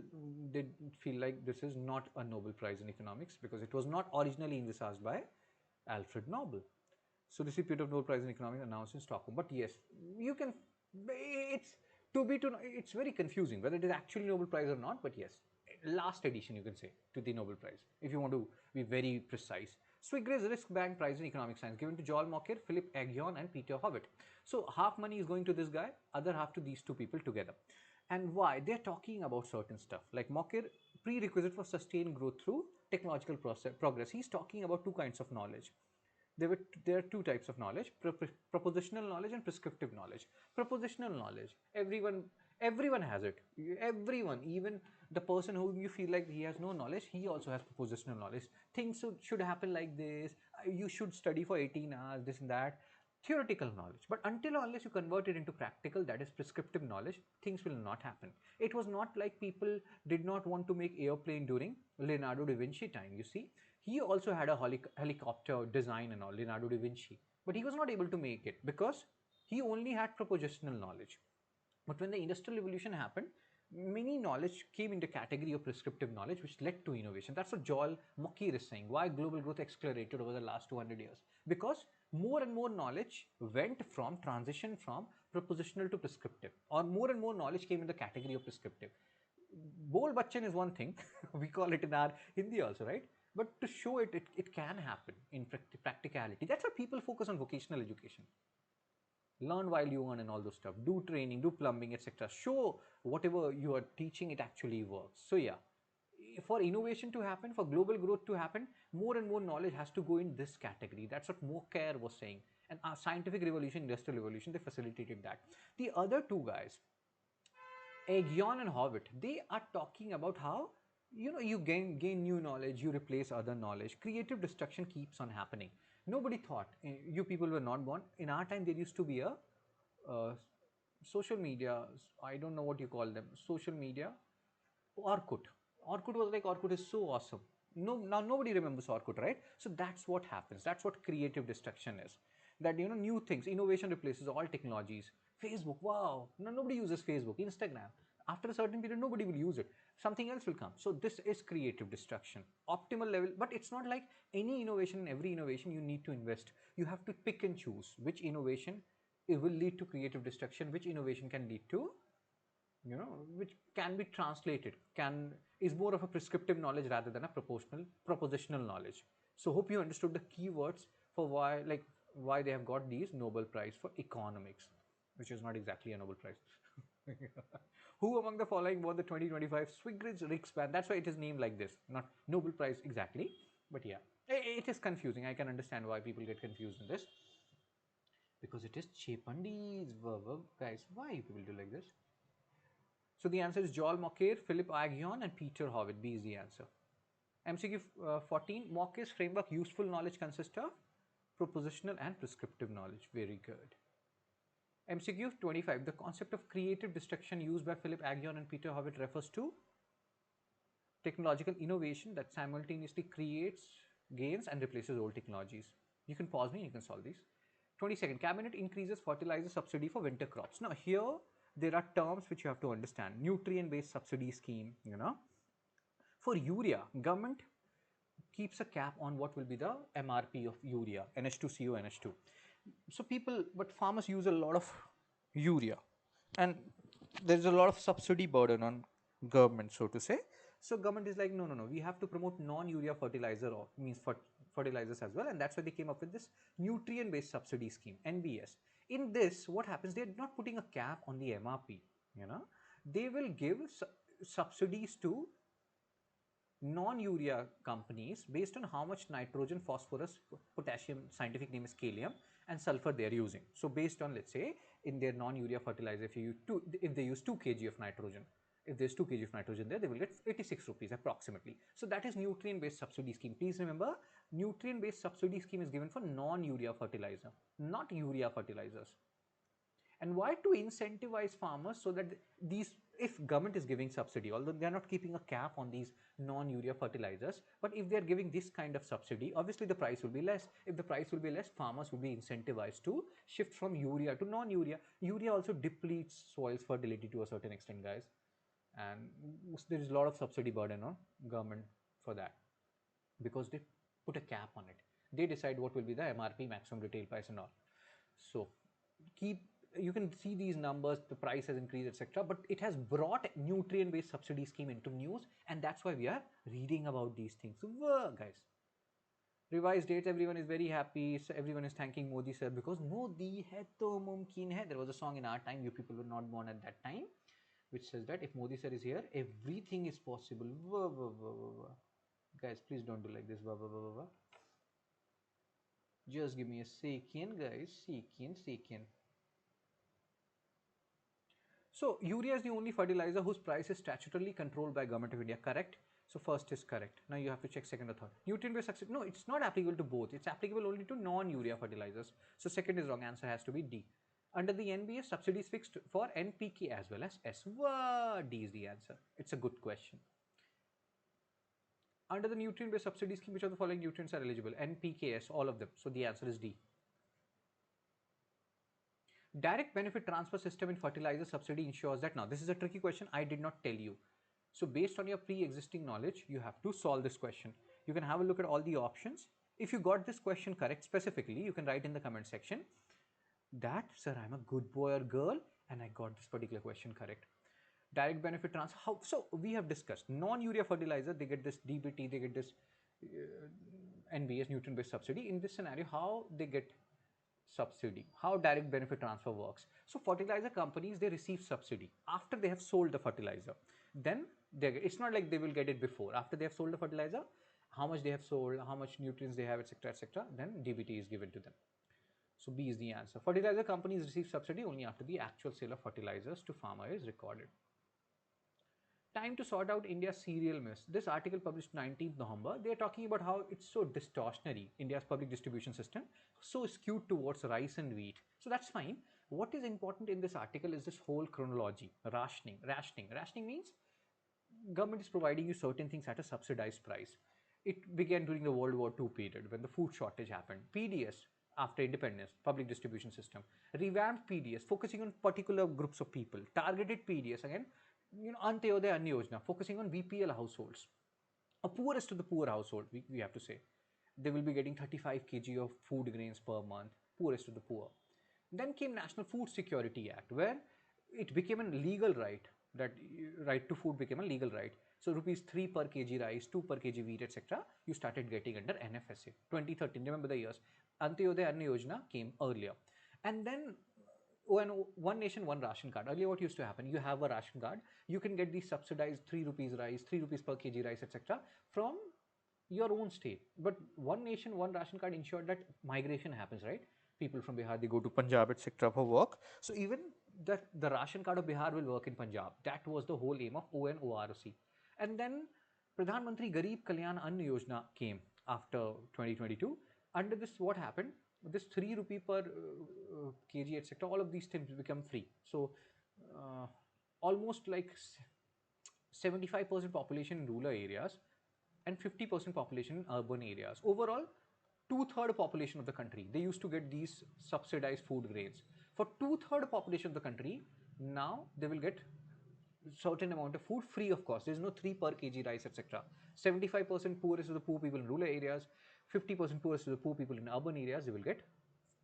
did feel like this is not a Nobel Prize in economics because it was not originally envisaged by Alfred Nobel. So the recipient of Nobel Prize in Economics announced in Stockholm. But yes, you can. It's to be to. It's very confusing whether it is actually Nobel Prize or not. But yes, last edition you can say to the Nobel Prize if you want to be very precise. Swigrid's Risk Bank Prize in Economic Science given to Joel Mocker, Philip Aghion, and Peter Howitt. So half money is going to this guy, other half to these two people together. And why? They're talking about certain stuff like Mocker, prerequisite for sustained growth through technological progress. He's talking about two kinds of knowledge. There are two types of knowledge: propositional knowledge and prescriptive knowledge. Propositional knowledge, everyone has it. Everyone, even the person who you feel like he has no knowledge, he also has propositional knowledge. Things should happen like this. You should study for 18 hours, this and that. Theoretical knowledge. But until or unless you convert it into practical, that is prescriptive knowledge, things will not happen. It was not like people did not want to make airplane during Leonardo da Vinci time. You see, he also had a helicopter design and all, Leonardo da Vinci, but he was not able to make it because he only had propositional knowledge. But when the industrial revolution happened, many knowledge came into category of prescriptive knowledge, which led to innovation. That's what Joel Mokyr is saying. Why global growth accelerated over the last 200 years? Because more and more knowledge went from transition from propositional to prescriptive, or more and more knowledge came in the category of prescriptive. Bol bachan is one thing, we call it in our Hindi also, right? But to show it can happen in practicality. That's why people focus on vocational education. Learn while you earn and all those stuff. Do training, do plumbing, etc. Show whatever you are teaching, it actually works. So yeah, for innovation to happen, for global growth to happen, more and more knowledge has to go in this category. That's what Mocker was saying. And our scientific revolution, industrial revolution, they facilitated that. The other two guys, Aegon and Hobbit, they are talking about how you gain new knowledge, you replace other knowledge. Creative destruction keeps on happening. Nobody thought, you people were not born. In our time, there used to be a uh, social media. I don't know what you call them. Social media, Orkut. Orkut was like, Orkut is so awesome. No, now nobody remembers Orkut, right? So that's what happens. That's what creative destruction is. That new things, innovation replaces all technologies. Facebook, wow. No, nobody uses Facebook. Instagram. After a certain period, nobody will use it. Something else will come. So this is creative destruction. Optimal level, but it's not like any innovation. In every innovation, you need to invest. You have to pick and choose which innovation it will lead to creative destruction, which innovation can lead to which can be translated, can is more of a prescriptive knowledge rather than a propositional knowledge. So hope you understood the keywords for why they have got these Nobel Prize for economics, which is not exactly a Nobel Prize. Who among the following won the 2025 Swigrid's Riksban? That's why it is named like this, not Nobel Prize exactly, but yeah, it is confusing. I can understand why people get confused in this because it is Chepandi's verb, guys. Why people do like this? So the answer is Joel Mocker, Philip Aghion, and Peter Howitt. B is the answer. MCQ 14, Mocker's framework useful knowledge consists of propositional and prescriptive knowledge. Very good. MCQ 25, the concept of creative destruction used by Philip Aghion and Peter Howitt refers to technological innovation that simultaneously creates gains and replaces old technologies. You can pause me, you can solve these. 22nd, cabinet increases fertilizer subsidy for winter crops. Now here there are terms which you have to understand. Nutrient based subsidy scheme, For urea, government keeps a cap on what will be the MRP of urea, NH2CO, NH2. So people, but farmers use a lot of urea, and there's a lot of subsidy burden on government, so to say. So government is like, no, no, no, we have to promote non-urea fertilizer, or means fertilizers as well, and that's why they came up with this nutrient-based subsidy scheme, NBS. In this, what happens? They're not putting a cap on the MRP. You know, they will give subsidies to non-urea companies based on how much nitrogen, phosphorus, potassium, scientific name is kalium, and sulfur they are using. So based on, let's say, in their non-urea fertilizer, if they use 2 kg of nitrogen, if there's 2 kg of nitrogen there, they will get 86 rupees approximately. So that is nutrient-based subsidy scheme. Please remember, nutrient-based subsidy scheme is given for non-urea fertilizer, not urea fertilizers. And why to incentivize farmers? So that these, if government is giving subsidy, although they are not keeping a cap on these non-urea fertilizers, but if they are giving this kind of subsidy, obviously the price will be less. If the price will be less, farmers will be incentivized to shift from urea to non-urea. Urea also depletes soil's fertility to a certain extent, guys, and there is a lot of subsidy burden on government for that, because they put a cap on it. They decide what will be the MRP, maximum retail price, and all. So keep, you can see these numbers, the price has increased, etc., but it has brought nutrient based subsidy scheme into news, and that's why we are reading about these things. So guys, revised dates, everyone is very happy, so everyone is thanking Modi sir, because Modi hai to mumkin hai. There was a song in our time, you people were not born at that time, which says that if Modi sir is here, everything is possible. Guys, please don't do like this. Just give me a second, guys. Second. So urea is the only fertilizer whose price is statutorily controlled by Government of India, correct? So first is correct. Now you have to check second or third. Nutrient-based subsidy, no, it's not applicable to both. It's applicable only to non-urea fertilizers. So second is wrong. Answer has to be D. Under the NBS, subsidy is fixed for NPK as well as S. D is the answer. It's a good question. Under the nutrient-based subsidy scheme, which of the following nutrients are eligible? NPK, S, all of them. So the answer is D. Direct benefit transfer system in fertilizer subsidy ensures that, now this is a tricky question, I did not tell you. So based on your pre-existing knowledge, you have to solve this question. You can have a look at all the options. If you got this question correct specifically, you can write in the comment section that, sir, I'm a good boy or girl and I got this particular question correct. Direct benefit transfer, how? So we have discussed non-urea fertilizer, they get this DBT, they get this NBS, nutrient based subsidy. In this scenario, how they get subsidy, how direct benefit transfer works? So fertilizer companies, they receive subsidy after they have sold the fertilizer. Then it's not like they will get it before. After they have sold the fertilizer, how much they have sold, how much nutrients they have, etc., etc., then DBT is given to them. So B is the answer. Fertilizer companies receive subsidy only after the actual sale of fertilizers to farmer is recorded. Time to sort out India's cereal mess. This article published 19th November. They are talking about how it's so distortionary, India's public distribution system, so skewed towards rice and wheat. So that's fine. What is important in this article is this whole chronology, rationing. Rationing means government is providing you certain things at a subsidized price. It began during the World War II period when the food shortage happened. PDS, after independence, public distribution system. Revamped PDS, focusing on particular groups of people. Targeted PDS, again, Antyodaya Anna Yojana, focusing on BPL households. A poorest to the poor household, we have to say. They will be getting 35 kg of food grains per month, poorest to the poor. Then came National Food Security Act, where it became a legal right, that right to food became a legal right. So rupees 3 per kg rice, 2 per kg wheat, etc. you started getting under NFSA. 2013, remember the years. Antyodaya Anna Yojana came earlier. And then one nation, one ration card. Earlier, what used to happen? You have a ration card. You can get the subsidized 3 rupees rice, 3 rupees per kg rice, etc. from your own state. But one nation, one ration card ensured that migration happens, right? People from Bihar, they go to Punjab, etc. for work. So even the ration card of Bihar will work in Punjab. That was the whole aim of ONORC. And then Pradhan Mantri Garib Kalyan Anna Yojana came after 2022. Under this, what happened? This 3 rupee per kg, etc., all of these things become free. So almost like 75% population in rural areas and 50% population in urban areas. Overall, two-thirds population of the country, they used to get these subsidized food grains. For two-thirds population of the country, now they will get certain amount of food free of cost. There's no 3 per kg rice, etc. 75% poorest to the poor people in rural areas, 50% poorest to the poor people in urban areas. They will get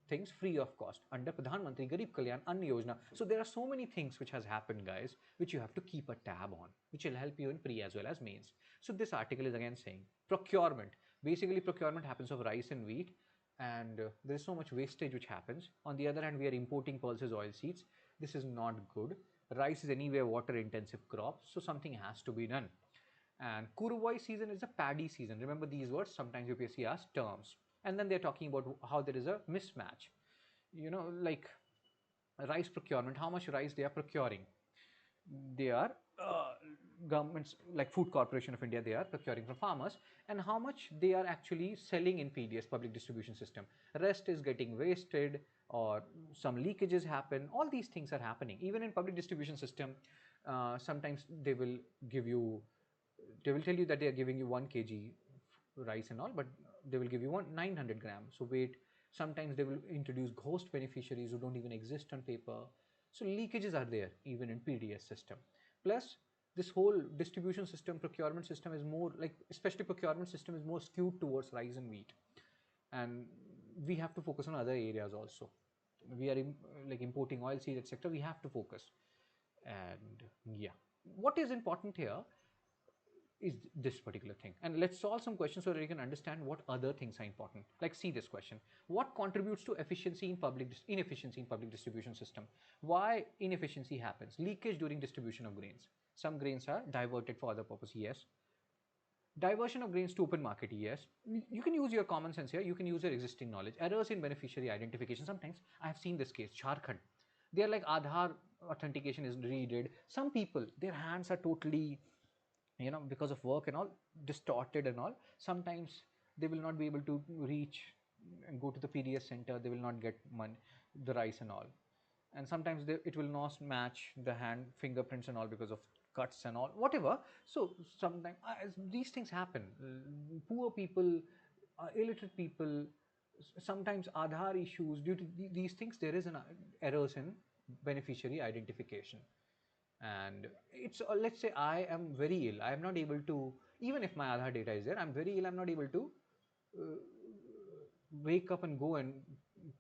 things free of cost under Pradhan Mantri Garib Kalyan Ann Yojana. So there are so many things which has happened, guys, which you have to keep a tab on, which will help you in pre as well as mains. So this article is again saying procurement. Basically, procurement happens of rice and wheat, and there is so much wastage which happens. On the other hand, we are importing pulses oil seeds. This is not good. Rice is anyway a water intensive crop, so something has to be done. And Kuruvai season is a paddy season. Remember these words, sometimes UPSC asks terms. And then they're talking about how there is a mismatch. Like rice procurement, how much rice they are procuring. They are governments like Food Corporation of India, they are procuring from farmers, and how much they are actually selling in PDS, public distribution system. Rest is getting wasted, or some leakages happen. All these things are happening. Even in public distribution system, sometimes they will tell you that they are giving you 1 kg rice and all, but they will give you 900 grams. So wait, sometimes they will introduce ghost beneficiaries who don't even exist on paper. So leakages are there even in PDS system. Plus, this whole distribution system, procurement system is more like, especially procurement system is more skewed towards rice and wheat, and we have to focus on other areas also. We are like importing oil seed, etc. We have to focus, and yeah, what is important here is this particular thing. And let's solve some questions so that you can understand what other things are important. Like, see this question: what contributes to inefficiency in public distribution system? Why inefficiency happens? Leakage during distribution of grains. Some grains are diverted for other purpose, yes. Diversion of grains to open market, yes. You can use your common sense here, you can use your existing knowledge. Errors in beneficiary identification. Sometimes I have seen this case, Jharkhand. They are like Aadhaar authentication is redid. Some people, their hands are totally, because of work and all, distorted and all. Sometimes they will not be able to reach and go to the PDS center. They will not get money, the rice and all. And sometimes it will not match the hand fingerprints and all because of cuts and all, whatever. So sometimes these things happen. Poor people, illiterate people, sometimes Aadhaar issues. Due to these things, there is an errors in beneficiary identification. And it's, let's say I am very ill, I am not able to, even if my Aadhaar data is there, I'm very ill, I'm not able to uh, wake up and go and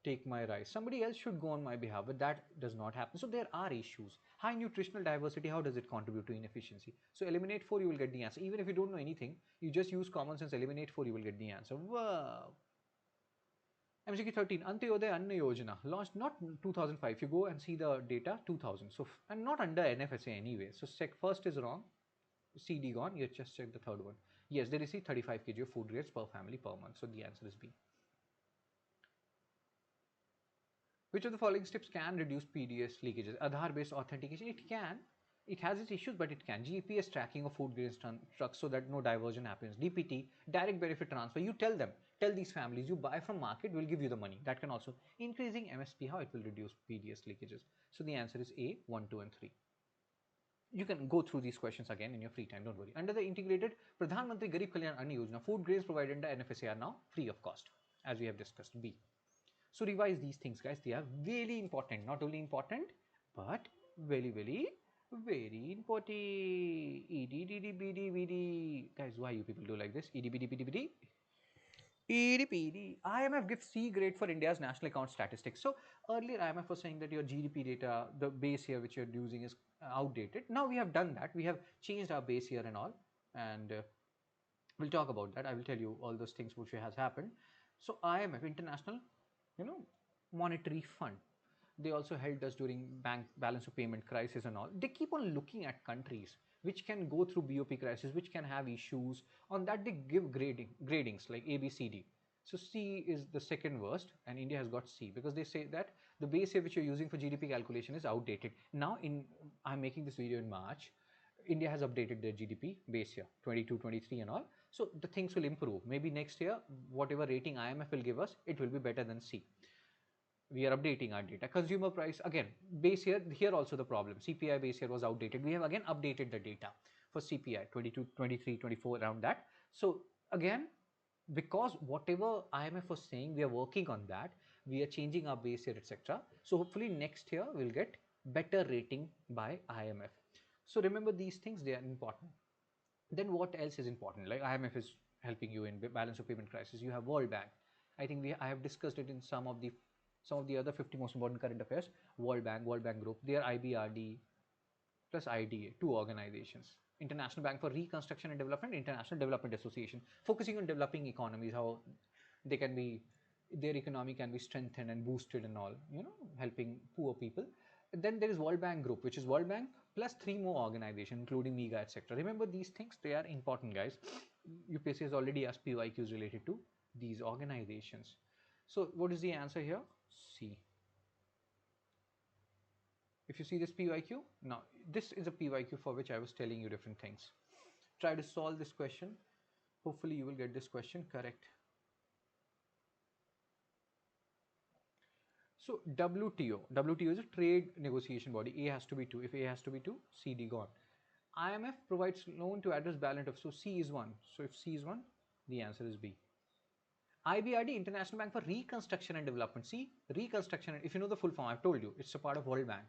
take my rice. Somebody else should go on my behalf, but that does not happen. So there are issues. High nutritional diversity, how does it contribute to inefficiency? So eliminate 4, you will get the answer. Even if you don't know anything, you just use common sense, eliminate 4, you will get the answer. Wow. MCQ 13, Antyodaya Anna Yojana, launched not 2005. If you go and see the data, 2000. So, and not under NFSA anyway. So, first is wrong. CD gone. You just check the third one. Yes, they receive 35 kg of food grades per family per month. So, the answer is B. Which of the following steps can reduce PDS leakages? Aadhaar based authentication. It can. It has its issues, but it can. GPS tracking of food grains trucks so that no diversion happens. DPT, direct benefit transfer. You tell these families, you buy from market, we'll give you the money. That can also. Increasing MSP, how it will reduce PDS leakages. So the answer is A, 1, 2, and 3. You can go through these questions again in your free time, don't worry. Under the integrated Pradhan Mantri Garib Kalyan Anna Yojana, food grains provided under NFSA are now free of cost, as we have discussed. B. So revise these things, guys. They are very important. Not only important, but very, very, very important. EDDBDBD. Guys, why you people do like this? EDBDBD. EDPD. IMF gives C grade for India's national account statistics. So earlier IMF was saying that your GDP data, the base here which you're using is outdated. Now we have done that. We have changed our base here and all. And we'll talk about that. I will tell you all those things which has happened. So IMF, International, Monetary Fund, they also helped us during bank balance of payment crisis and all. They keep on looking at countries which can go through BOP crisis, which can have issues. On that they give gradings like A, B, C, D. So C is the second worst, and India has got C because they say that the base here which you're using for GDP calculation is outdated. Now, I'm making this video in March. India has updated their GDP base year 22, 23 and all. So the things will improve. Maybe next year, whatever rating IMF will give us, it will be better than C. We are updating our data. Consumer price, again, base year, here also the problem. CPI base year was outdated. We have again updated the data for CPI 22, 23, 24, around that. So again, because whatever IMF was saying, we are working on that. We are changing our base year, etc. So hopefully next year we'll get better rating by IMF. So remember these things, they are important. Then what else is important? Like IMF is helping you in balance of payment crisis. You have World Bank. I think I have discussed it in some of the other 50 most important current affairs. World Bank Group, they are IBRD plus IDA, two organizations. International Bank for Reconstruction and Development, International Development Association, focusing on developing economies, how they can be, their economy can be strengthened and boosted and all, helping poor people. And then there is World Bank Group, which is World Bank plus three more organizations, including MEGA, etc. Remember these things, they are important, guys. UPSC has already asked PYQs related to these organizations. So what is the answer here? C. If you see this PYQ, now this is a PYQ for which I was telling you different things. Try to solve this question. Hopefully you will get this question correct. So WTO is a trade negotiation body. A has to be 2. If A has to be 2, CD gone. IMF provides loan to address balance of, so C is 1. So if C is 1, the answer is B. IBRD, International Bank for Reconstruction and Development. See, reconstruction, if you know the full form, I've told you, it's a part of World Bank.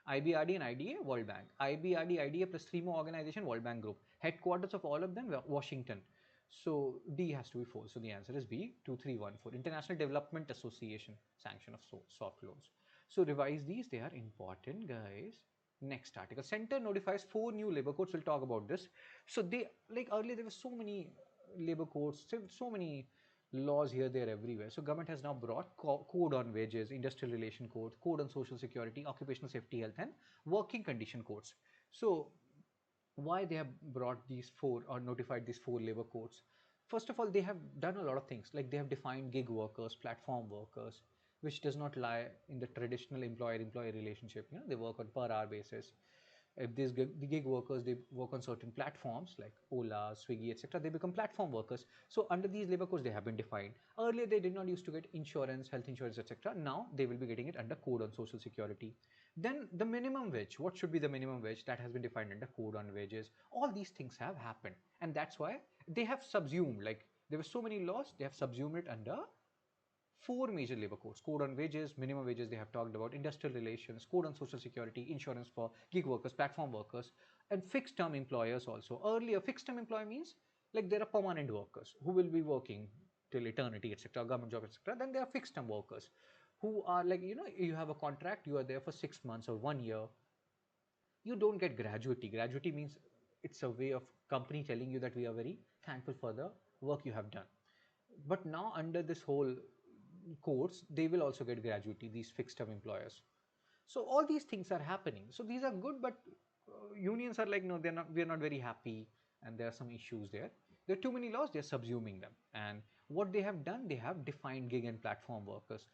IBRD and IDA, World Bank. IBRD, IDA plus three more organization, World Bank Group. Headquarters of all of them, Washington. So D has to be 4. So the answer is B, 2314. International Development Association, sanction of soft loans. So revise these, they are important, guys. Next article. Center notifies 4 new labor codes. We'll talk about this. So they, like earlier, there were so many labor codes, so many laws here, there, everywhere. So government has now brought code on wages, industrial relation code, code on social security, occupational safety, health, and working condition codes. So why they have brought these 4 or notified these 4 labor codes? First of all, they have done a lot of things, like they have defined gig workers, platform workers, which does not lie in the traditional employer-employee relationship. They work on per hour basis. If the gig workers, they work on certain platforms like Ola, Swiggy, etc., they become platform workers. So under these labor codes, they have been defined. Earlier, they did not used to get insurance, health insurance, etc. Now they will be getting it under code on social security. Then the minimum wage, what should be the minimum wage, that has been defined under code on wages. All these things have happened, and that's why they have subsumed, like there were so many laws, they have subsumed it under 4 major labor codes: code on wages, minimum wages, they have talked about, industrial relations, code on social security, insurance for gig workers, platform workers, and fixed term employers also. Earlier, fixed term employee means like there are permanent workers who will be working till eternity, etc., government job, etc. Then there are fixed term workers who are like, you have a contract, you are there for 6 months or 1 year. You don't get gratuity. Gratuity means it's a way of company telling you that we are very thankful for the work you have done. But now under this whole course, they will also get gratuity, these fixed term employers. So all these things are happening. So these are good, but unions are like, no, they're not, we're not very happy, and there are some issues there. There are too many laws, they're subsuming them. And what they have done, they have defined gig and platform workers.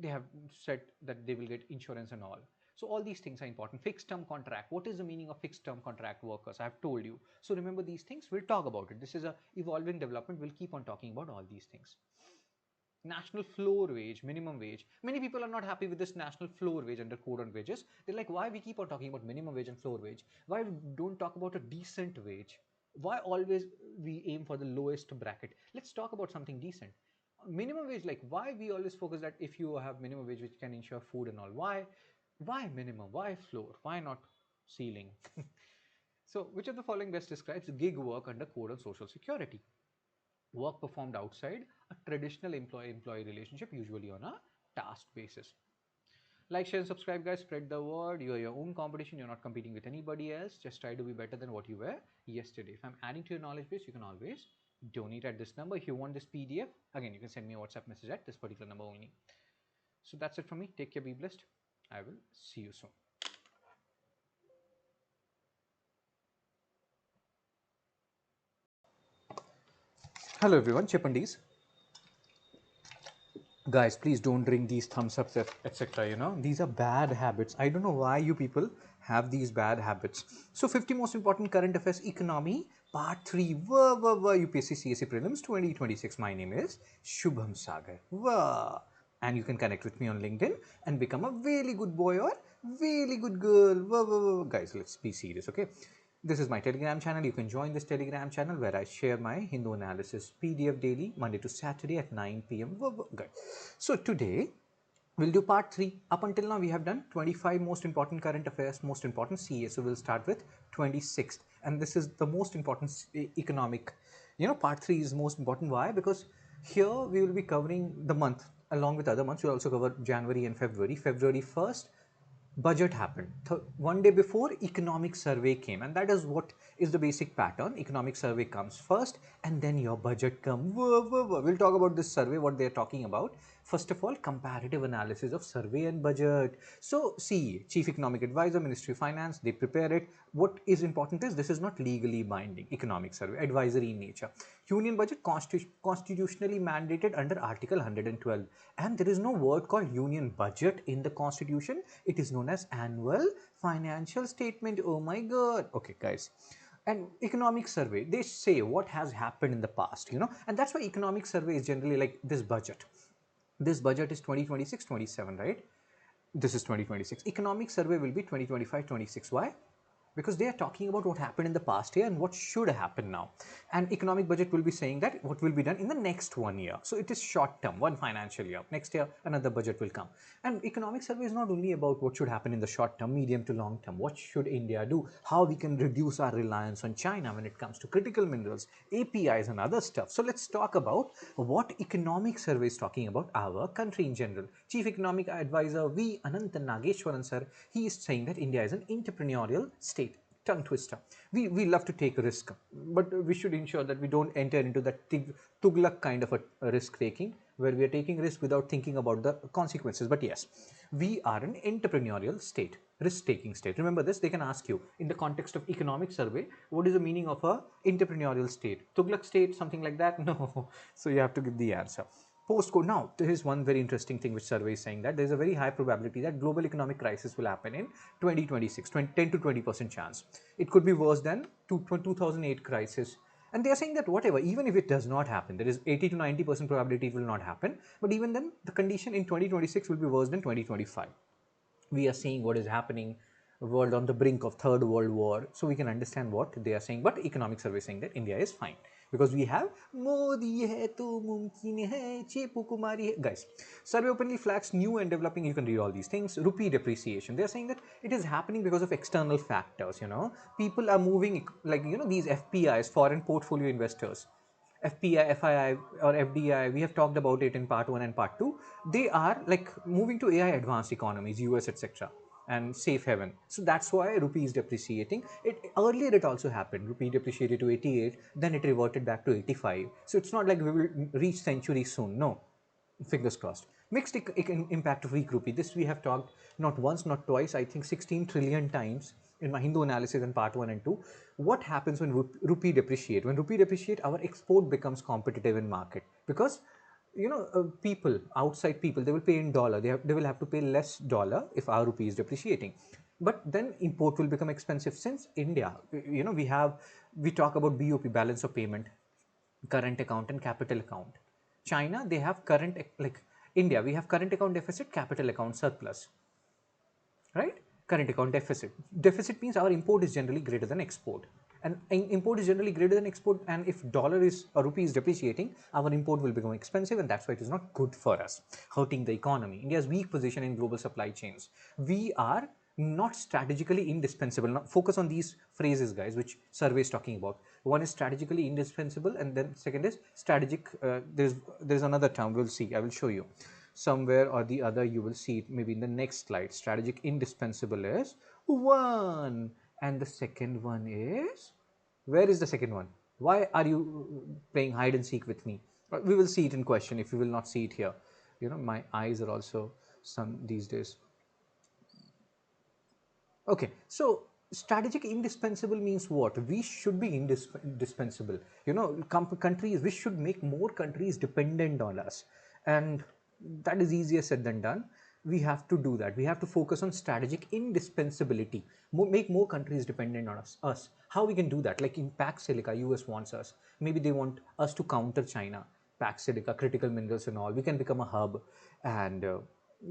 They have said that they will get insurance and all. So all these things are important. Fixed term contract, what is the meaning of fixed term contract workers? I have told you. So remember these things, we'll talk about it. This is a evolving development, we'll keep on talking about all these things. National floor wage, minimum wage. Many people are not happy with this national floor wage under code on wages. They're like, why we keep on talking about minimum wage and floor wage? Why we don't talk about a decent wage? Why always we aim for the lowest bracket? Let's talk about something decent. Minimum wage, like why we always focus that if you have minimum wage which can ensure food and all, why minimum? Why floor? Why not ceiling? So which of the following best describes gig work under code on social security? Work performed outside a traditional employee-employee relationship, usually on a task basis. Like, share, and subscribe, guys. Spread the word. You are your own competition. You're not competing with anybody else. Just try to be better than what you were yesterday. If I'm adding to your knowledge base, you can always donate at this number. If you want this PDF, again, you can send me a WhatsApp message at this particular number only. So that's it from me. Take care. Be blessed. I will see you soon. Hello, everyone. Chipandis. Guys, please don't drink these thumbs ups, etc. These are bad habits. I don't know why you people have these bad habits. So 50 most important current affairs economy part 3. UPSC CSE prelims 2026. My name is Shubham Sagar. And you can connect with me on LinkedIn and become a really good boy or really good girl. Guys, let's be serious, okay? This is my Telegram channel. You can join this Telegram channel where I share my Hindu analysis PDF daily, Monday to Saturday at 9 p.m. So today, We'll do part 3. Up until now, we have done 25 most important current affairs, most important CA. So we'll start with 26th. And this is the most important economic. Part 3 is most important. Why? Because here we will be covering the month along with other months. We'll also cover January and February. February 1st, budget happened. One day before, economic survey came, and that is what is the basic pattern. Economic survey comes first and then your budget comes. We'll talk about this survey, what they're talking about. First of all, comparative analysis of survey and budget. So CE, Chief Economic Advisor, Ministry of Finance, they prepare it. What is important is this is not legally binding. Economic survey, advisory in nature. Union budget constitutionally mandated under Article 112, and there is no word called union budget in the constitution. It is known as annual financial statement. Oh my god. Okay, guys. And economic survey, they say what has happened in the past, and that's why economic survey is generally like this budget. This budget is 2026-27, right? This is 2026. Economic survey will be 2025-26. Why? Because they are talking about what happened in the past year and what should happen now. And economic budget will be saying that what will be done in the next 1 year. So it is short term, one financial year. Next year, another budget will come. And economic survey is not only about what should happen in the short term, medium to long term. What should India do? How we can reduce our reliance on China when it comes to critical minerals, APIs and other stuff. So let's talk about what economic survey is talking about our country in general. Chief Economic Advisor V. Anant Nageshwaran sir, he is saying that India is an entrepreneurial state. Tongue twister. We love to take a risk, but we should ensure that we don't enter into that Tughlaq kind of a risk taking, where we are taking risk without thinking about the consequences. But yes, we are an entrepreneurial state, risk taking state. Remember this, they can ask you in the context of economic survey, what is the meaning of a entrepreneurial state? Tughlaq state, something like that? No. So you have to give the answer. Postcode. Now, there is one very interesting thing which survey is saying that there is a very high probability that global economic crisis will happen in 2026, 10 to 20% chance. It could be worse than 2008 crisis. And they are saying that whatever, even if it does not happen, there is 80 to 90% probability it will not happen. But even then, the condition in 2026 will be worse than 2025. We are seeing what is happening, world on the brink of third world war, so we can understand what they are saying. But economic survey is saying that India is fine because we have Modi hai to mumkin hai chepu kumari hai. Guys, survey openly flags new and developing, you can read all these things. Rupee depreciation, they are saying that it is happening because of external factors. People are moving, like these FPIs, foreign portfolio investors, FPI, FII, or FDI, we have talked about it in part 1 and part 2. They are like moving to AI advanced economies, US, etc., and safe haven. So that's why rupee is depreciating. Earlier it also happened. Rupee depreciated to 88, then it reverted back to 85. So it's not like we will reach century soon. No, fingers crossed. Mixed impact of weak rupee. This we have talked not once, not twice, I think 16 trillion times in my Hindu analysis in part 1 and 2. What happens when rupee depreciate? When rupee depreciate, our export becomes competitive in market because people, outside people, they will pay in dollar. They will have to pay less dollar if our rupee is depreciating. But then import will become expensive since India, we talk about BOP, balance of payment, current account and capital account. China, they have current, like India, we have current account deficit, capital account surplus, right? Current account deficit. Deficit means our import is generally greater than export. And import is generally greater than export, and if dollar is or rupee is depreciating, our import will become expensive, and that's why it is not good for us, hurting the economy. India's weak position in global supply chains. We are not strategically indispensable. Now, focus on these phrases, guys, which survey is talking about. One is strategically indispensable, and then second is strategic. There's another term. We'll see. I will show you somewhere or the other. You will see it maybe in the next slide. Strategic indispensable is one, and the second one is, where is the second one? Why are you playing hide and seek with me? We will see it in question if you will not see it here. My eyes are also some these days. Okay, so strategic indispensable means what? We should be indispensable. Countries, we should make more countries dependent on us. And that is easier said than done. We have to do that. We have to focus on strategic indispensability, make more countries dependent on us. How we can do that? Like in Pax Silica, US wants us. Maybe they want us to counter China. Pax Silica, critical minerals and all. We can become a hub, and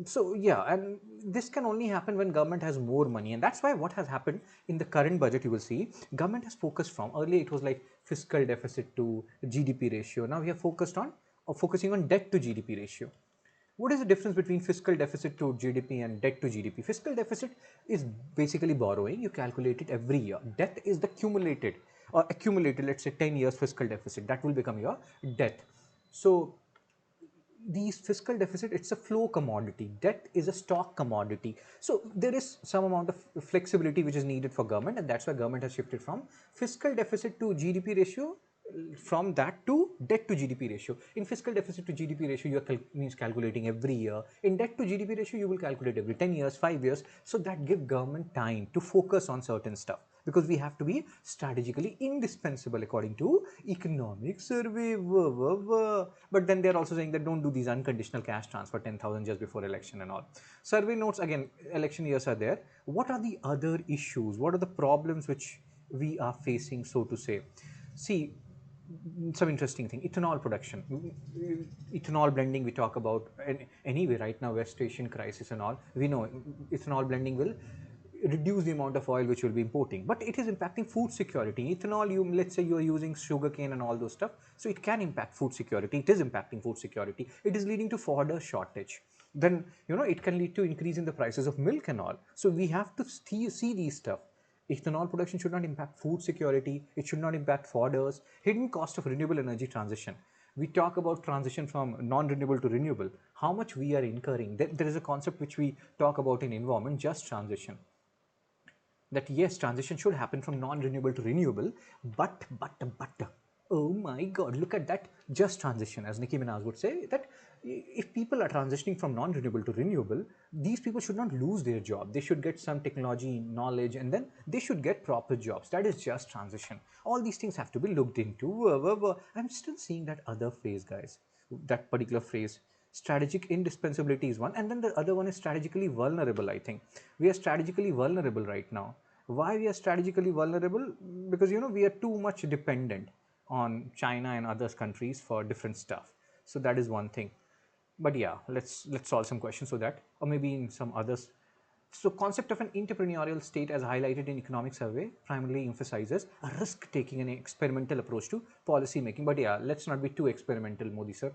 so yeah, and this can only happen when government has more money, and that's why what has happened in the current budget, you will see government has focused from earlier it was like fiscal deficit to GDP ratio. Now we have focusing on debt to GDP ratio. What is the difference between fiscal deficit to GDP and debt to GDP? Fiscal deficit is basically borrowing. You calculate it every year. Debt is the cumulated or accumulated, let's say 10 years fiscal deficit. That will become your debt. So these fiscal deficit, it's a flow commodity. Debt is a stock commodity. So there is some amount of flexibility which is needed for government, and that's why government has shifted from fiscal deficit to GDP ratio, from that to debt to GDP ratio. In fiscal deficit to GDP ratio, you are means calculating every year. In debt to GDP ratio, you will calculate every 10 years, 5 years. So that give government time to focus on certain stuff, because we have to be strategically indispensable according to economic survey. But then they're also saying that don't do these unconditional cash transfer 10,000 just before election and all. Survey notes, again, election years are there. What are the other issues? What are the problems which we are facing, so to say? See, some interesting thing, ethanol production, ethanol blending we talk about. And anyway, right now, West Asian crisis and all, we know ethanol blending will reduce the amount of oil which will be importing, but it is impacting food security. Ethanol, you, let's say you are using sugarcane and all those stuff, so it can impact food security. It is impacting food security. It is leading to fodder shortage. Then it can lead to increase in the prices of milk and all. So we have to see these stuff. Ethanol production should not impact food security. It should not impact fodders. Hidden cost of renewable energy transition. We talk about transition from non-renewable to renewable. How much we are incurring. There is a concept which we talk about in environment, just transition. That yes, transition should happen from non-renewable to renewable, but oh my god, look at that just transition. As Nicki Minaj would say, that if people are transitioning from non-renewable to renewable, these people should not lose their job. They should get some technology knowledge, and then they should get proper jobs. That is just transition. All these things have to be looked into. I'm still seeing that other phrase, guys, that particular phrase. Strategic indispensability is one, and then the other one is strategically vulnerable. I think we are strategically vulnerable right now. Why we are strategically vulnerable? Because we are too much dependent on China and other countries for different stuff. So that is one thing. But yeah, let's solve some questions so that, or maybe in some others. So concept of an entrepreneurial state, as highlighted in economic survey, primarily emphasizes a risk-taking and experimental approach to policy making. But yeah, let's not be too experimental, Modi sir.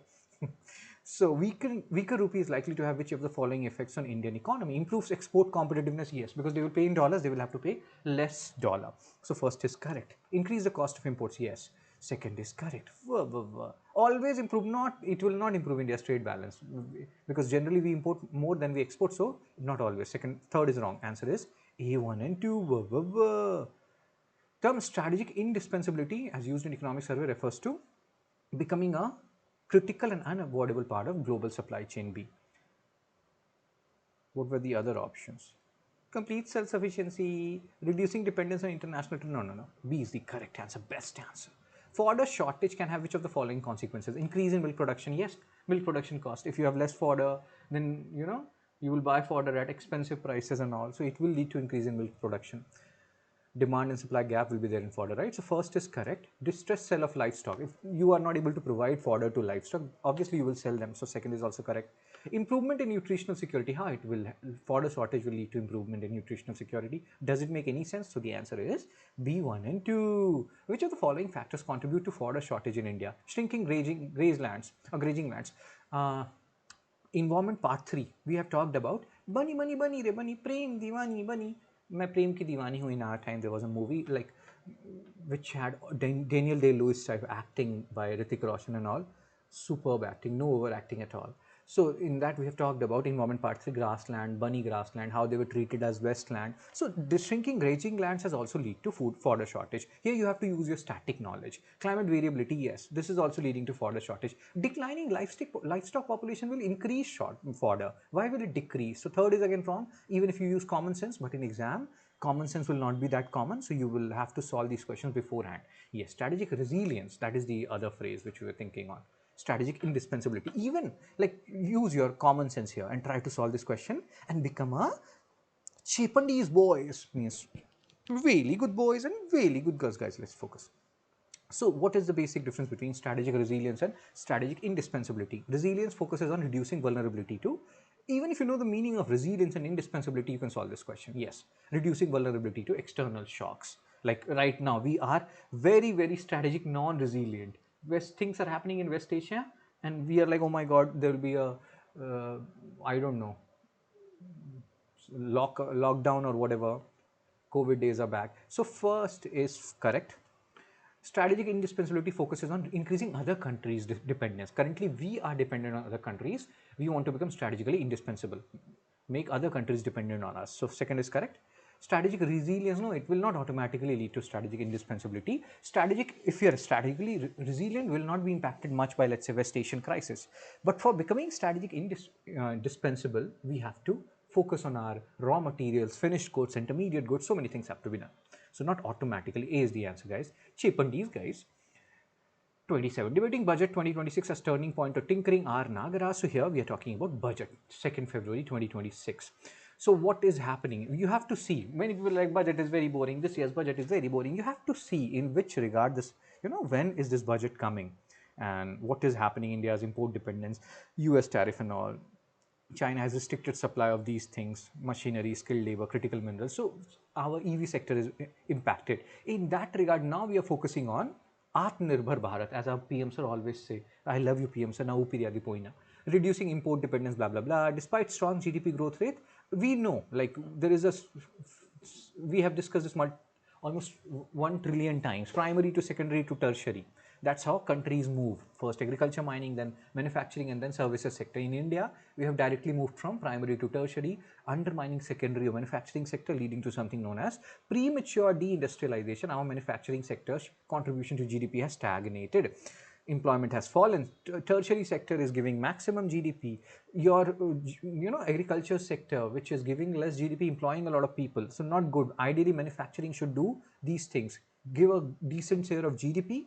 So weaker rupee is likely to have which of the following effects on Indian economy? Improves export competitiveness, yes, because they will pay in dollars, they will have to pay less dollar. So first is correct. Increase the cost of imports, yes. Second is correct. Always improve, not, it will not improve India's trade balance, because generally we import more than we export, so not always. Third is wrong. Answer is A1 and 2. Term strategic indispensability, as used in economic survey, refers to becoming a critical and unavoidable part of global supply chain. B. What were the other options? Complete self-sufficiency, reducing dependence on international. No. B is the correct answer, best answer. Fodder shortage can have which of the following consequences? Increase in milk production. Yes, milk production cost. If you have less fodder, then you will buy fodder at expensive prices and all. So it will lead to increase in milk production. Demand and supply gap will be there in fodder, right? So first is correct. Distressed sale of livestock. If you are not able to provide fodder to livestock, obviously you will sell them. So second is also correct. Improvement in nutritional security. How it will, fodder shortage will lead to improvement in nutritional security. Does it make any sense? So the answer is B1 and 2. Which of the following factors contribute to fodder shortage in India? Shrinking grazing lands. Environment part 3, we have talked about bunny re bunny prem diwani bunny. मैं प्रेम की दीवानी हूँ. In our time there was a movie like which had Daniel Day-Lewis type acting by Hrithik Roshan and all. Superb acting, no overacting at all. So in that we have talked about environment part 3, grassland, bunny grassland, how they were treated as wasteland. So the shrinking grazing lands has also lead to food fodder shortage. Here you have to use your static knowledge. Climate variability, yes, this is also leading to fodder shortage. Declining livestock population will increase fodder. Why will it decrease? So third is again wrong, even if you use common sense, but in exam, common sense will not be that common, so you will have to solve these questions beforehand. Yes, strategic resilience, that is the other phrase which we were thinking on. Strategic indispensability, even like use your common sense here and try to solve this question and become a Chapandis boys, means really good boys and really good girls. Guys, let's focus. So what is the basic difference between strategic resilience and strategic indispensability? Resilience focuses on reducing vulnerability to, even if you know the meaning of resilience and indispensability, you can solve this question. Yes, reducing vulnerability to external shocks. Like right now, we are very strategic, non-resilient. Things are happening in West Asia, and we are like, oh my god, there will be a uh, I don't know, lockdown or whatever, COVID days are back. So first is correct. Strategic indispensability focuses on increasing other countries' dependence. Currently, we are dependent on other countries. We want to become strategically indispensable, make other countries dependent on us. So, second is correct. Strategic resilience, no, it will not automatically lead to strategic indispensability. Strategic, if you are strategically resilient, will not be impacted much by, let's say, West Asian crisis. But for becoming strategic indispensable, we have to focus on our raw materials, finished goods, intermediate goods. So many things have to be done. So not automatically. A is the answer, guys. Cheap on these guys. 27. Debating budget 2026 as turning point to tinkering R Nagara. So here we are talking about budget, 2nd February 2026. So what is happening? You have to see. Many people are like budget is very boring. This year's budget is very boring. You have to see in which regard this, when is this budget coming, and what is happening in India's import dependence, US tariff and all. China has restricted supply of these things, machinery, skilled labor, critical minerals. So our EV sector is impacted. In that regard, now we are focusing on Atmanirbhar Bharat, as our PM sir always say. I love you, PM sir. Now upiriagi poina. Reducing import dependence, blah blah blah. Despite strong GDP growth rate, we know like there is a. We have discussed this almost 1 trillion times, primary to secondary to tertiary. That's how countries move. First agriculture, mining, then manufacturing, and then services sector. In India, we have directly moved from primary to tertiary, undermining secondary or manufacturing sector, leading to something known as premature deindustrialization. Our manufacturing sector's contribution to GDP has stagnated. Employment has fallen. Tertiary sector is giving maximum GDP. Your agriculture sector, which is giving less GDP, employing a lot of people, so not good. Ideally manufacturing should do these things, give a decent share of GDP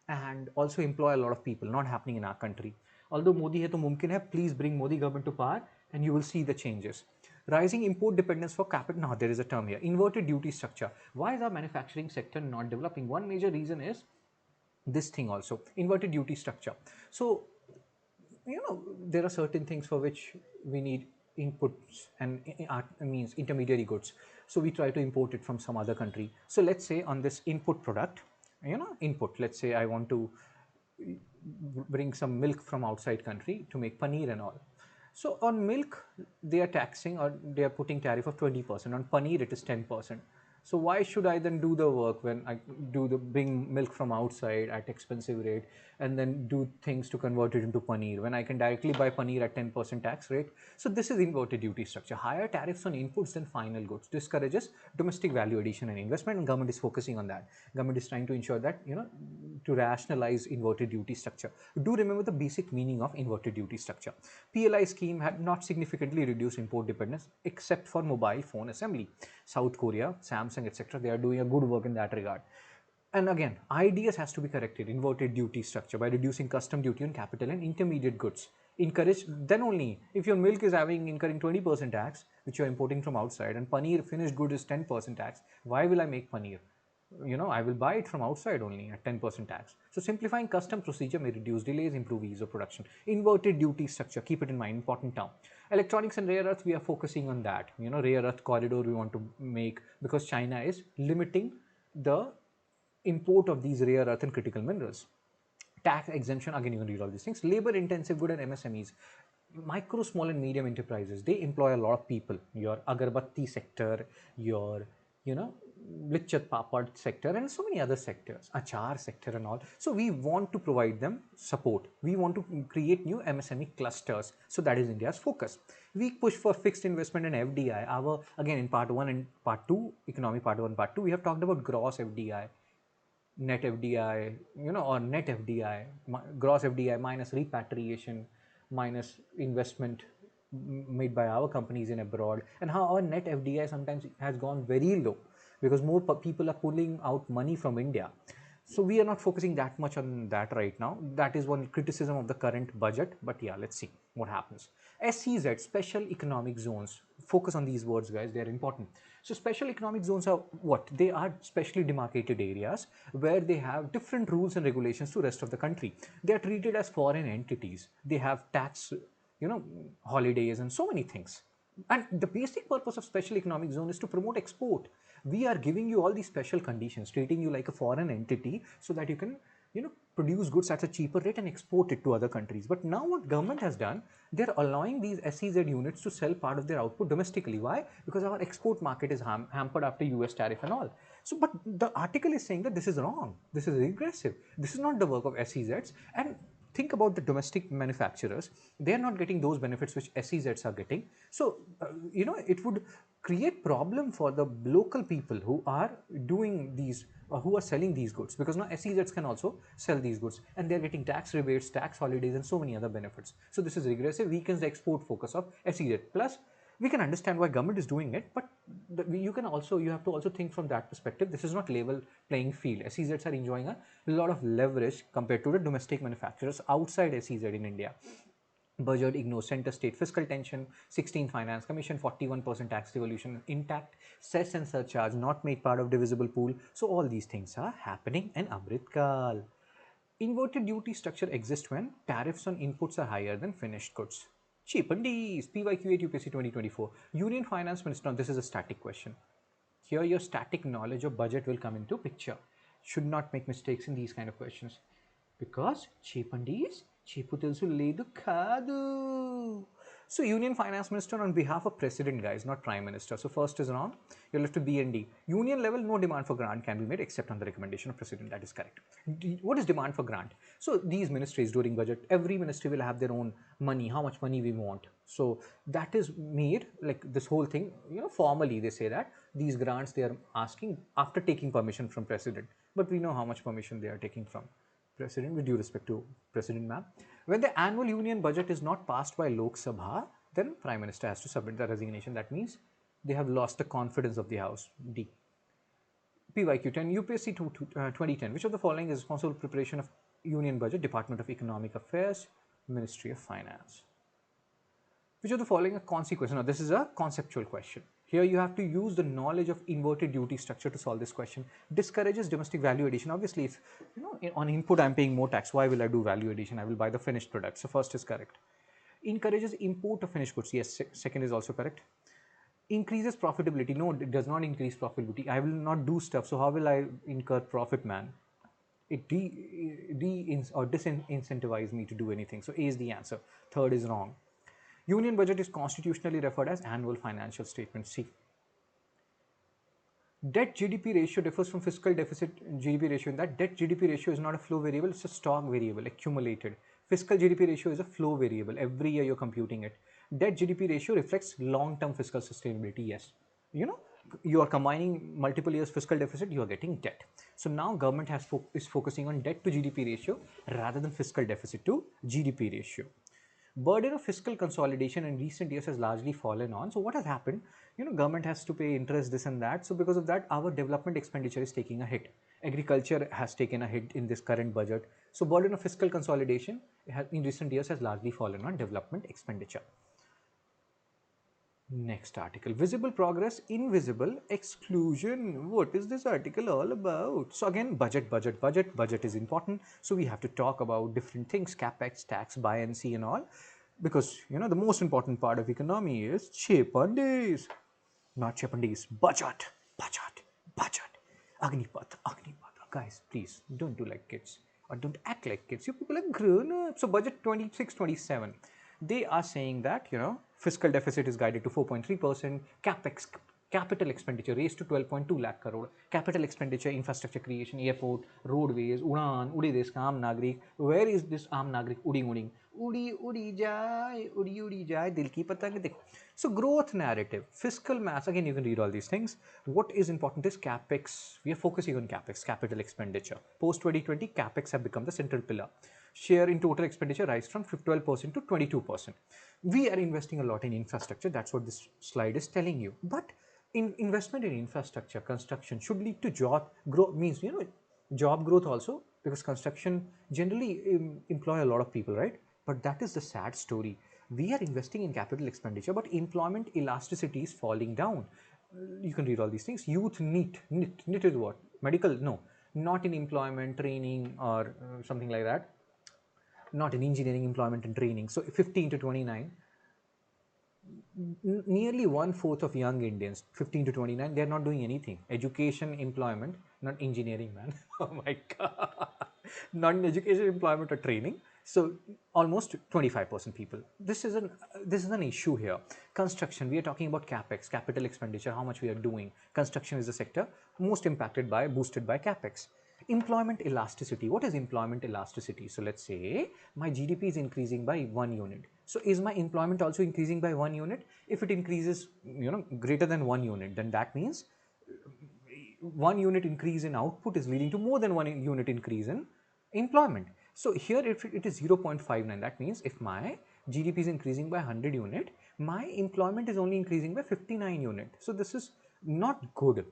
and also employ a lot of people. Not happening in our country. Although Modi hai to mumkin hai, please bring Modi government to power and you will see the changes. Rising import dependence for capital. Now there is a term here, inverted duty structure. Why is our manufacturing sector not developing? One major reason is this thing also, inverted duty structure. So there are certain things for which we need inputs and means intermediary goods, so we try to import it from some other country. So let's say on this input product, input, let's say I want to bring some milk from outside country to make paneer and all. So on milk, they are taxing or they are putting tariff of 20%. On paneer, it is 10%. So why should I then do the work when I bring milk from outside at expensive rate and then do things to convert it into paneer when I can directly buy paneer at 10% tax rate? So this is inverted duty structure. Higher tariffs on inputs than final goods discourages domestic value addition and investment, and government is focusing on that. Government is trying to ensure that to rationalize inverted duty structure. Do remember the basic meaning of inverted duty structure. PLI scheme had not significantly reduced import dependence except for mobile phone assembly. South Korea, Samsung, etc., they are doing a good work in that regard. And again, IDS has to be corrected, inverted duty structure, by reducing custom duty on capital and intermediate goods. Encourage, then only, if your milk is incurring 20% tax, which you're importing from outside, and paneer finished good is 10% tax, why will I make paneer? I will buy it from outside only at 10% tax. So simplifying custom procedure may reduce delays, improve ease of production. Inverted duty structure, keep it in mind, important term. Electronics and rare earth, we are focusing on that. Rare earth corridor we want to make because China is limiting the import of these rare earth and critical minerals. Tax exemption, again you can read all these things. Labor intensive good and MSMEs, micro, small and medium enterprises, they employ a lot of people. Your agarbatti sector, your lichat papad sector, and so many other sectors, achar sector and all. So we want to provide them support. We want to create new MSME clusters. So that is India's focus. We push for fixed investment and FDI. Our, again, in part 1 and part 2, economy part 1, part 2, we have talked about gross FDI, net FDI, or net FDI, gross FDI minus repatriation, minus investment made by our companies in abroad, and how our net FDI sometimes has gone very low because more people are pulling out money from India. So we are not focusing that much on that right now. That is one criticism of the current budget, but yeah, let's see what happens. SEZ, special economic zones. Focus on these words, guys, they're important. So special economic zones are what? They are specially demarcated areas where they have different rules and regulations to rest of the country. They are treated as foreign entities. They have tax, holidays and so many things. And the basic purpose of special economic zone is to promote export. We are giving you all these special conditions, treating you like a foreign entity so that you can produce goods at a cheaper rate and export it to other countries. But now what government has done, they're allowing these SEZ units to sell part of their output domestically. Why? Because our export market is hampered after US tariff and all. So, but the article is saying that this is wrong. This is regressive. This is not the work of SEZs. And think about the domestic manufacturers. They are not getting those benefits which SEZs are getting. So, it would create problem for the local people who are doing these who are selling these goods, because now SEZs can also sell these goods and they're getting tax rebates, tax holidays, and so many other benefits. So this is regressive, weakens the export focus of SEZ. Plus, we can understand why government is doing it, but you have to also think from that perspective. This is not level playing field. SEZs are enjoying a lot of leverage compared to the domestic manufacturers outside SEZ in India. Budget ignores center state fiscal tension, 16 finance commission, 41% tax devolution intact, cess and surcharge not made part of divisible pool. So all these things are happening in Amrit Kal. Inverted duty structure exists when tariffs on inputs are higher than finished goods. Cheapendies, PYQ8 UPSC 2024. Union Finance Minister, this is a static question. Here your static knowledge of budget will come into picture. Should not make mistakes in these kind of questions. Because cheapendies, cheapu తెలుసు లేదు కాదు. So Union Finance Minister on behalf of President, guys, not Prime Minister. So first is wrong. You're left to B and D. Union level, no demand for grant can be made except on the recommendation of President. That is correct. What is demand for grant? So these ministries during budget, every ministry will have their own money, how much money we want. So that is made, like this whole thing, formally they say that these grants they are asking after taking permission from President. But we know how much permission they are taking from President, with due respect to President ma'am. When the annual union budget is not passed by Lok Sabha, then Prime Minister has to submit the resignation. That means they have lost the confidence of the House. D. PYQ 10, UPSC 2010. Which of the following is responsible for preparation of union budget? Department of Economic Affairs, Ministry of Finance. Which of the following are consequences? Now, this is a conceptual question. Here you have to use the knowledge of inverted duty structure to solve this question. Discourages domestic value addition. Obviously, if on input I'm paying more tax, why will I do value addition? I will buy the finished product. So first is correct. Encourages import of finished goods. Yes, second is also correct. Increases profitability. No, it does not increase profitability. I will not do stuff. So how will I incur profit, man? It disincentivize me to do anything. So A is the answer. Third is wrong. Union budget is constitutionally referred as annual financial statement. C. Debt GDP ratio differs from fiscal deficit GDP ratio in that debt GDP ratio is not a flow variable, it's a stock variable, accumulated. Fiscal GDP ratio is a flow variable. Every year you're computing it. Debt GDP ratio reflects long-term fiscal sustainability. Yes. You are combining multiple years fiscal deficit, you are getting debt. So now government is focusing on debt to GDP ratio rather than fiscal deficit to GDP ratio. Burden of fiscal consolidation in recent years has largely fallen on. So what has happened? Government has to pay interest, this and that. So because of that, our development expenditure is taking a hit. Agriculture has taken a hit in this current budget. So burden of fiscal consolidation in recent years has largely fallen on development expenditure. Next article, visible progress, invisible exclusion. What is this article all about? So again, budget is important. So we have to talk about different things, capex, tax, buoyancy and all, because the most important part of economy is chepandis, not chepandis, budget. Agnipath. Guys, please don't do like kids or don't act like kids. You people are grown up. So budget 26-27. They are saying that, fiscal deficit is guided to 4.3%, capex, capital expenditure raised to 12.2 lakh crore, capital expenditure, infrastructure creation, airport, roadways, Udan, Udi this Aam Nagrik. Where is this Aam Nagrik uding? Udi jai, dil ki patang dekh. So growth narrative, fiscal mass, again you can read all these things. What is important is capex. We are focusing on capex, capital expenditure. Post 2020, capex have become the central pillar. Share in total expenditure rise from 12% to 22%. We are investing a lot in infrastructure. That's what this slide is telling you. But investment in infrastructure, construction should lead to job growth. Means job growth also, because construction generally employ a lot of people, right? But that is the sad story. We are investing in capital expenditure, but employment elasticity is falling down. You can read all these things. Youth NEET is what? Medical? No, not in employment, training or something like that. Not in engineering, employment and training. So 15 to 29, nearly 1/4 of young Indians, 15 to 29, they're not doing anything. Education, employment, not engineering, man. Oh my God. not in education, employment or training. So almost 25% people. This is an issue here. Construction, we are talking about capex, capital expenditure, how much we are doing. Construction is the sector most impacted by, boosted by capex. Employment elasticity. What is employment elasticity? So let's say my GDP is increasing by 1 unit. So is my employment also increasing by 1 unit? If it increases, greater than 1 unit, then that means 1 unit increase in output is leading to more than 1 unit increase in employment. So here if it is 0.59, that means if my GDP is increasing by 100 unit, my employment is only increasing by 59 unit. So this is not good.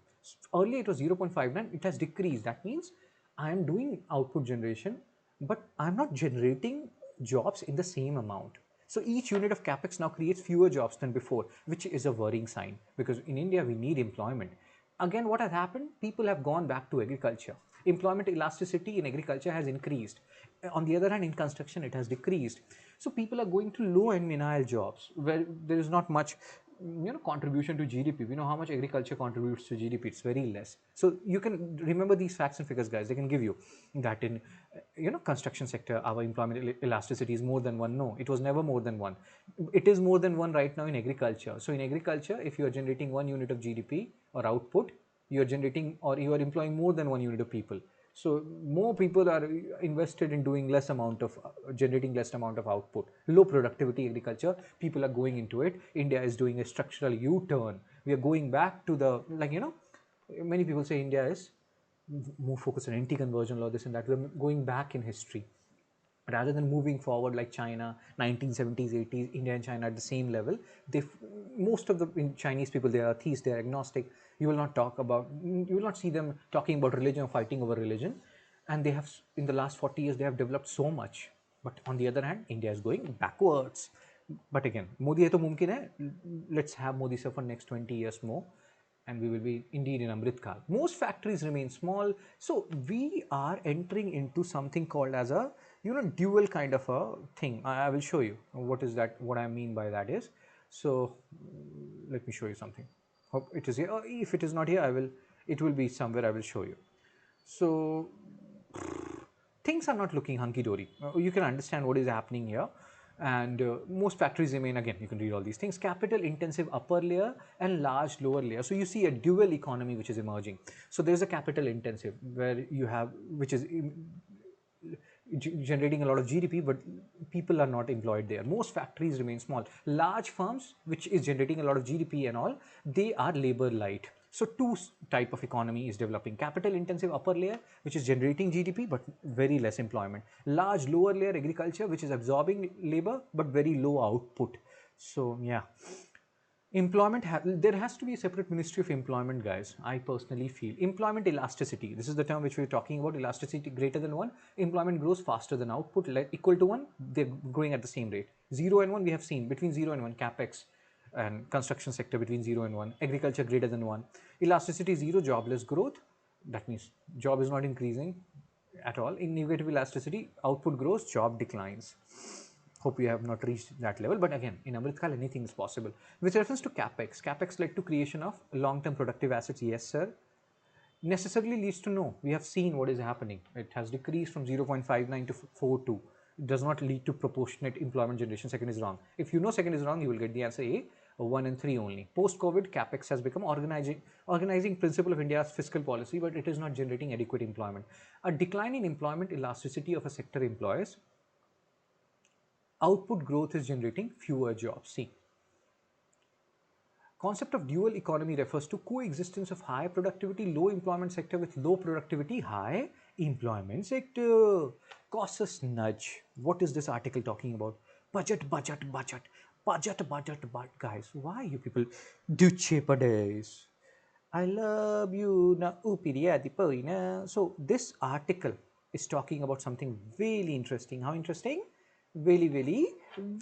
Earlier it was 0.59, it has decreased. That means I am doing output generation, but I'm not generating jobs in the same amount. So each unit of capex now creates fewer jobs than before, which is a worrying sign, because in India we need employment. Again, what has happened? People have gone back to agriculture. Employment elasticity in agriculture has increased. On the other hand, in construction, it has decreased. So people are going to low and menial jobs where there is not much contribution to GDP. We know how much agriculture contributes to GDP. It's very less. So you can remember these facts and figures, guys. They can give you that in construction sector, our employment elasticity is more than one. No, it was never more than one. It is more than one right now in agriculture. So in agriculture, if you are generating 1 unit of GDP or output, you are generating or you are employing more than 1 unit of people. So more people are invested in doing less amount of generating less amount of output. Low productivity agriculture, people are going into it. India is doing a structural U-turn. We are going back to the, many people say India is more focused on anti-conversion law, this and that. We're going back in history rather than moving forward like China, 1970s, 80s. India and China at the same level. They, most of the Chinese people, they are atheists, they are agnostic. You will not see them talking about religion or fighting over religion. And they have, in the last 40 years, they have developed so much. But on the other hand, India is going backwards. But again, Modi hai to mumkin hai. Let's have Modi sir for next 20 years more, and we will be indeed in Amrit Kal. Most factories remain small, so we are entering into something called as a dual kind of a thing. I will show you what is that. What I mean by that is, so let me show you something. Hope it is here. If it is not here, I will. It will be somewhere. I will show you. So things are not looking hunky dory. You can understand what is happening here. And most factories remain, again, you can read all these things, capital intensive upper layer and large lower layer. So you see a dual economy which is emerging. So there's a capital intensive where you have, which is generating a lot of GDP, but people are not employed there. Most factories remain small. Large firms, which is generating a lot of GDP and all, they are labor light. So two type of economy is developing: capital intensive upper layer, which is generating GDP but very less employment; large lower layer agriculture, which is absorbing labor but very low output. So yeah, employment, there has to be a separate ministry of employment, guys. I personally feel employment elasticity, this is the term which we're talking about. Elasticity greater than 1, employment grows faster than output. Equal to 1, they're growing at the same rate. 0 and 1, we have seen between 0 and 1, capex and construction sector between 0 and 1, agriculture greater than 1. Elasticity 0, jobless growth, that means job is not increasing at all. In negative elasticity, output grows, job declines. Hope we have not reached that level, but again, in Amritkal, anything is possible. With reference to capex, capex led to creation of long-term productive assets. Yes, sir. Necessarily leads to no. We have seen what is happening. It has decreased from 0.59 to 4.2. It does not lead to proportionate employment generation. Second is wrong. If you know second is wrong, you will get the answer A, 1 and 3 only. Post-COVID, capex has become organizing principle of India's fiscal policy, but it is not generating adequate employment. A decline in employment elasticity of a sector employs output growth is generating fewer jobs. See, concept of dual economy refers to coexistence of high productivity, low employment sector with low productivity, high employment sector. Cautious nudge. What is this article talking about? Budget, budget, budget, budget, budget, budget. Guys, why you people do cheaper days? I love you na upiriya. So this article is talking about something really interesting. How interesting? Really, really,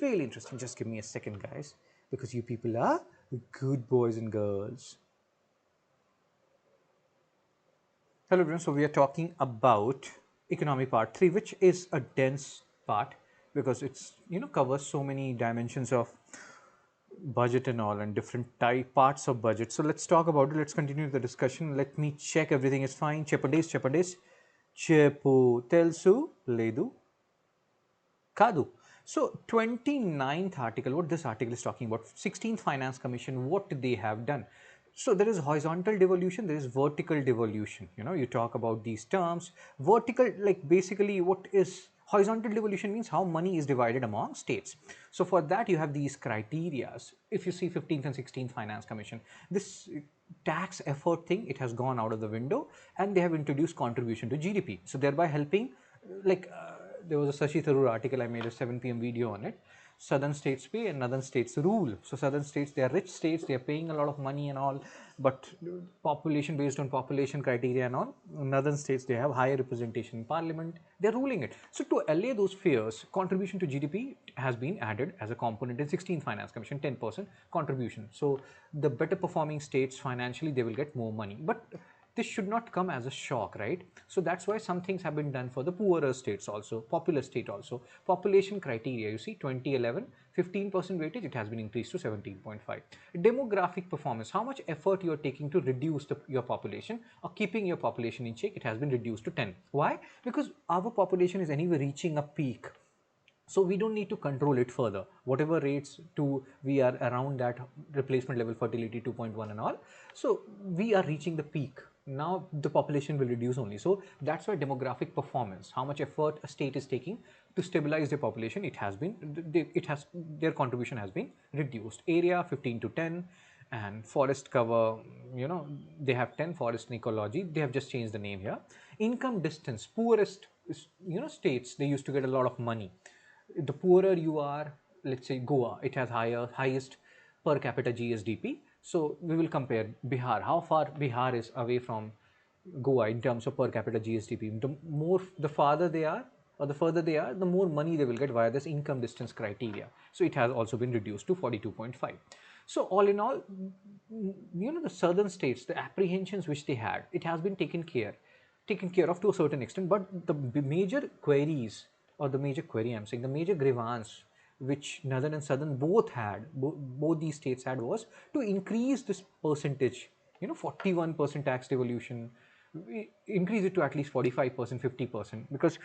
really interesting. Just give me a second, guys, because you people are good boys and girls. Hello, everyone. So we are talking about economy part 3, which is a dense part because it's covers so many dimensions of budget and all and different type parts of budget. So let's talk about it. Let's continue the discussion. Let me check everything is fine. Check days. చెప్పు తెలుసు లేదు Kadu. So 29th article, what this article is talking about, 16th Finance Commission, what they have done. So there is horizontal devolution, there is vertical devolution. You know, you talk about these terms. Vertical, like basically what is horizontal devolution means how money is divided among states. So for that you have these criterias. If you see 15th and 16th Finance Commission, this tax effort thing, it has gone out of the window, and they have introduced contribution to GDP. So thereby helping, like there was a Sashi Tharoor article, I made a 7 p.m. video on it. Southern states pay and northern states rule. So southern states, they are rich states, they are paying a lot of money and all, but population, based on population criteria and all, northern states, they have higher representation in parliament, they're ruling it. So to allay those fears, contribution to GDP has been added as a component in 16th Finance Commission, 10% contribution. So the better performing states financially, they will get more money. But this should not come as a shock, right? So that's why some things have been done for the poorer states also, populous state also. Population criteria, you see, 2011, 15% weightage, it has been increased to 17.5. Demographic performance, how much effort you are taking to reduce your population or keeping your population in check, it has been reduced to 10. Why? Because our population is anyway reaching a peak, so we don't need to control it further. Whatever rates to we are around that replacement level fertility 2.1 and all, so we are reaching the peak. Now the population will reduce only. So that's why demographic performance, how much effort a state is taking to stabilize their population, it has been, their contribution has been reduced. Area 15 to 10, and forest cover, you know, they have 10. Forest and ecology, they have just changed the name here. Income distance, poorest, states, they used to get a lot of money. The poorer you are, let's say Goa, it has highest per capita GSDP. So we will compare Bihar, how far Bihar is away from Goa in terms of per capita GSDP. The farther they are, or the further they are, the more money they will get via this income distance criteria. So it has also been reduced to 42.5. So all in all, the southern states, the apprehensions which they had, it has been taken care of to a certain extent. But the major queries, or the major query, I'm saying, the major grievance which northern and southern both had, both these states had, was to increase this percentage. 41% tax devolution, increase it to at least 45%, 50%, because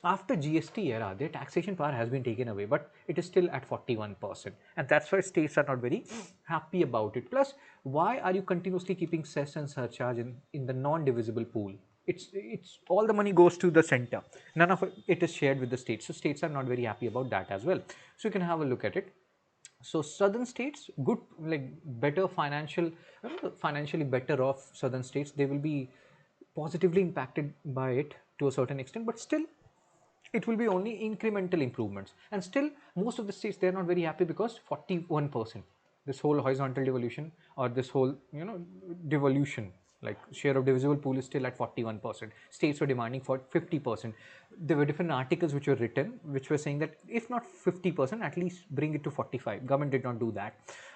after GST era, their taxation power has been taken away, but it is still at 41%, and that's why states are not very happy about it. Plus, why are you continuously keeping cess and surcharge in the non-divisible pool? It's all the money goes to the center, none of it is shared with the states, so states are not very happy about that as well. So you can have a look at it. So southern states, good, like better financially better off southern states, they will be positively impacted by it to a certain extent, but still it will be only incremental improvements. And still most of the states, they're not very happy, because 41%, this whole horizontal devolution, or this whole devolution, like share of divisible pool, is still at 41%. States were demanding for 50%. There were different articles which were written which were saying that if not 50%, at least bring it to 45. Government did not do that.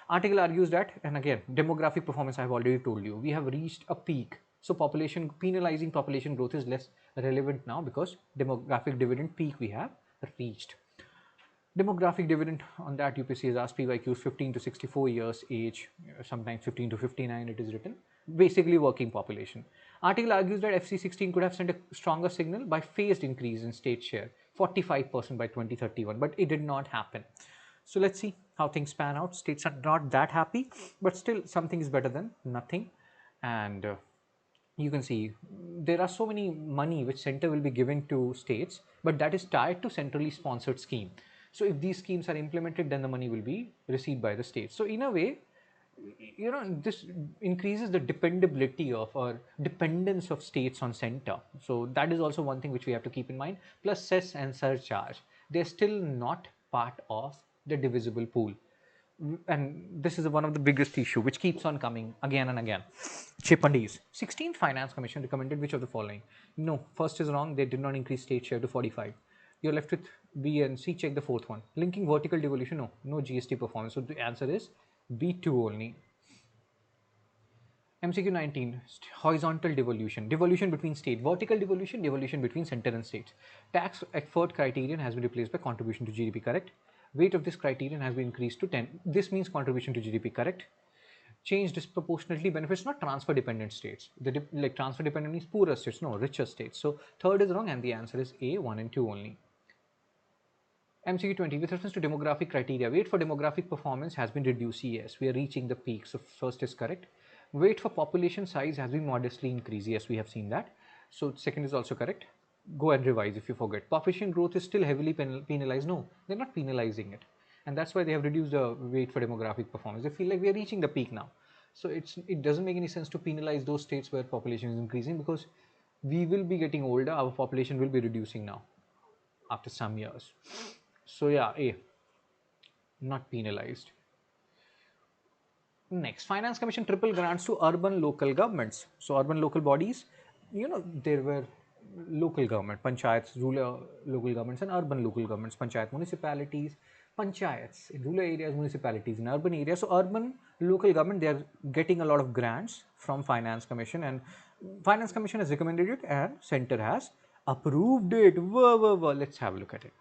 Article argues that, and again, demographic performance, I've already told you, we have reached a peak. So penalizing population growth is less relevant now, because demographic dividend peak we have reached. Demographic dividend, on that UPSC has asked PYQs 15 to 64 years age, sometimes 15 to 59 it is written, basically working population. Article argues that FC16 could have sent a stronger signal by phased increase in state share, 45% by 2031, but it did not happen. So let's see how things pan out. States are not that happy, but still something is better than nothing. And you can see there are so many money which center will be given to states, but that is tied to centrally sponsored scheme. So if these schemes are implemented, then the money will be received by the states. So in a way, this increases the dependability of, or dependence of, states on center. So that is also one thing which we have to keep in mind. Plus cess and surcharge, they're still not part of the divisible pool. And this is one of the biggest issue which keeps on coming again and again. Chipandis. 16th Finance Commission recommended which of the following? No, first is wrong. They did not increase state share to 45. You're left with B and C. Check the fourth one. Linking vertical devolution. No GST performance. So the answer is B2 only. MCQ 19, horizontal devolution, devolution between state, vertical devolution, devolution between center and states. Tax effort criterion has been replaced by contribution to GDP, correct? Weight of this criterion has been increased to 10. This means contribution to GDP, correct? Change disproportionately benefits not transfer dependent states. Like transfer dependent means poorer states, no, richer states. So third is wrong, and the answer is A, 1 and 2 only. MCQ 20, with reference to demographic criteria, weight for demographic performance has been reduced. Yes, we are reaching the peak. So first is correct. Weight for population size has been modestly increased. Yes, we have seen that. So second is also correct. Go and revise if you forget. Population growth is still heavily penalized. No, they're not penalizing it. And that's why they have reduced the weight for demographic performance. They feel like we are reaching the peak now. So it doesn't make any sense to penalize those states where population is increasing, because we will be getting older, our population will be reducing now after some years. So yeah, A, not penalized. Next, Finance Commission triple grants to urban local governments. So urban local bodies, there were local government, panchayats, rural local governments, and urban local governments, panchayat municipalities, panchayats in rural areas, municipalities in urban areas. So urban local government, they are getting a lot of grants from Finance Commission, and Finance Commission has recommended it, and Center has approved it. Whoa, whoa, whoa. Let's have a look at it.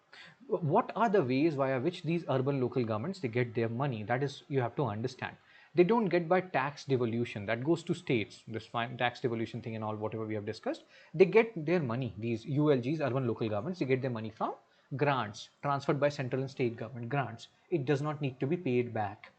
What are the ways via which these urban local governments, they get their money? That is, you have to understand. They don't get by tax devolution, that goes to states, this fine tax devolution thing and all, whatever we have discussed. They get their money, these ULGs, urban local governments, they get their money from grants transferred by central and state government. Grants, it does not need to be paid back.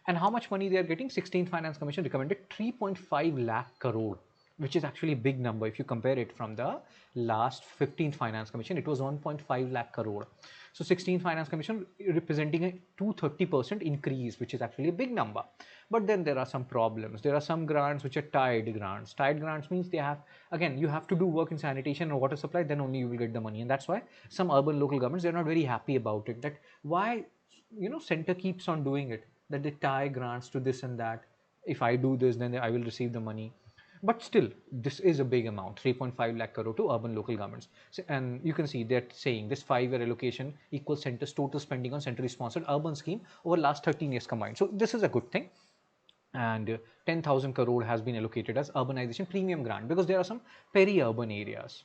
And how much money they are getting? 16th Finance Commission recommended 3.5 lakh crore, which is actually a big number. If you compare it from the last 15th Finance Commission, it was 1.5 lakh crore. So 16th Finance Commission representing a 230% increase, which is actually a big number. But then there are some problems. There are some grants which are tied grants. Tied grants means they have, again, you have to do work in sanitation or water supply, then only you will get the money. And that's why some urban local governments, they're not very happy about it. That why, center keeps on doing it, that they tie grants to this and that. If I do this, then I will receive the money. But still, this is a big amount, 3.5 lakh crore to urban local governments. So, and you can see they're saying this 5-year allocation equals center's total spending on centrally sponsored urban scheme over last 13 years combined. So this is a good thing. And 10,000 crore has been allocated as urbanization premium grant, because there are some peri-urban areas,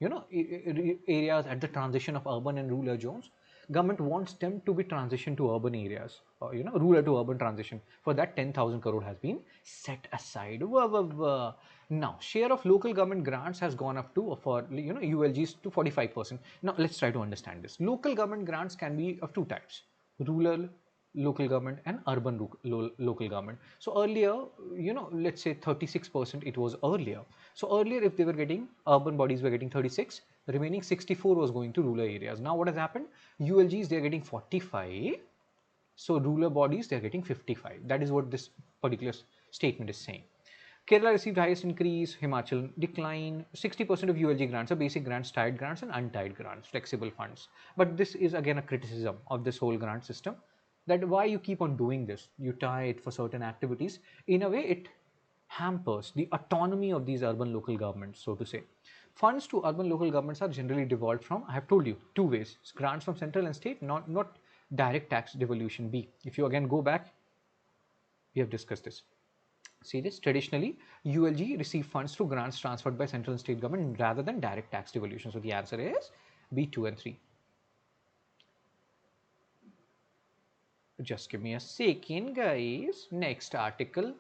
areas at the transition of urban and rural zones. Government wants them to be transitioned to urban areas, or, rural to urban transition. For that, 10,000 crore has been set aside. Wah, wah, wah. Now, share of local government grants has gone up to, for ULGs, to 45%. Now, let's try to understand this. Local government grants can be of two types: rural local government and urban local government. So earlier, let's say 36% it was earlier. So earlier, if they were getting, urban bodies were getting 36, the remaining 64 was going to rural areas. Now what has happened? ULGs, they're getting 45. So rural bodies, they're getting 55. That is what this particular statement is saying. Kerala received highest increase, Himachal decline. 60% of ULG grants are basic grants, tied grants, and untied grants, flexible funds. But this is again a criticism of this whole grant system, that why you keep on doing this. You tie it for certain activities. In a way, it hampers the autonomy of these urban local governments, so to say. Funds to urban local governments are generally devolved from, I have told you, two ways: grants from central and state, not direct tax devolution. B, if you again go back, we have discussed this. See this, traditionally ULG receive funds through grants transferred by central and state government rather than direct tax devolution. So the answer is B, 2 and 3. Just give me a second, guys. Next article: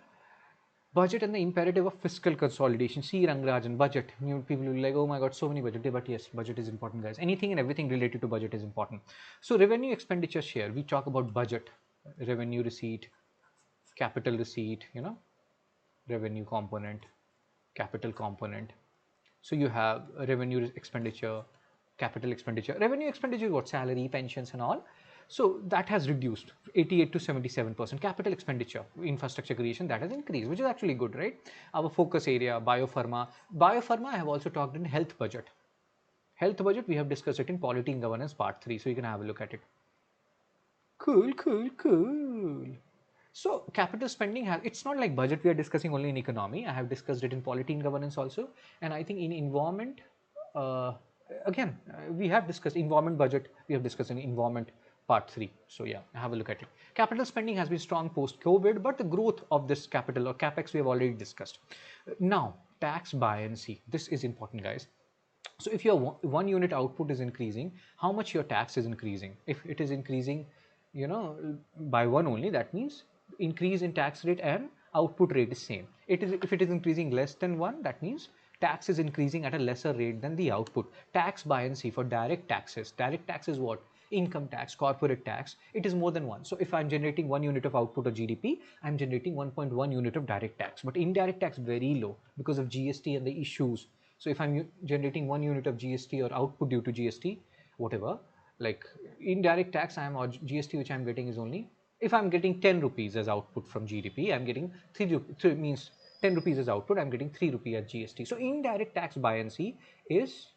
budget and the imperative of fiscal consolidation. See, Rangarajan, budget. People will be like, oh my god, so many budget. But yes, budget is important, guys. Anything and everything related to budget is important. So revenue expenditure share, we talk about budget, revenue receipt, capital receipt, revenue component, capital component. So you have revenue expenditure, capital expenditure. Revenue expenditure is what? Salary, pensions, and all. So that has reduced 88 to 77%. Capital expenditure, infrastructure creation, that has increased, which is actually good, right? Our focus area, biopharma. Biopharma, I have also talked in health budget. Health budget, we have discussed it in polity and governance part 3. So you can have a look at it. Cool, cool, cool. So capital spending has, it's not like budget we are discussing only in economy. I have discussed it in polity and governance also. And I think in environment, again, we have discussed environment budget. We have discussed in environment part 3. So yeah, have a look at it. Capital spending has been strong post-COVID, but the growth of this capital or capex we have already discussed. Now, tax buoyancy. This is important, guys. So if your one unit output is increasing, how much your tax is increasing? If it is increasing, by one only, that means increase in tax rate and output rate is same. If it is increasing less than 1, that means tax is increasing at a lesser rate than the output. Tax buoyancy for direct taxes. Direct tax is what? Income tax, corporate tax. It is more than 1. So if I'm generating 1 unit of output or GDP, I'm generating 1.1 unit of direct tax. But indirect tax very low because of GST and the issues. So if I'm generating 1 unit of GST or output due to GST, whatever, like indirect tax I am or GST which I'm getting is only, if I'm getting 10 rupees as output from GDP, I'm getting 3 means 10 rupees as output, I'm getting 3 rupees as GST. So indirect tax buoyancy is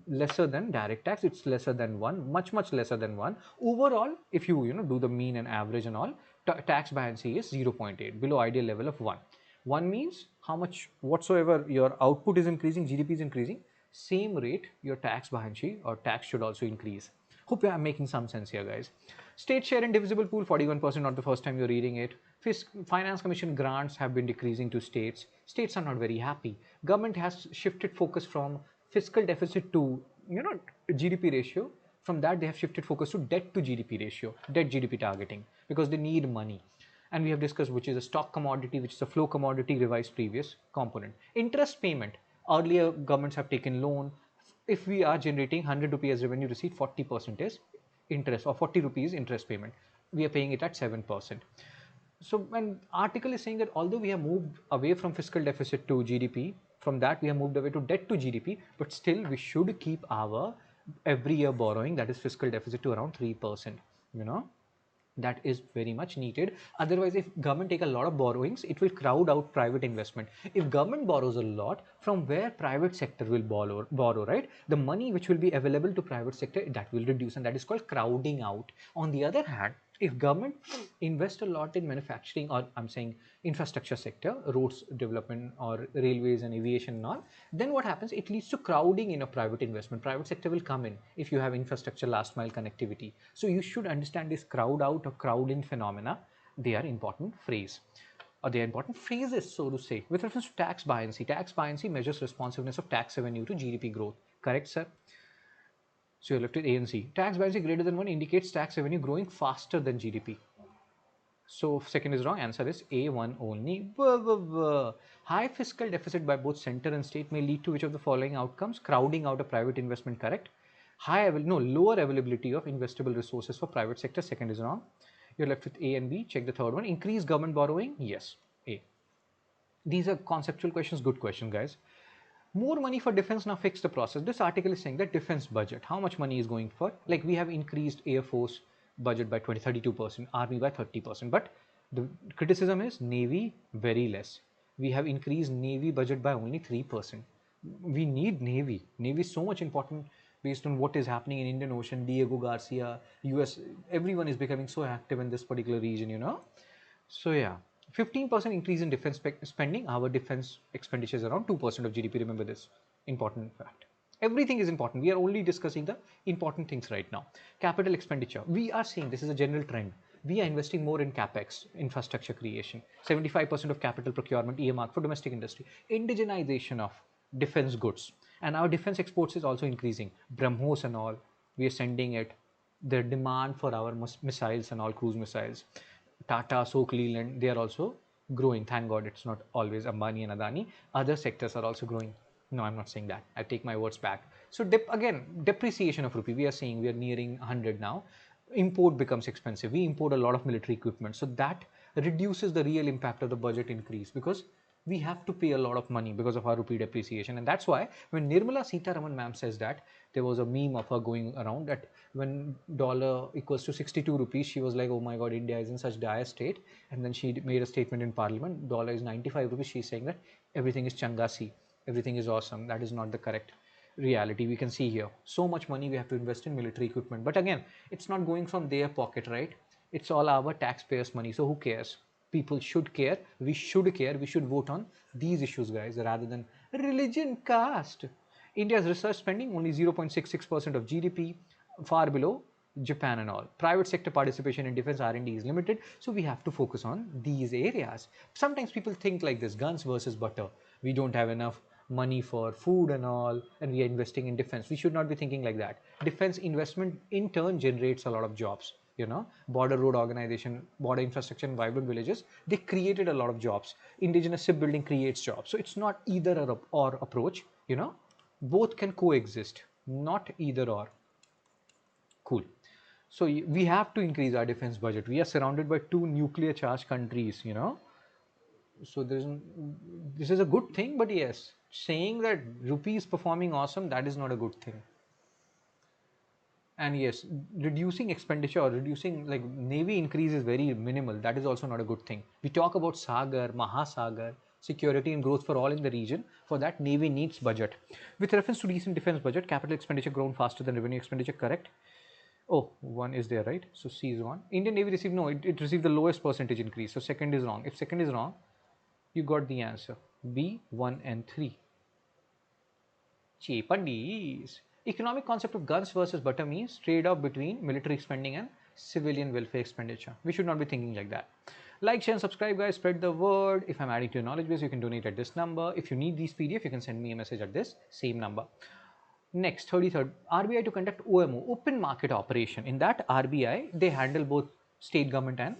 lesser than direct tax. It's lesser than 1, much lesser than 1. Overall, if you do the mean and average and all, tax buoyancy is 0.8, below ideal level of 1. 1 means how much whatsoever your output is increasing, GDP is increasing, same rate your tax buoyancy or tax should also increase. Hope I'm making some sense here, guys. State share in divisible pool 41%, not the first time you're reading it. Finance Commission grants have been decreasing to states. States are not very happy. Government has shifted focus from fiscal deficit to GDP ratio. From that, they have shifted focus to debt to GDP ratio, debt GDP targeting, because they need money. And we have discussed which is a stock commodity, which is a flow commodity, revised previous component. Interest payment. Earlier, governments have taken loan. If we are generating 100 rupees as revenue receipt, 40% is interest, or 40 rupees interest payment. We are paying it at 7%. So when article is saying that although we have moved away from fiscal deficit to GDP, from that we have moved away to debt to GDP, but still we should keep our every year borrowing, that is fiscal deficit, to around 3%. That is very much needed. Otherwise, if government take a lot of borrowings, it will crowd out private investment. If government borrows a lot, from where private sector will borrow, right? The money which will be available to private sector, that will reduce, and that is called crowding out. On the other hand, if government invest a lot in manufacturing, or I'm saying infrastructure sector, roads development or railways and aviation and all, then what happens? It leads to crowding in a private investment. Private sector will come in if you have infrastructure, last mile connectivity. So you should understand this crowd out or crowd in phenomena. They are important phrase. Or they are important phrases, so to say. With reference to tax buoyancy, tax buoyancy measures responsiveness of tax revenue to GDP growth. Correct, sir? So you're left with A and C. Tax buoyancy greater than 1 indicates tax revenue growing faster than GDP. So second is wrong. Answer is A1 only. High fiscal deficit by both center and state may lead to which of the following outcomes? Crowding out a private investment. Correct. Lower availability of investable resources for private sector. Second is wrong. You're left with A and B. Check the third one. Increased government borrowing. Yes. A. These are conceptual questions. Good question, guys. More money for defense. Now fix the process. This article is saying that defense budget, how much money is going for, like we have increased Air Force budget by 32%, Army by 30%, but the criticism is Navy very less. We have increased Navy budget by only 3%. We need Navy is so much important based on what is happening in Indian Ocean. Diego Garcia, US, everyone is becoming so active in this particular region. So yeah, 15% increase in defense spending. Our defense expenditure is around 2% of GDP. Remember this important fact. Everything is important. We are only discussing the important things right now. Capital expenditure. We are seeing this is a general trend. We are investing more in capex, infrastructure creation. 75% of capital procurement earmarked for domestic industry. Indigenization of defense goods, and our defense exports is also increasing. BrahMos and all, we are sending it. The demand for our missiles and all, cruise missiles. Tata, Soak Leland, they are also growing. Thank God it's not always Ambani and Adani. Other sectors are also growing. No, I'm not saying that. I take my words back. So again, depreciation of rupee. We are saying we are nearing 100 now. Import becomes expensive. We import a lot of military equipment. So that reduces the real impact of the budget increase, because we have to pay a lot of money because of our rupee depreciation. And that's why when Nirmala Sitaraman ma'am says that, there was a meme of her going around that when dollar equals to 62 rupees, she was like, oh my God, India is in such dire state. And then she made a statement in parliament, dollar is 95 rupees. She's saying that everything is changasi, everything is awesome. That is not the correct reality. We can see here so much money we have to invest in military equipment, but again, it's not going from their pocket, right? It's all our taxpayers money. So who cares? People should care. We should care. We should vote on these issues, guys, rather than religion, caste. India's research spending only 0.66% of GDP, far below Japan and all. Private sector participation in defense R&D is limited, so we have to focus on these areas. Sometimes people think like this, guns versus butter. We don't have enough money for food and all, and we are investing in defense. We should not be thinking like that. Defense investment in turn generates a lot of jobs. border road organization, border infrastructure and vibrant villages, they created a lot of jobs. Indigenous shipbuilding creates jobs. So it's not either or approach, both can coexist, not either or. Cool. So we have to increase our defense budget. We are surrounded by two nuclear charged countries, so this is a good thing, but yes, saying that rupee is performing awesome, that is not a good thing. And yes, reducing expenditure or reducing like navy increase is very minimal. That is also not a good thing. We talk about Sagar, Mahasagar, security and growth for all in the region. For that, navy needs budget. With reference to recent defense budget, capital expenditure grown faster than revenue expenditure. Correct. Oh, one is there, right? So C is one. Indian Navy received no. It received the lowest percentage increase. So second is wrong. If second is wrong, you got the answer. B, 1 and 3. Chepandis. Economic concept of guns versus butter means trade-off between military spending and civilian welfare expenditure. We should not be thinking like that. Like, share, and subscribe, guys. Spread the word. If I'm adding to your knowledge base, you can donate at this number. If you need these PDF, you can send me a message at this same number. Next, 33rd, RBI to conduct OMO, open market operation. In that, RBI, they handle both state government and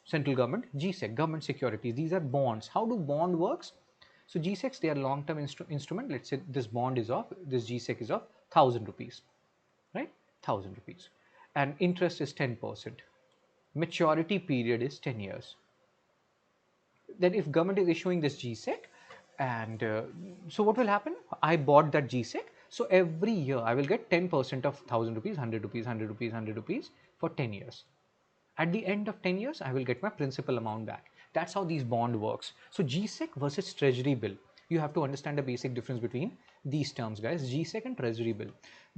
central government, GSEC, government securities. These are bonds. How do bond works? So GSECs, they are long-term instrument. Let's say this bond is of, this GSEC is of 1,000 rupees, right? 1,000 rupees. And interest is 10%. Maturity period is 10 years. Then if government is issuing this GSEC, and so what will happen? I bought that GSEC. So every year I will get 10% of 1,000 rupees, 100 rupees, 100 rupees, 100 rupees for 10 years. At the end of 10 years, I will get my principal amount back. That's how these bond works. So GSEC versus treasury bill. You have to understand the basic difference between these terms, guys. GSEC and treasury bill.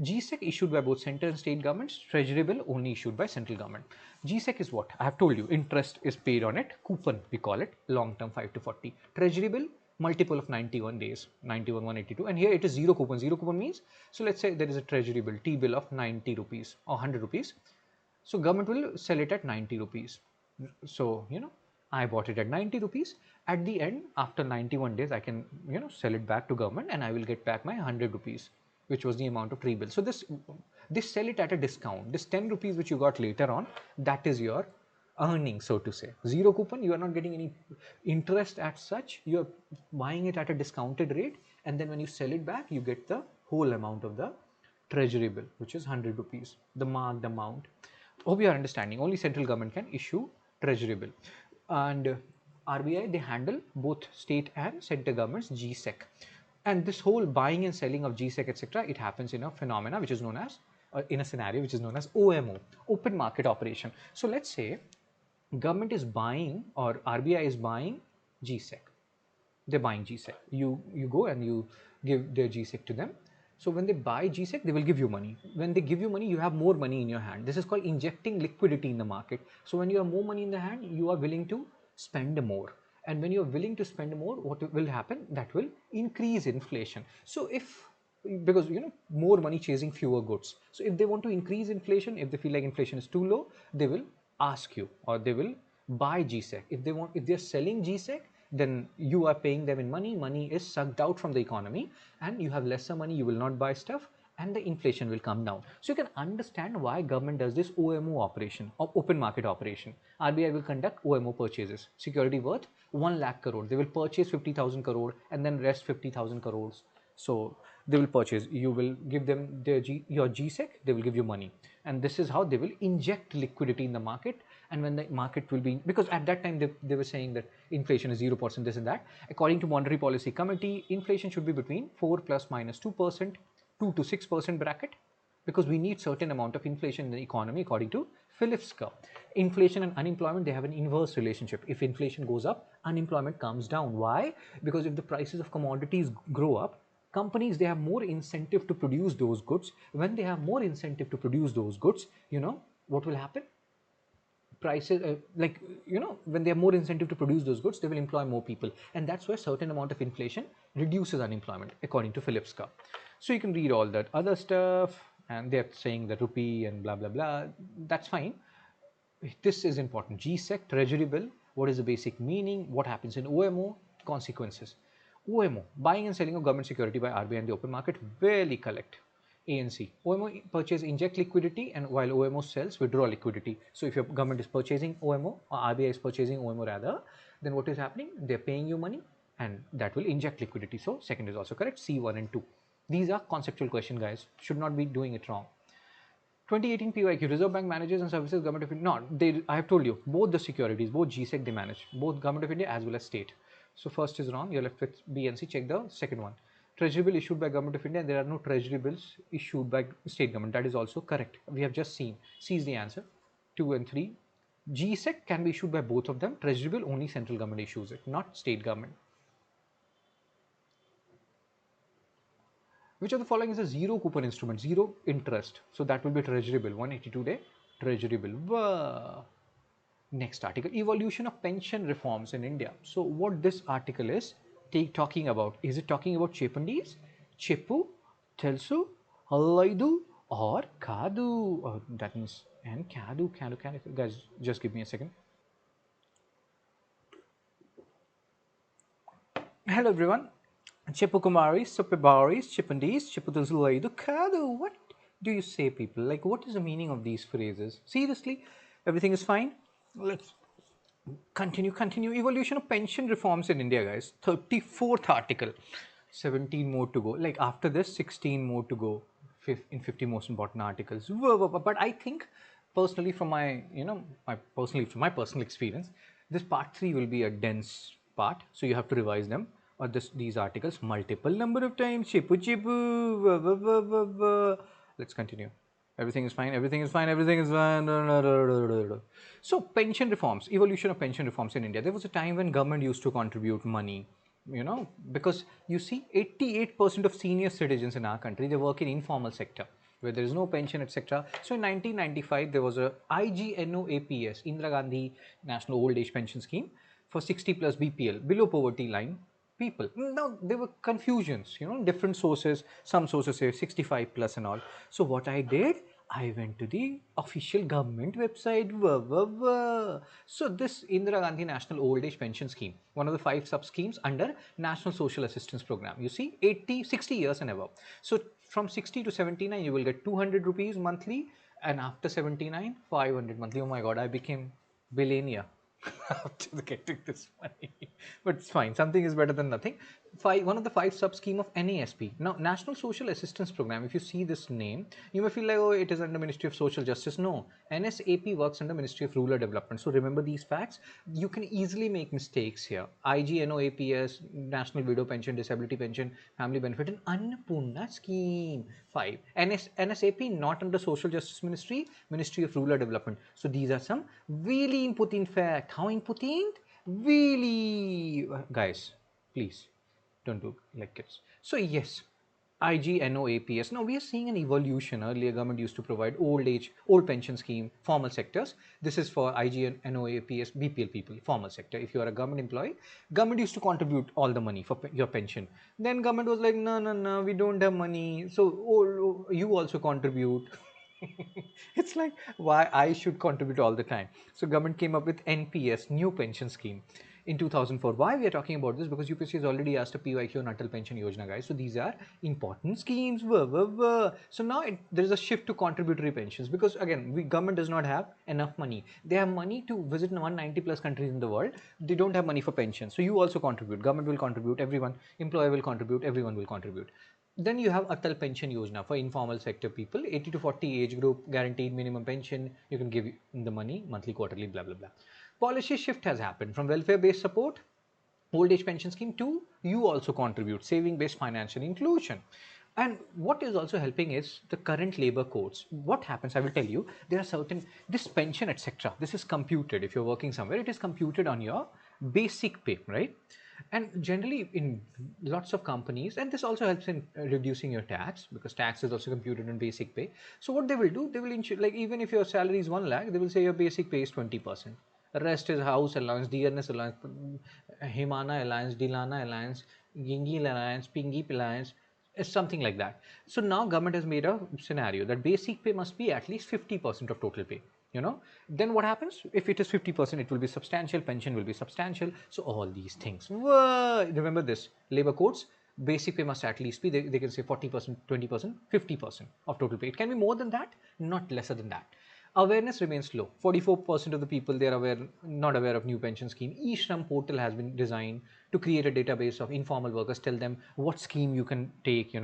GSEC issued by both central and state governments. Treasury bill only issued by central government. GSEC is what? I have told you, interest is paid on it. Coupon, we call it, long term 5 to 40. Treasury bill, multiple of 91 days, 91, 182. And here it is zero coupon. Zero coupon means, so let's say there is a treasury bill, T bill of 90 rupees or 100 rupees. So government will sell it at 90 rupees. So, I bought it at 90 rupees. At the end, after 91 days, I can, sell it back to government and I will get back my 100 rupees, which was the amount of tree bill. So this sell it at a discount. This 10 rupees which you got later on, that is your earning, so to say. Zero coupon, you are not getting any interest as such. You are buying it at a discounted rate. And then when you sell it back, you get the whole amount of the treasury bill, which is 100 rupees, the marked amount. Hope you are understanding. Only central government can issue treasury bill. And RBI, they handle both state and central governments GSEC. And this whole buying and selling of GSEC, etc., it happens in a phenomena which is known as, in a scenario which is known as OMO, open market operation. So let's say government is buying or RBI is buying GSEC. They're buying GSEC. You go and you give their GSEC to them. So when they buy GSEC, they will give you money. When they give you money, you have more money in your hand. This is called injecting liquidity in the market. So when you have more money in the hand, you are willing to spend more. And when you're willing to spend more, what will happen? That will increase inflation. So because more money chasing fewer goods. So if they want to increase inflation, if they feel like inflation is too low, they will ask you or they will buy GSEC. If they're selling GSEC, then you are paying them in money. Money is sucked out from the economy and you have lesser money, you will not buy stuff and the inflation will come down. So you can understand why government does this OMO operation or open market operation. RBI will conduct OMO purchases, security worth 1 lakh crore. They will purchase 50,000 crore and then rest 50,000 crores. So they will purchase, you will give them your GSEC, they will give you money. And this is how they will inject liquidity in the market. And when the market will be, because at that time they were saying that inflation is 0%, this and that. According to Monetary Policy Committee, inflation should be between 4 plus minus 2%, 2 to 6% bracket, because we need certain amount of inflation in the economy according to Phillips curve. Inflation and unemployment, they have an inverse relationship. If inflation goes up, unemployment comes down. Why? Because if the prices of commodities grow up, companies, they have more incentive to produce those goods. When they have more incentive to produce those goods, what will happen? Prices, when they have more incentive to produce those goods, they will employ more people. And that's why certain amount of inflation reduces unemployment according to Phillips curve. So you can read all that other stuff and they're saying the rupee and blah, blah, blah. That's fine. This is important. GSEC, treasury bill, what is the basic meaning? What happens in OMO? Consequences. OMO, buying and selling of government security by RBI in the open market, very correct. ANC. OMO purchase inject liquidity, and while OMO sells withdraw liquidity. So if your government is purchasing OMO, or RBI is purchasing OMO rather, then what is happening? They're paying you money and that will inject liquidity. So second is also correct, C1 and 2. These are conceptual question, guys. Should not be doing it wrong. 2018 PYQ, Reserve Bank manages and services Government of India. No, I have told you, both the securities, both GSEC they manage, both Government of India as well as state. So first is wrong, you're left with B and C, check the second one. Treasury bill issued by Government of India, and there are no treasury bills issued by state government. That is also correct. We have just seen. C is the answer. 2 and 3. GSEC can be issued by both of them. Treasury bill only central government issues it, not state government. Which of the following is a zero coupon instrument? Zero interest. So that will be treasury bill. 182-day treasury bill. Wow. Next article, evolution of pension reforms in India. So what this article is talking about? Is it talking about Chepandis, Chepu, Telsu, Halaidu, or Kadu? That means and Kadu. Guys, just give me a second. Hello everyone. Chepukumaris, Supibaris, Chipandis, Chiputazulaidu, Kadu. What do you say, people? Like, what is the meaning of these phrases? Seriously, everything is fine? Let's continue. Evolution of pension reforms in India, guys. 34th article. 17 more to go. Like, after this, 16 more to go in 50 most important articles. But I think, personally, from my, from my personal experience, this part 3 will be a dense part. So you have to revise them or these articles multiple number of times. Chipu chipu. Let's continue. Everything is fine. Everything is fine. Everything is fine. So pension reforms, evolution of pension reforms in India. There was a time when government used to contribute money, because you see 88% of senior citizens in our country, they work in informal sector where there is no pension, etc. So in 1995, there was a IGNOAPS, Indira Gandhi National Old Age Pension Scheme for 60 plus BPL, below poverty line people. Now there were confusions, different sources. Some sources say 65 plus and all. So what I did, I went to the official government website. So this Indira Gandhi National Old Age Pension Scheme, one of the 5 sub schemes under National Social Assistance Program. You see, 60 years and above. So from 60 to 79, you will get 200 rupees monthly, and after 79, 500 monthly. Oh my God, I became billionaire after getting this money. But it's fine. Something is better than nothing. One of the 5 sub scheme of NASP. Now, National Social Assistance Program. If you see this name, you may feel like, oh, it is under Ministry of Social Justice. No, NSAP works under Ministry of Rural Development. So remember these facts. You can easily make mistakes here. IGNOAPS, National Widow Pension, Disability Pension, Family Benefit, and Annapurna Scheme. 5. NSAP not under Social Justice Ministry, Ministry of Rural Development. So these are some really important fact. How important? Really, guys, please don't do like kids. So yes, IGNOAPS. Now we are seeing an evolution. Earlier, government used to provide old pension scheme, formal sectors. This is for IGNOAPS, BPL people, formal sector. If you are a government employee, government used to contribute all the money for your pension. Then government was like, no, we don't have money. So you also contribute. It's like why I should contribute all the time. So government came up with NPS, new pension scheme, in 2004. Why we are talking about this? Because UPSC has already asked a PYQ on Atal Pension Yojana, guys. So these are important schemes. So now there is a shift to contributory pensions, because again, government does not have enough money. They have money to visit 190 plus countries in the world. They don't have money for pension. So you also contribute. Government will contribute. Everyone, employer will contribute. Everyone will contribute. Then you have Atal Pension Yojana for informal sector people, 80 to 40 age group, guaranteed minimum pension. You can give the money monthly, quarterly, blah, blah, blah. Policy shift has happened from welfare-based support, old age pension scheme, to you also contribute, saving-based financial inclusion. And what is also helping is the current labor codes. What happens, I will tell you, there are certain, this pension, etc. This is computed. If you're working somewhere, it is computed on your basic pay, right? And generally in lots of companies, and this also helps in reducing your tax, because tax is also computed in basic pay. So what they will do, they will ensure, like, even if your salary is 1 lakh, they will say your basic pay is 20%. The rest is house allowance, dearness allowance, Himana allowance, Dilana allowance, Gingi allowance, Pingi allowance, something like that. So now government has made a scenario that basic pay must be at least 50% of total pay. Then what happens? If it is 50%, it will be substantial, pension will be substantial. So all these things. Whoa, remember this, labor codes, Basic pay must at least be, they can say 40%, 20%, 50% of total pay. It can be more than that, not lesser than that. Awareness remains low. 44% of the people, they are not aware of new pension scheme. E-Shram portal has been designed to create a database of informal workers, tell them what scheme you can take,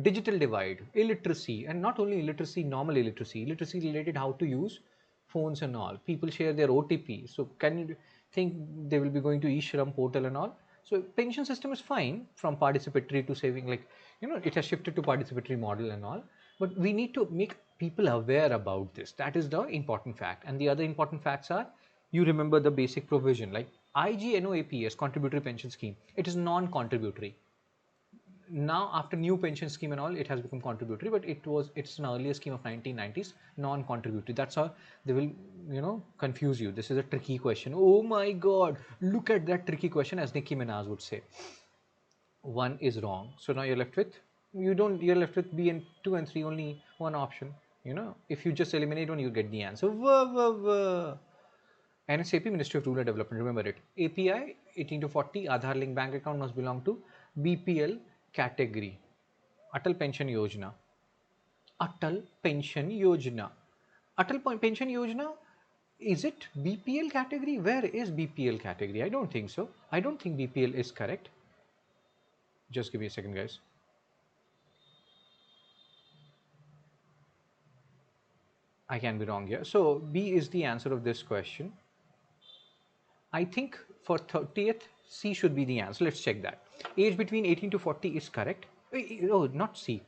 digital divide, illiteracy, and not only illiteracy, normal illiteracy, illiteracy related how to use phones and all. People share their OTP. So can you think they will be going to e-Shram portal and all? So pension system is fine from participatory to saving, like, it has shifted to participatory model and all. But we need to make people aware about this. That is the important fact. And the other important facts are, you remember the basic provision like IGNOAPS, contributory pension scheme. It is non-contributory. Now after new pension scheme and all, it has become contributory, but it's an earlier scheme of 1990s, non-contributory. That's how they will confuse you. This is a tricky question. Oh my god, look at that tricky question, as Nicki Minaj would say. One is wrong, so now you're left with B and 2 and 3, only one option. If you just eliminate one, you get the answer. NSAP, Ministry of Rural Development, remember it. API 18 to 40, Aadhaar link bank account must belong to BPL category. Atal Pension Yojana. Atal Pension Yojana. Atal Pension Yojana, is it BPL category? Where is BPL category? I don't think so. I don't think BPL is correct. Just give me a second, guys. I can be wrong here. So B is the answer of this question. I think for 30th, C should be the answer. Let's check that. Age between 18 to 40 is correct. Oh, not C.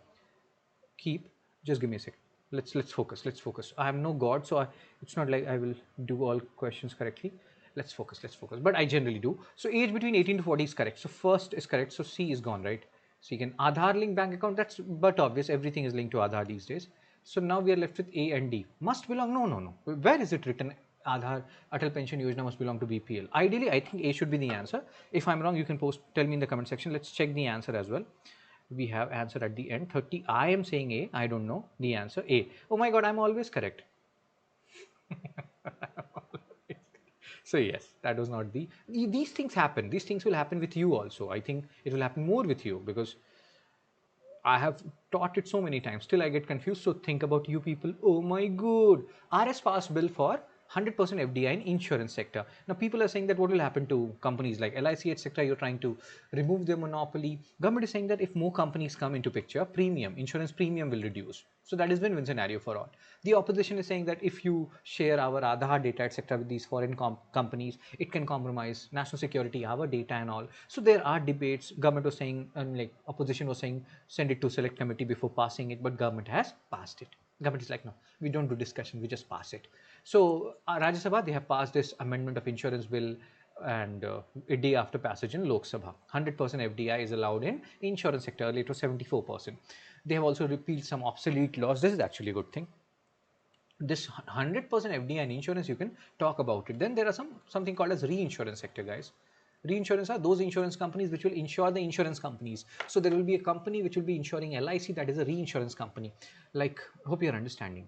Keep. Just give me a second. Let's focus. Let's focus. I am no god, so it's not like I will do all questions correctly. Let's focus. Let's focus. But I generally do. So age between 18 to 40 is correct. So first is correct. So C is gone, right? So you can Aadhaar link bank account. That's but obvious. Everything is linked to Aadhaar these days. So now we are left with A and D. Must belong? No, no, no. Where is it written? Aadhaar, Atal Pension Yojana must belong to BPL. Ideally, I think A should be the answer. If I'm wrong, you can tell me in the comment section. Let's check the answer as well. We have answer at the end. 30. I am saying A. I don't know the answer. A. Oh my god, I'm always correct. So yes, that was not these things happen. These things will happen with you also. I think it will happen more with you because I have taught it so many times. Still I get confused. So think about you people. Oh my god. RS passed bill for 100% FDI in insurance sector. Now people are saying that what will happen to companies like LIC, etc. You're trying to remove their monopoly. Government is saying that if more companies come into picture, insurance premium will reduce. So that is win-win scenario for all. The opposition is saying that if you share our Aadhaar data, etc. with these foreign companies, it can compromise national security, our data and all. So there are debates. Government was saying, like opposition was saying, send it to select committee before passing it, but government has passed it. Government is like, no, we don't do discussion, we just pass it. So Rajya Sabha, they have passed this amendment of insurance bill, and a day after passage in Lok Sabha, 100% FDI is allowed in insurance sector. Earlier it was 74%. They have also repealed some obsolete laws. This is actually a good thing. This 100% FDI in insurance, you can talk about it. Then there are something called as reinsurance sector, guys. Reinsurance are those insurance companies which will insure the insurance companies. So there will be a company which will be insuring LIC, that is a reinsurance company. Like, hope you're understanding.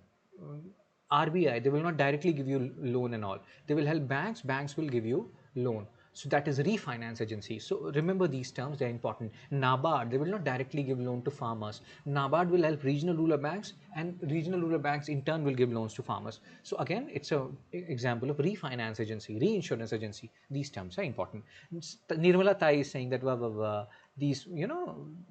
RBI, they will not directly give you loan and all. They will help banks. Banks will give you loan. So that is refinance agency. So remember these terms, they are important. NABARD, they will not directly give loan to farmers. NABARD will help regional rural banks, and regional rural banks in turn will give loans to farmers. So again, it's a example of refinance agency, reinsurance agency. These terms are important. Nirmala Tai is saying that these,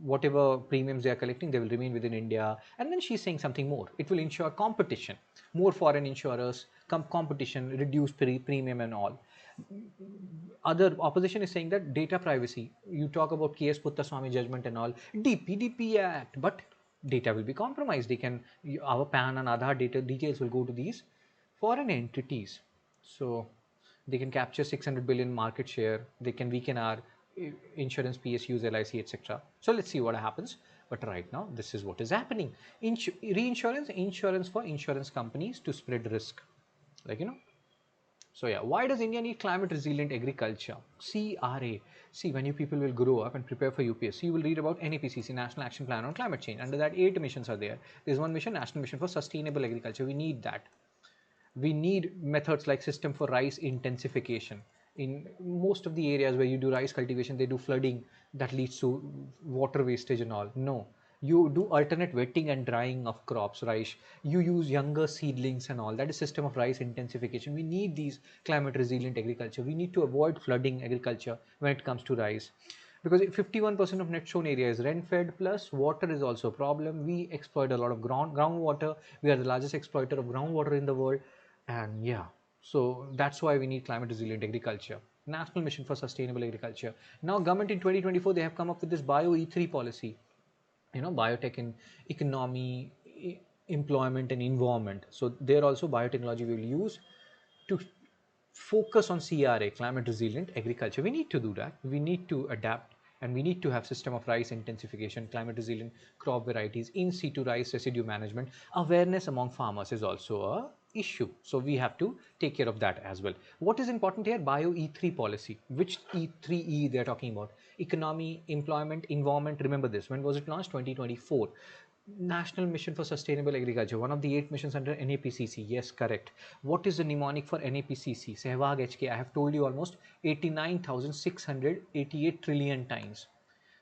whatever premiums they are collecting, they will remain within India. And then she's saying something more. It will ensure competition, more foreign insurers, competition, reduce premium and all. Other opposition is saying that data privacy. You talk about KS Puttaswamy judgment and all, DPDP Act, but data will be compromised. Our PAN and Aadhaar details will go to these foreign entities. So they can capture 600 billion market share. They can weaken our insurance, PSUs, LIC, etc. So let's see what happens. But right now, this is what is happening. Reinsurance, insurance for insurance companies to spread risk. So yeah, why does India need climate resilient agriculture? CRA. See, when you people will grow up and prepare for UPSC, you will read about NAPCC, National Action Plan on Climate Change. Under that, 8 missions are there. There's one mission, National Mission for Sustainable Agriculture. We need that. We need methods like system for rice intensification. In most of the areas where you do rice cultivation, they do flooding that leads to water wastage and all. No, you do alternate wetting and drying of crops, rice. You use younger seedlings and all. That is system of rice intensification. We need these climate resilient agriculture. We need to avoid flooding agriculture when it comes to rice, because 51% of net sown area is rain fed, plus water is also a problem. We exploit a lot of groundwater. We are the largest exploiter of groundwater in the world. And yeah, so that's why we need climate resilient agriculture. National mission for sustainable agriculture. Now government in 2024, they have come up with this bio E3 policy, biotech in economy, employment and environment. So there also biotechnology will use to focus on CRA, climate resilient agriculture. We need to do that. We need to adapt, and we need to have system of rice intensification, climate resilient crop varieties, in situ rice residue management. Awareness among farmers is also a issue. So we have to take care of that as well. What is important here? Bio E3 policy. Which E3E they are talking about? Economy, employment, environment. Remember this. When was it launched? 2024. National Mission for Sustainable Agriculture, one of the 8 missions under NAPCC. Yes, correct. What is the mnemonic for NAPCC? Sehwag HK. I have told you almost 89,688 trillion times.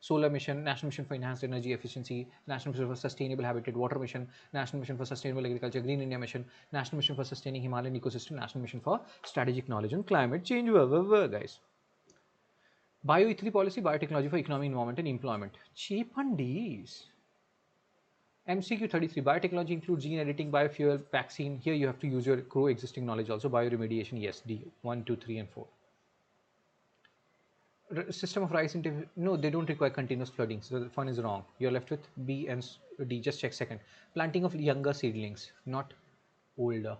Solar Mission, National Mission for Enhanced Energy Efficiency, National Mission for Sustainable Habitat, Water Mission, National Mission for Sustainable Agriculture, Green India Mission, National Mission for Sustaining Himalayan Ecosystem, National Mission for Strategic Knowledge on Climate Change. Guys. Bio-E3 policy, biotechnology for economy, environment, and employment. Cheapandis. MCQ 33, biotechnology includes gene editing, biofuel, vaccine. Here you have to use your co-existing knowledge also. Bioremediation, yes, D, 1, 2, 3, and 4. System of rice no, they don't require continuous flooding. So the one is wrong. You're left with B and D. Just check second. Planting of younger seedlings, not older.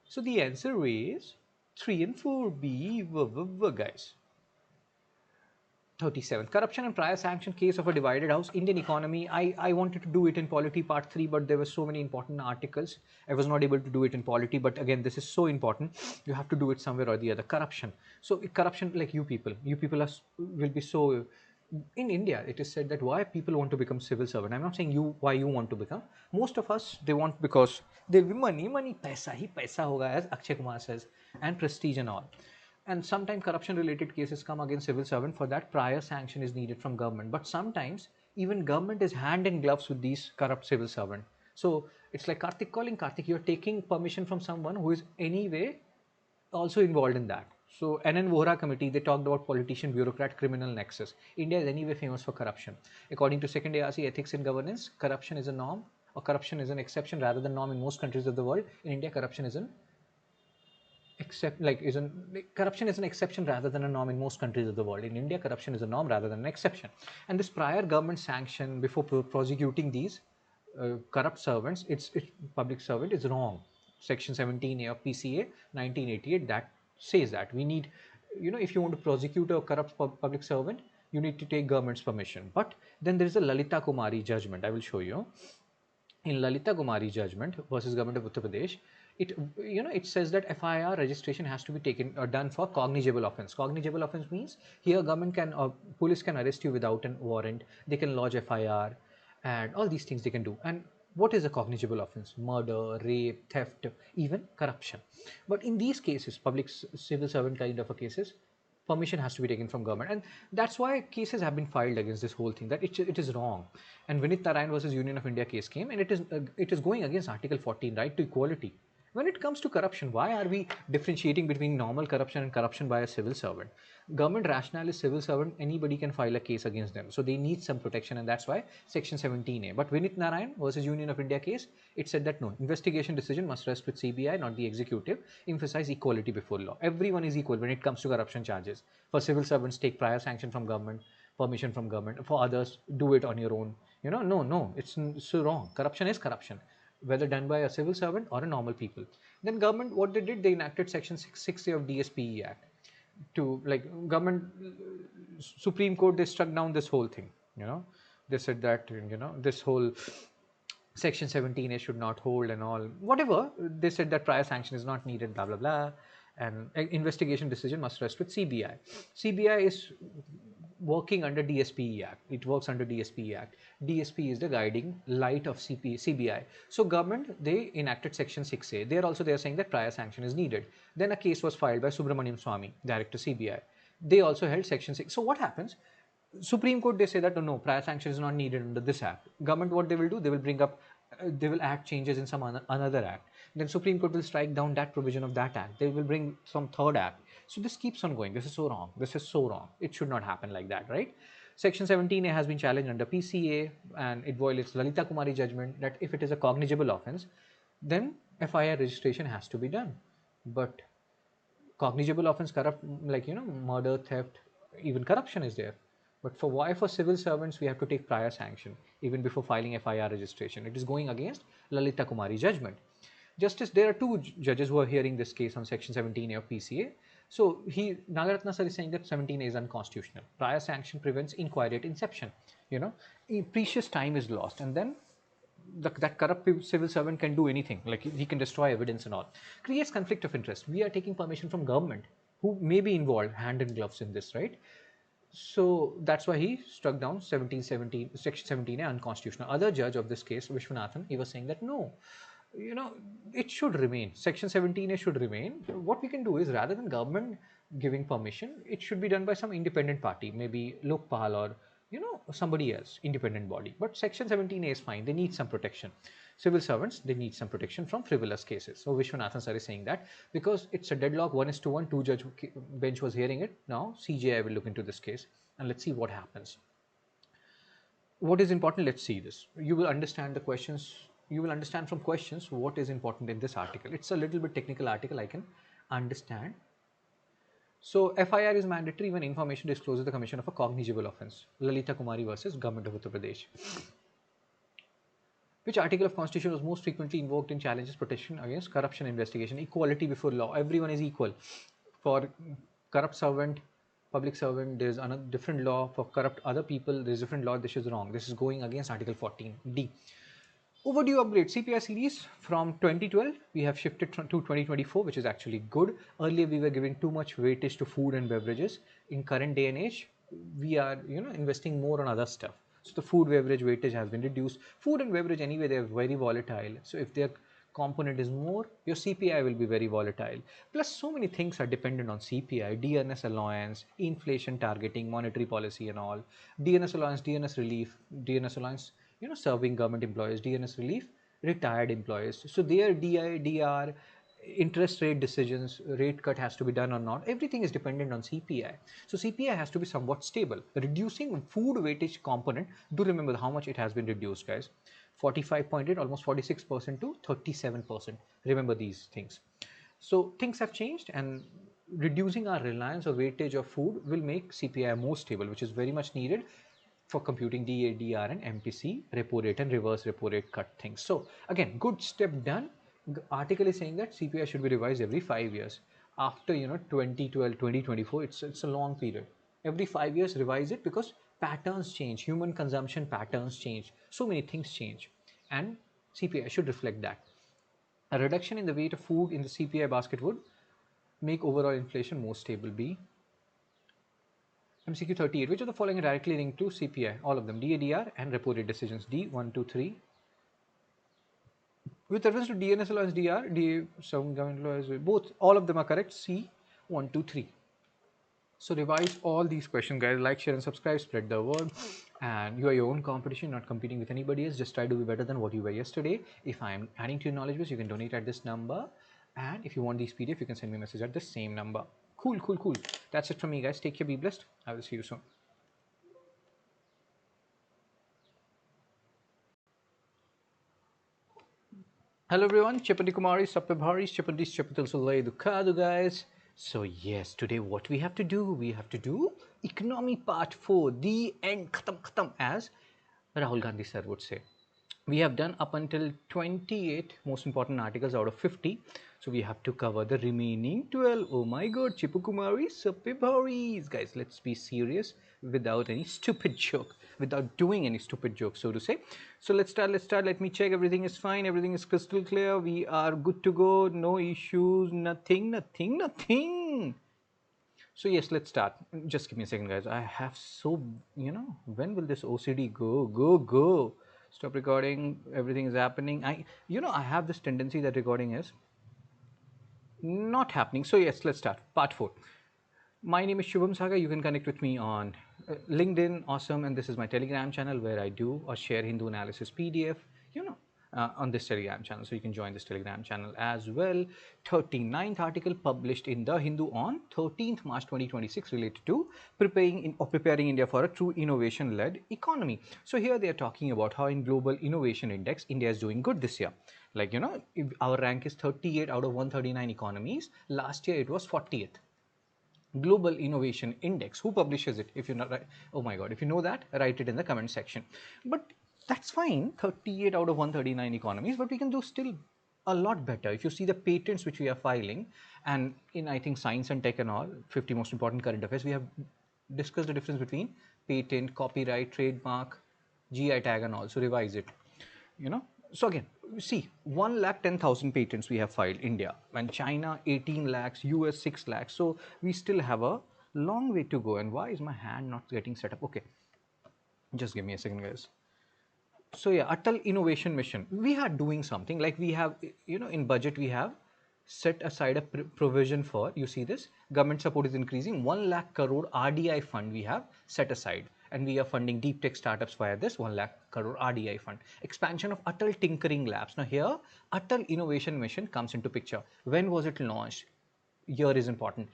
So the answer is 3 and 4, B, guys. 37. Corruption and prior sanction case of a divided house. Indian economy. I wanted to do it in polity part 3, but there were so many important articles. I was not able to do it in polity. But again, this is so important. You have to do it somewhere or the other. Corruption. So corruption, like you people will be so. In India, it is said that why people want to become civil servant. I'm not saying you why you want to become. Most of us, they want because there'll be money, paisa hi paisa hoga, as Akshay Kumar says, and prestige and all. And sometimes corruption related cases come against civil servant. For that, prior sanction is needed from government. But sometimes even government is hand in gloves with these corrupt civil servant. So it's like Karthik calling Karthik. You're taking permission from someone who is anyway also involved in that. So NN Vohra committee, they talked about politician, bureaucrat, criminal nexus. India is anyway famous for corruption. According to second ARC ethics in governance, corruption is a norm, or corruption is an exception rather than norm in most countries of the world. In India, corruption is an corruption is an exception rather than a norm in most countries of the world. In India, corruption is a norm rather than an exception. And this prior government sanction before prosecuting these corrupt servants, it's public servant, is wrong. Section 17A of PCA 1988 that says that we need, if you want to prosecute a corrupt public servant, you need to take government's permission. But then there is a Lalita Kumari judgment. I will show you. In Lalita Kumari judgment versus government of Uttar Pradesh, it says that FIR registration has to be taken or done for cognizable offense. Cognizable offense means here government can or police can arrest you without a warrant. They can lodge FIR, and all these things they can do. And what is a cognizable offense? Murder, rape, theft, even corruption. But in these cases, public civil servant kind of a cases, permission has to be taken from government, and that's why cases have been filed against this whole thing, that it is wrong. And Vinit Narayan versus Union of India case came, and it is going against Article 14, right to equality. When it comes to corruption, why are we differentiating between normal corruption and corruption by a civil servant? Government rationale is civil servant, anybody can file a case against them. So they need some protection, and that's why Section 17A. But Vinit Narayan versus Union of India case, it said that no, investigation decision must rest with CBI, not the executive. Emphasize equality before law. Everyone is equal when it comes to corruption charges. For civil servants, take prior sanction from government, permission from government. For others, do it on your own. No, it's so wrong. Corruption is corruption, whether done by a civil servant or a normal people. Then government, what they did, they enacted Section 660 of DSPE Act to, like, government, Supreme Court, they struck down this whole thing. They said that this whole Section 17A should not hold and all. Whatever, they said that prior sanction is not needed, blah blah blah, and investigation decision must rest with CBI. CBI is working under DSPE Act. It works under DSPE Act. DSP is the guiding light of CBI. So government, they enacted Section 6A. They are saying that prior sanction is needed. Then a case was filed by Subramaniam Swamy, Director CBI. They also held Section 6. So what happens? Supreme Court, they say that no, prior sanction is not needed under this act. Government, what they will do, they will bring up, they will act changes in some another act. Then Supreme Court will strike down that provision of that act. They will bring some third act. So this keeps on going. This is so wrong. This is so wrong. It should not happen like that, right? Section 17A has been challenged under PCA, and it violates Lalita Kumari judgment that if it is a cognizable offense, then FIR registration has to be done. But cognizable offense, corrupt, like murder, theft, even corruption is there. But for why for civil servants we have to take prior sanction even before filing FIR registration? It is going against Lalita Kumari judgment. Justice, there are two judges who are hearing this case on Section 17A of PCA. So Nagaratna sir is saying that 17A is unconstitutional. Prior sanction prevents inquiry at inception. Precious time is lost, and then that corrupt civil servant can do anything, like he can destroy evidence and all. Creates conflict of interest. We are taking permission from government, who may be involved hand in gloves in this, right? So that's why he struck down 1717 section 17A unconstitutional. Other judge of this case, Vishwanathan, he was saying that no, it should remain. Section 17A should remain. What we can do is, rather than government giving permission, it should be done by some independent party, maybe Lokpal or somebody else, independent body. But Section 17A is fine. They need some protection. Civil servants, they need some protection from frivolous cases. So Vishwanathan sir is saying that because it's a deadlock, 1:1, two judge bench was hearing it. Now CJI will look into this case, and let's see what happens. What is important? Let's see this. You will understand the questions. You will understand from questions what is important in this article. It's a little bit technical article, I can understand. So FIR is mandatory when information discloses the commission of a cognizable offence. Lalita Kumari versus Government of Uttar Pradesh. Which article of constitution was most frequently invoked in challenges protection against corruption investigation? Equality before law. Everyone is equal. For corrupt servant, public servant, there is another different law. For corrupt other people, there is different law. This is wrong. This is going against Article 14D. Overdue upgrade. CPI series from 2012 we have shifted to 2024, which is actually good. Earlier we were giving too much weightage to food and beverages. In current day and age, we are investing more on other stuff. So the food beverage weightage has been reduced. Food and beverage, anyway, they are very volatile. So if their component is more, your CPI will be very volatile. Plus, so many things are dependent on CPI: DNS allowance, inflation targeting, monetary policy, and all. DNS allowance, DNS relief, DNS allowance, serving government employees, DNS relief, retired employees. So their DI, DR, interest rate decisions, rate cut has to be done or not. Everything is dependent on CPI. So CPI has to be somewhat stable. Reducing food weightage component, do remember how much it has been reduced, guys. 45.8, almost 46% to 37%. Remember these things. So things have changed, and reducing our reliance or weightage of food will make CPI more stable, which is very much needed for computing DA, DR, and MPC, repo rate and reverse repo rate cut things. So again, good step done. The article is saying that CPI should be revised every 5 years. After 2012, 2024, it's a long period. Every 5 years, revise it, because patterns change, human consumption patterns change, so many things change, and CPI should reflect that. A reduction in the weight of food in the CPI basket would make overall inflation more stable. B. MCQ 38. Which of the following are directly linked to CPI? All of them. DADR and repo rate decisions. D. 1, 2, 3. With reference to DNS law as DR, DA, some government law as both, all of them are correct. C. 1, 2, 3. So revise all these questions, guys. Like, share, and subscribe. Spread the word. And you are your own competition, not competing with anybody else. Just try to be better than what you were yesterday. If I am adding to your knowledge base, you can donate at this number. And if you want these PDF, you can send me a message at the same number. Cool, cool, cool. That's it from me, guys. Take care. Be blessed. I will see you soon. Hello everyone, Chapati Kumari, Sapabhari, Chapatis, Chapatil Sulay Dukadu, guys. So yes, today what we have to do economy part 4, the end, khatam, as Rahul Gandhi sir would say. We have done up until 28 most important articles out of 50. So we have to cover the remaining 12. Oh my god, Chipukumari, Sapibharis. Guys, let's be serious without any stupid joke, without doing any stupid joke, so to say. So let's start. Let me check. Everything is fine. Everything is crystal clear. We are good to go. No issues. Nothing. So yes, let's start. Just give me a second, guys. I have so, when will this OCD go? Go, go. Stop recording. Everything is happening. I have this tendency that recording is not happening. So yes, let's start. Part 4. My name is Shubham Saga. You can connect with me on LinkedIn, awesome, and this is my Telegram channel where I do or share Hindu analysis PDF, on this Telegram channel. So you can join this Telegram channel as well. 39th article published in the Hindu on 13th March 2026 related to preparing India for a true innovation-led economy. So here they are talking about how in Global Innovation Index, India is doing good this year. Like, our rank is 38 out of 139 economies. Last year it was 40th. Global Innovation Index. Who publishes it? If you're not right, oh my God, if you know that, write it in the comment section. But that's fine, 38 out of 139 economies, but we can do still a lot better. If you see the patents which we are filing, and in I think science and tech and all, 50 most important current affairs, we have discussed the difference between patent, copyright, trademark, GI tag, and also revise it. you know so again, see, 1,10,000 patents we have filed India, and China 18 lakhs, US 6 lakhs. So we still have a long way to go. And why is my hand not getting set up? Okay, just give me a second, guys. So yeah, Atal Innovation Mission, we are doing something like we have, in budget we have set aside a provision for, you see this, government support is increasing, 1 lakh crore RDI fund we have set aside, and we are funding deep tech startups via this 1 lakh crore RDI fund. Expansion of Atal Tinkering Labs. Now here, Atal Innovation Mission comes into picture. When was it launched? Year is important.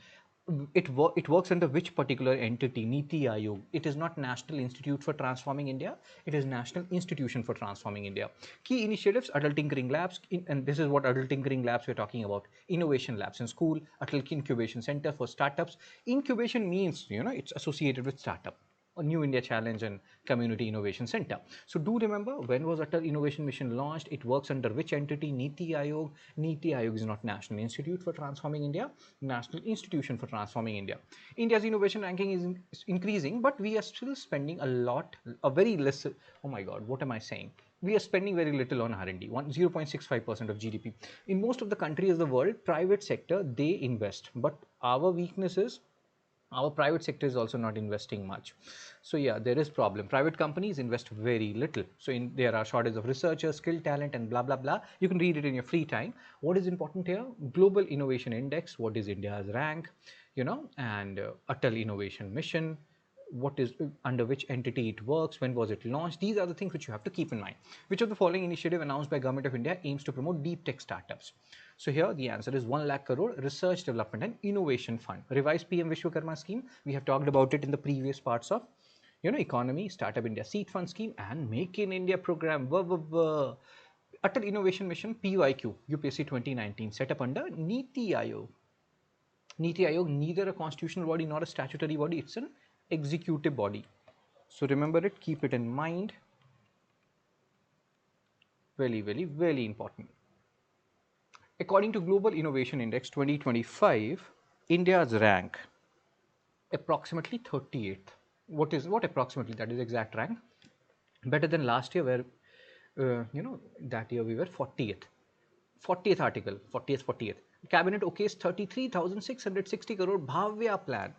It works under which particular entity? Niti Aayog. It is not National Institute for Transforming India. It is National Institution for Transforming India. Key initiatives: Adult Tinkering Labs, and this is what Adult Tinkering Labs we're talking about. Innovation labs in school, Adult Incubation Center for startups. Incubation means, it's associated with startup. A New India Challenge and Community Innovation Center. So do remember, when was Atal Innovation Mission launched? It works under which entity? Niti Aayog. Niti Aayog is not National Institute for Transforming India, National Institution for Transforming India. India's innovation ranking is increasing, but we are still spending a very less. Oh my God, what am I saying? We are spending very little on R&D, 0.65% of GDP. In most of the countries of the world, private sector, they invest, but our weakness is our private sector is also not investing much. So yeah, there is problem. Private companies invest very little. So there are shortage of researchers, skill, talent, and blah blah blah. You can read it in your free time. What is important here? Global Innovation Index. What is India's rank? And Atal Innovation Mission. What is under which entity it works? When was it launched? These are the things which you have to keep in mind. Which of the following initiative announced by Government of India aims to promote deep tech startups? So here the answer is 1 lakh crore Research Development and Innovation Fund. Revised PM Vishwakarma scheme. We have talked about it in the previous parts of economy, Startup India Seed Fund scheme, and Make in India program. Atal Innovation Mission PYQ UPSC 2019 set up under Niti Aayog. Niti Aayog, neither a constitutional body nor a statutory body, it's an executive body. So remember it, keep it in mind. Very, very, very important. According to Global Innovation Index 2025, India's rank approximately 38th. What approximately? That is exact rank. Better than last year, where that year we were 40th. 40th article, 40th. Cabinet okays 33,660 crore Bhavya plan.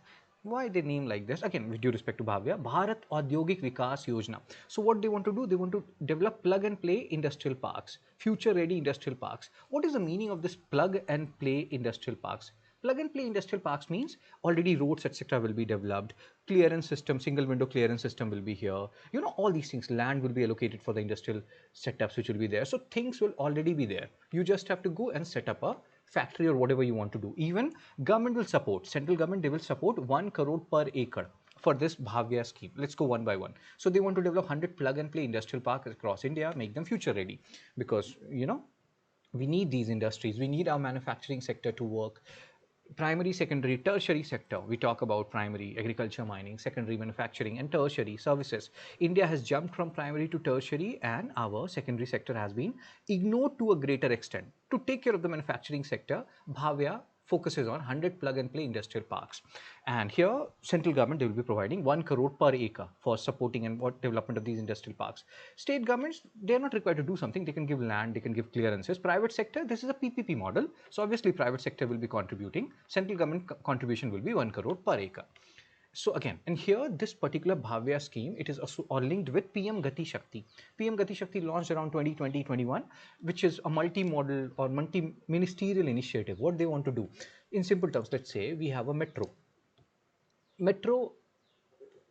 Why they name like this? Again, with due respect to Bhavya, Bharat Audyogik Vikas Yojana. So what they want to do? They want to develop plug and play industrial parks, future ready industrial parks. What is the meaning of this plug and play industrial parks? Plug and play industrial parks means already roads etc. will be developed, clearance system, single window clearance system will be here. All these things, land will be allocated for the industrial setups which will be there. So things will already be there. You just have to go and set up a factory or whatever you want to do. Even government will support, central government, they will support 1 crore per acre for this Bhavya scheme. Let's go one by one. So they want to develop 100 plug and play industrial parks across India, make them future ready, because we need these industries, we need our manufacturing sector to work. Primary, secondary, tertiary sector. We talk about primary, agriculture, mining, secondary, manufacturing, and tertiary services. India has jumped from primary to tertiary, and our secondary sector has been ignored to a greater extent. To take care of the manufacturing sector, Bhavya focuses on 100 plug and play industrial parks. And here, central government, they will be providing 1 crore per acre for supporting and what development of these industrial parks. State governments, they are not required to do something. They can give land, they can give clearances. Private sector, this is a PPP model. So obviously private sector will be contributing. Central government contribution will be 1 crore per acre. So again, and here this particular Bhavya scheme, it is also linked with PM Gati Shakti. PM Gati Shakti launched around 2020-21, which is a multi-model or multi-ministerial initiative. What they want to do, in simple terms, let's say we have a metro. Metro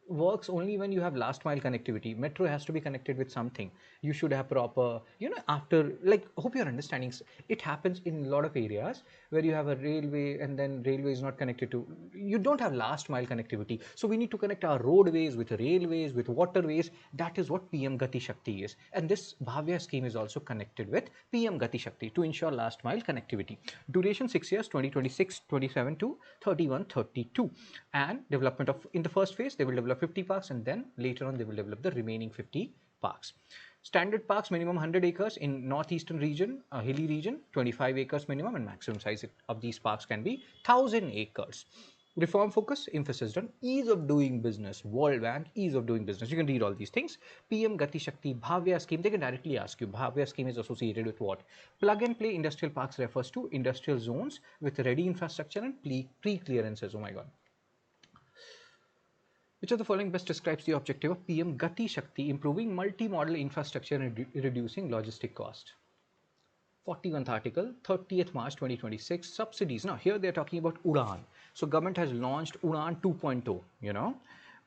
works only when you have last mile connectivity. Metro has to be connected with something. You should have proper, after, like, hope you're understanding. It happens in a lot of areas where you have a railway and then railway is not connected to, you don't have last mile connectivity. So we need to connect our roadways with railways, with waterways. That is what PM Gati Shakti is. And this Bhavya scheme is also connected with PM Gati Shakti to ensure last mile connectivity. Duration 6 years, 2026-27 to 31-32. And development of, in the first phase, they will develop 50 parks, and then later on they will develop the remaining 50 parks. Standard parks, minimum 100 acres in northeastern region, hilly region, 25 acres minimum, and maximum size of these parks can be 1000 acres. Reform focus, emphasis on ease of doing business. World Bank, ease of doing business. You can read all these things. PM Gati Shakti, Bhavya scheme, they can directly ask you, Bhavya scheme is associated with what? Plug and play industrial parks refers to industrial zones with ready infrastructure and pre-clearances. Oh my God. Which of the following best describes the objective of PM Gati Shakti, improving multi-modal infrastructure and reducing logistic cost? 41th article, 30th March 2026, subsidies. Now, here they're talking about Udan. So, government has launched Udan 2.0,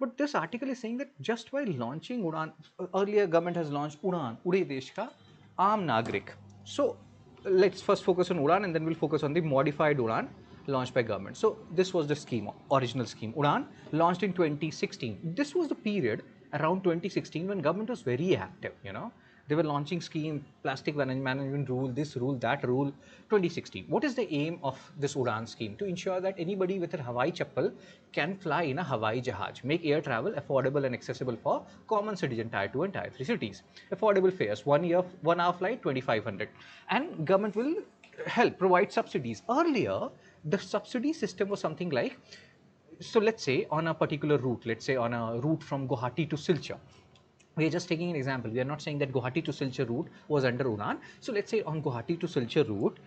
But this article is saying that just by launching Udan, earlier government has launched Udan, Ude Desh Ka Aam Nagrik. So, let's first focus on Udan and then we'll focus on the modified Udan launched by government. So this was the scheme, original scheme. Udan launched in 2016. This was the period around 2016 when government was very active. They were launching scheme, plastic management rule, this rule, that rule, 2016. What is the aim of this Udan scheme? To ensure that anybody with a Hawaii chappal can fly in a Hawaii Jahaj, make air travel affordable and accessible for common citizen tier 2 and tier 3 cities. Affordable fares, 1 hour flight, 2500. And government will help provide subsidies. Earlier, the subsidy system was something like, so let's say on a particular route, let's say on a route from Guwahati to Silchar. We are just taking an example. We are not saying that Guwahati to Silchar route was under Udan. So let's say on Guwahati to Silchar route,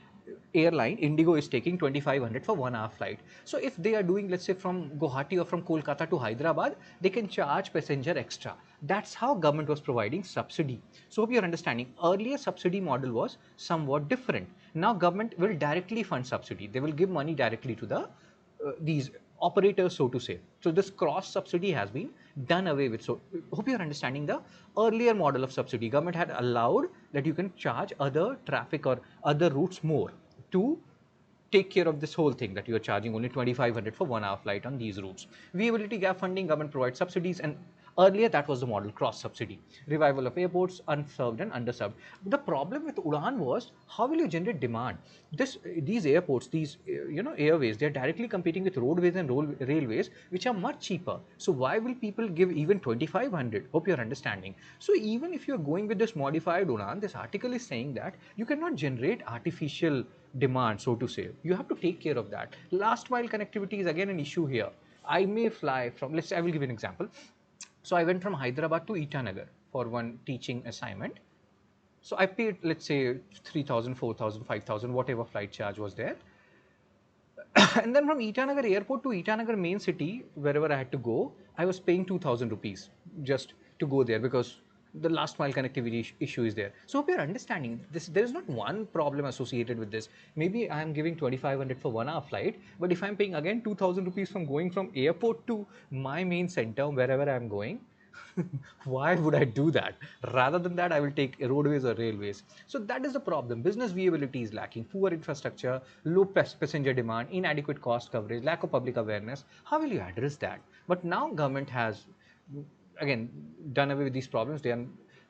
airline Indigo is taking 2500 for 1 hour flight. So if they are doing, let's say, from Guwahati or from Kolkata to Hyderabad, they can charge passenger extra. That's how government was providing subsidy. So hope you're understanding. Earlier subsidy model was somewhat different. Now government will directly fund subsidy. They will give money directly to the these operators, so to say. So this cross subsidy has been done away with. So hope you're understanding the earlier model of subsidy. Government had allowed that you can charge other traffic or other routes more to take care of this whole thing, that you are charging only 2500 for 1 hour flight on these routes. Viability gap funding, government provides subsidies, and earlier that was the model, cross subsidy. Revival of airports, unserved and underserved. The problem with Udan was, how will you generate demand? These airports, these airways, they are directly competing with roadways and railways, which are much cheaper. So why will people give even 2500? Hope you're understanding. So even if you're going with this modified Udan, this article is saying that you cannot generate artificial demand, so to say. You have to take care of that. Last mile connectivity is again an issue here. I may fly from, let's say, I will give you an example. So I went from Hyderabad to Itanagar for one teaching assignment. So I paid, let's say, 3,000, 4,000, 5,000, whatever flight charge was there. And then from Itanagar airport to Itanagar main city, wherever I had to go, I was paying 2,000 rupees just to go there, because the last mile connectivity issue is there. So hope you're understanding this. There is not one problem associated with this. Maybe I am giving 2,500 for 1 hour flight, but if I'm paying again 2,000 rupees from going from airport to my main center, wherever I'm going, why would I do that? Rather than that, I will take roadways or railways. So that is the problem. Business viability is lacking, poor infrastructure, low passenger demand, inadequate cost coverage, lack of public awareness. How will you address that? But now government has, again, done away with these problems. They are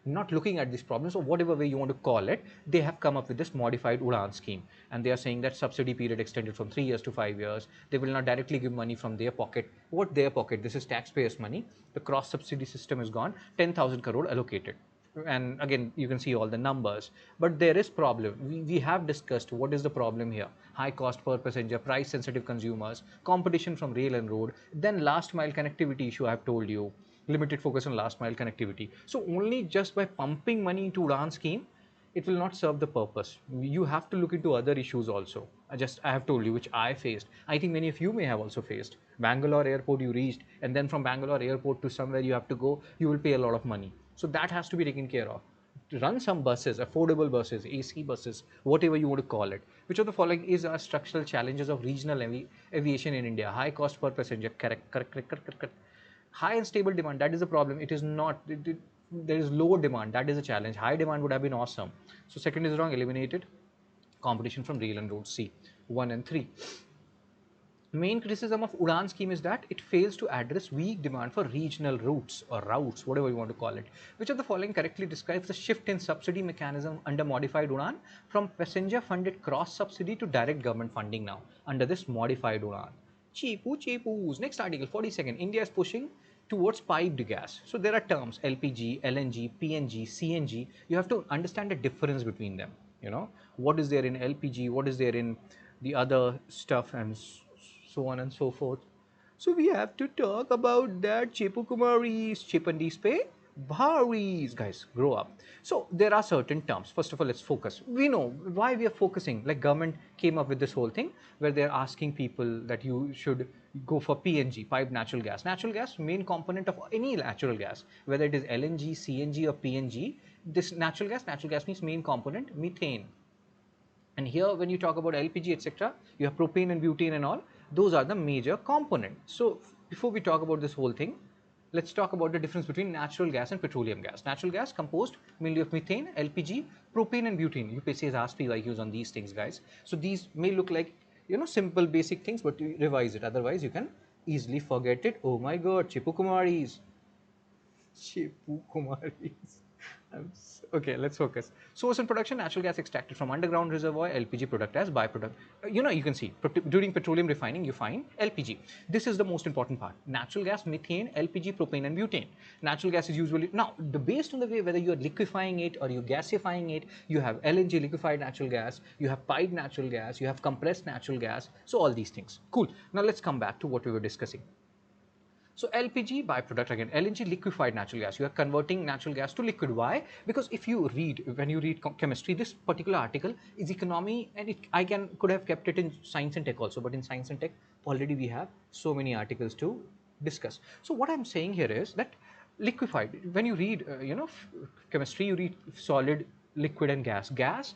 not looking at these problems, or whatever way you want to call it. They have come up with this modified Udan scheme, and they are saying that subsidy period extended from 3 years to 5 years. They will not directly give money from their pocket. What their pocket? This is taxpayers' money. The cross subsidy system is gone. 10,000 crore allocated. and again you can see all the numbers, but there is problem. We have discussed what is the problem here: high cost per passenger, price sensitive consumers, competition from rail and road, then last mile connectivity issue. I've told you, limited focus on last mile connectivity. So only just by pumping money into Udan scheme, it will not serve the purpose. You have to look into other issues also. I have told you which I faced. I think many of you may have also faced. Bangalore airport you reached, and then from Bangalore airport to somewhere you have to go, you will pay a lot of money. So that has to be taken care of. To run some buses, affordable buses, AC buses, whatever you want to call it. Which of the following is our structural challenges of regional aviation in India? High cost per passenger. Correct, correct, correct, correct, correct. High and stable demand, that is the problem. It is not. There is low demand. That is a challenge. High demand would have been awesome. So second is wrong. Eliminated. Competition from rail and road. C. 1 and 3. Main criticism of Udan scheme is that it fails to address weak demand for regional routes or routes, whatever you want to call it. Which of the following correctly describes the shift in subsidy mechanism under modified Udan from passenger funded cross subsidy to direct government funding now under this modified Udan? Cheapoo, cheapoos. Next article, 42nd. India is pushing towards piped gas. So there are terms LPG, LNG, PNG, CNG. You have to understand the difference between them. You know, what is there in LPG, what is there in the other stuff, and so on and so forth. So we have to talk about that. Chepu Kumaris, Chepandi Spe, Bharis. Guys, grow up. So there are certain terms. First of all, let's focus. We know why we are focusing. Like government came up with this whole thing where they're asking people that you should go for PNG, piped natural gas. Natural gas, main component of any natural gas, whether it is LNG, CNG or PNG. This natural gas means main component, methane. And here, when you talk about LPG, etc., you have propane and butane and all. Those are the major components. So before we talk about this whole thing, let's talk about the difference between natural gas and petroleum gas. Natural gas composed mainly of methane, LPG, propane, and butane. UPSC has asked PYQs on these things, guys. So these may look like simple basic things, but you revise it. Otherwise, you can easily forget it. Oh my God, Chipu Kumaris. Chepu Kumaris. Okay, let's focus. Source and production: natural gas extracted from underground reservoir, LPG product as byproduct. You can see during petroleum refining, you find LPG. This is the most important part. Natural gas, methane, LPG, propane, and butane. Natural gas is usually now based on the way whether you are liquefying it or you're gasifying it. You have LNG, liquefied natural gas. You have piped natural gas. You have compressed natural gas. So all these things. Cool. Now let's come back to what we were discussing. So LPG byproduct, again, LNG, liquefied natural gas. You are converting natural gas to liquid. Why? Because if you read, when you read chemistry, this particular article is economy, and I could have kept it in science and tech also, but in science and tech already we have so many articles to discuss. So what I'm saying here is that liquefied. When you read, chemistry, you read solid, liquid, and gas. Gas,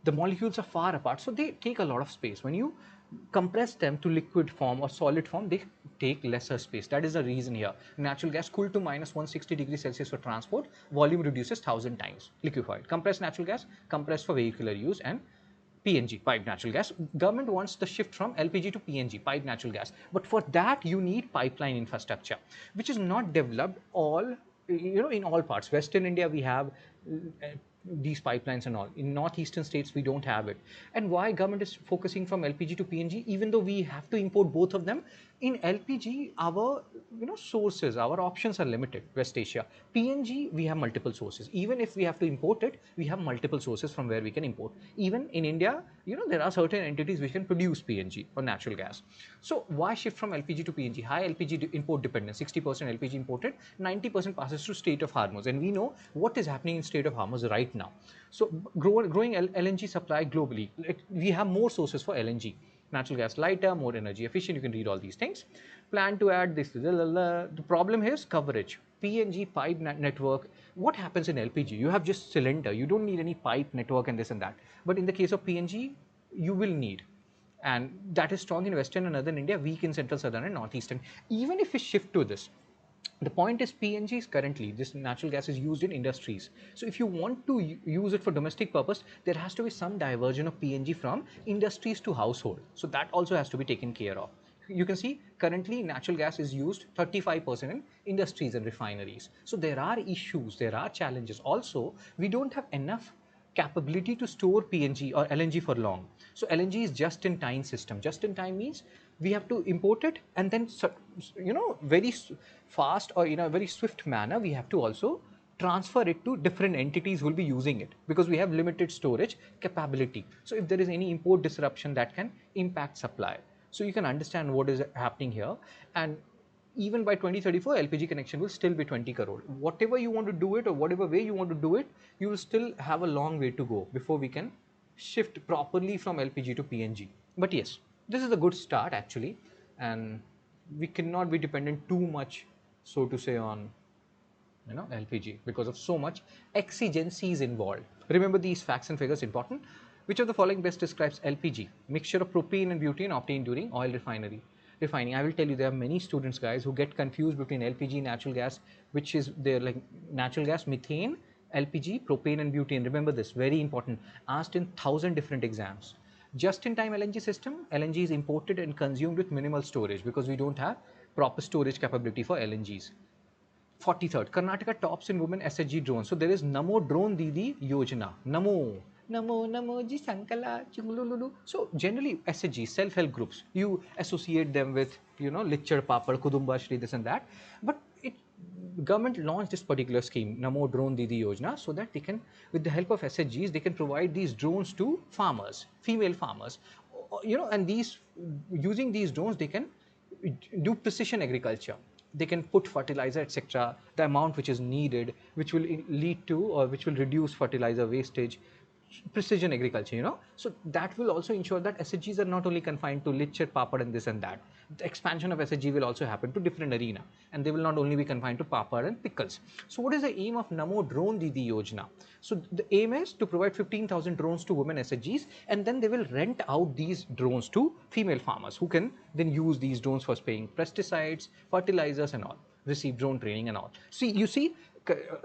the molecules are far apart, so they take a lot of space. When you compress them to liquid form or solid form, they take lesser space. That is the reason here. Natural gas cooled to minus 160 degrees Celsius for transport, volume reduces 1000 times. Liquefied. Compressed natural gas, compressed for vehicular use, and PNG, piped natural gas. Government wants the shift from LPG to PNG, piped natural gas. But for that, you need pipeline infrastructure, which is not developed in all parts. Western India, we have these pipelines and all. In northeastern states, we don't have it. And why government is focusing from LPG to PNG, even though we have to import both of them? In LPG, our sources, our options are limited. West Asia. PNG, we have multiple sources. Even if we have to import it, we have multiple sources from where we can import. Even in India, there are certain entities which can produce PNG or natural gas. So why shift from LPG to PNG? High LPG import dependence, 60% LPG imported, 90% passes through Strait of Hormuz, and we know what is happening in Strait of Hormuz right now. So growing LNG supply globally, we have more sources for LNG. Natural gas lighter, more energy efficient. You can read all these things. Plan to add this. The problem here is coverage. PNG pipe network. What happens in LPG? You have just cylinder. You don't need any pipe network and this and that. But in the case of PNG, you will need. And that is strong in Western and Northern India, weak in Central, Southern, and Northeastern. Even if we shift to this, the point is PNG is currently, this natural gas is used in industries. So if you want to use it for domestic purpose, there has to be some diversion of PNG from industries to household. So that also has to be taken care of. You can see currently natural gas is used 35% in industries and refineries. So there are issues, there are challenges. Also, we don't have enough capability to store PNG or LNG for long. So LNG is just in time system. Just in time means we have to import it, and then very fast or in a very swift manner we have to also transfer it to different entities who will be using it, because we have limited storage capability. So if there is any import disruption, that can impact supply. So you can understand what is happening here. And even by 2034, LPG connection will still be 20 crore. Whatever you want to do it, or whatever way you want to do it, you will still have a long way to go before we can shift properly from LPG to PNG. But yes, this is a good start actually, and we cannot be dependent too much, so to say, on LPG, because of so much exigencies involved. Remember these facts and figures important. Which of the following best describes LPG? Mixture of propane and butane obtained during oil refining. I will tell you, there are many students, guys, who get confused between LPG, natural gas, which is their like natural gas, methane, LPG, propane, and butane. Remember this, very important. Asked in 1,000 different exams. Just in time LNG system, LNG is imported and consumed with minimal storage because we don't have proper storage capability for LNGs. 43rd, Karnataka tops in women SHG drones. So there is Namo Drone Didi Yojana. Namo Ji Sankala Chungululu. So generally SHG, self-help groups, you associate them with, Lichar Papad, Kudumba Shri, this and that. But government launched this particular scheme, Namo Drone Didi Yojana, so that they can, with the help of SHGs, they can provide these drones to farmers, female farmers. And using these drones, they can do precision agriculture. They can put fertilizer, etc., the amount which is needed, which will lead to, or which will reduce fertilizer wastage. Precision agriculture, so that will also ensure that SHGs are not only confined to Lichar, Papad, and this and that. The expansion of SHG will also happen to different arena, and they will not only be confined to Papad and pickles. So what is the aim of Namo Drone Didi Yojana? So the aim is to provide 15,000 drones to women SHGs, and then they will rent out these drones to female farmers, who can then use these drones for spraying pesticides, fertilizers, and all, receive drone training and all. See, you see,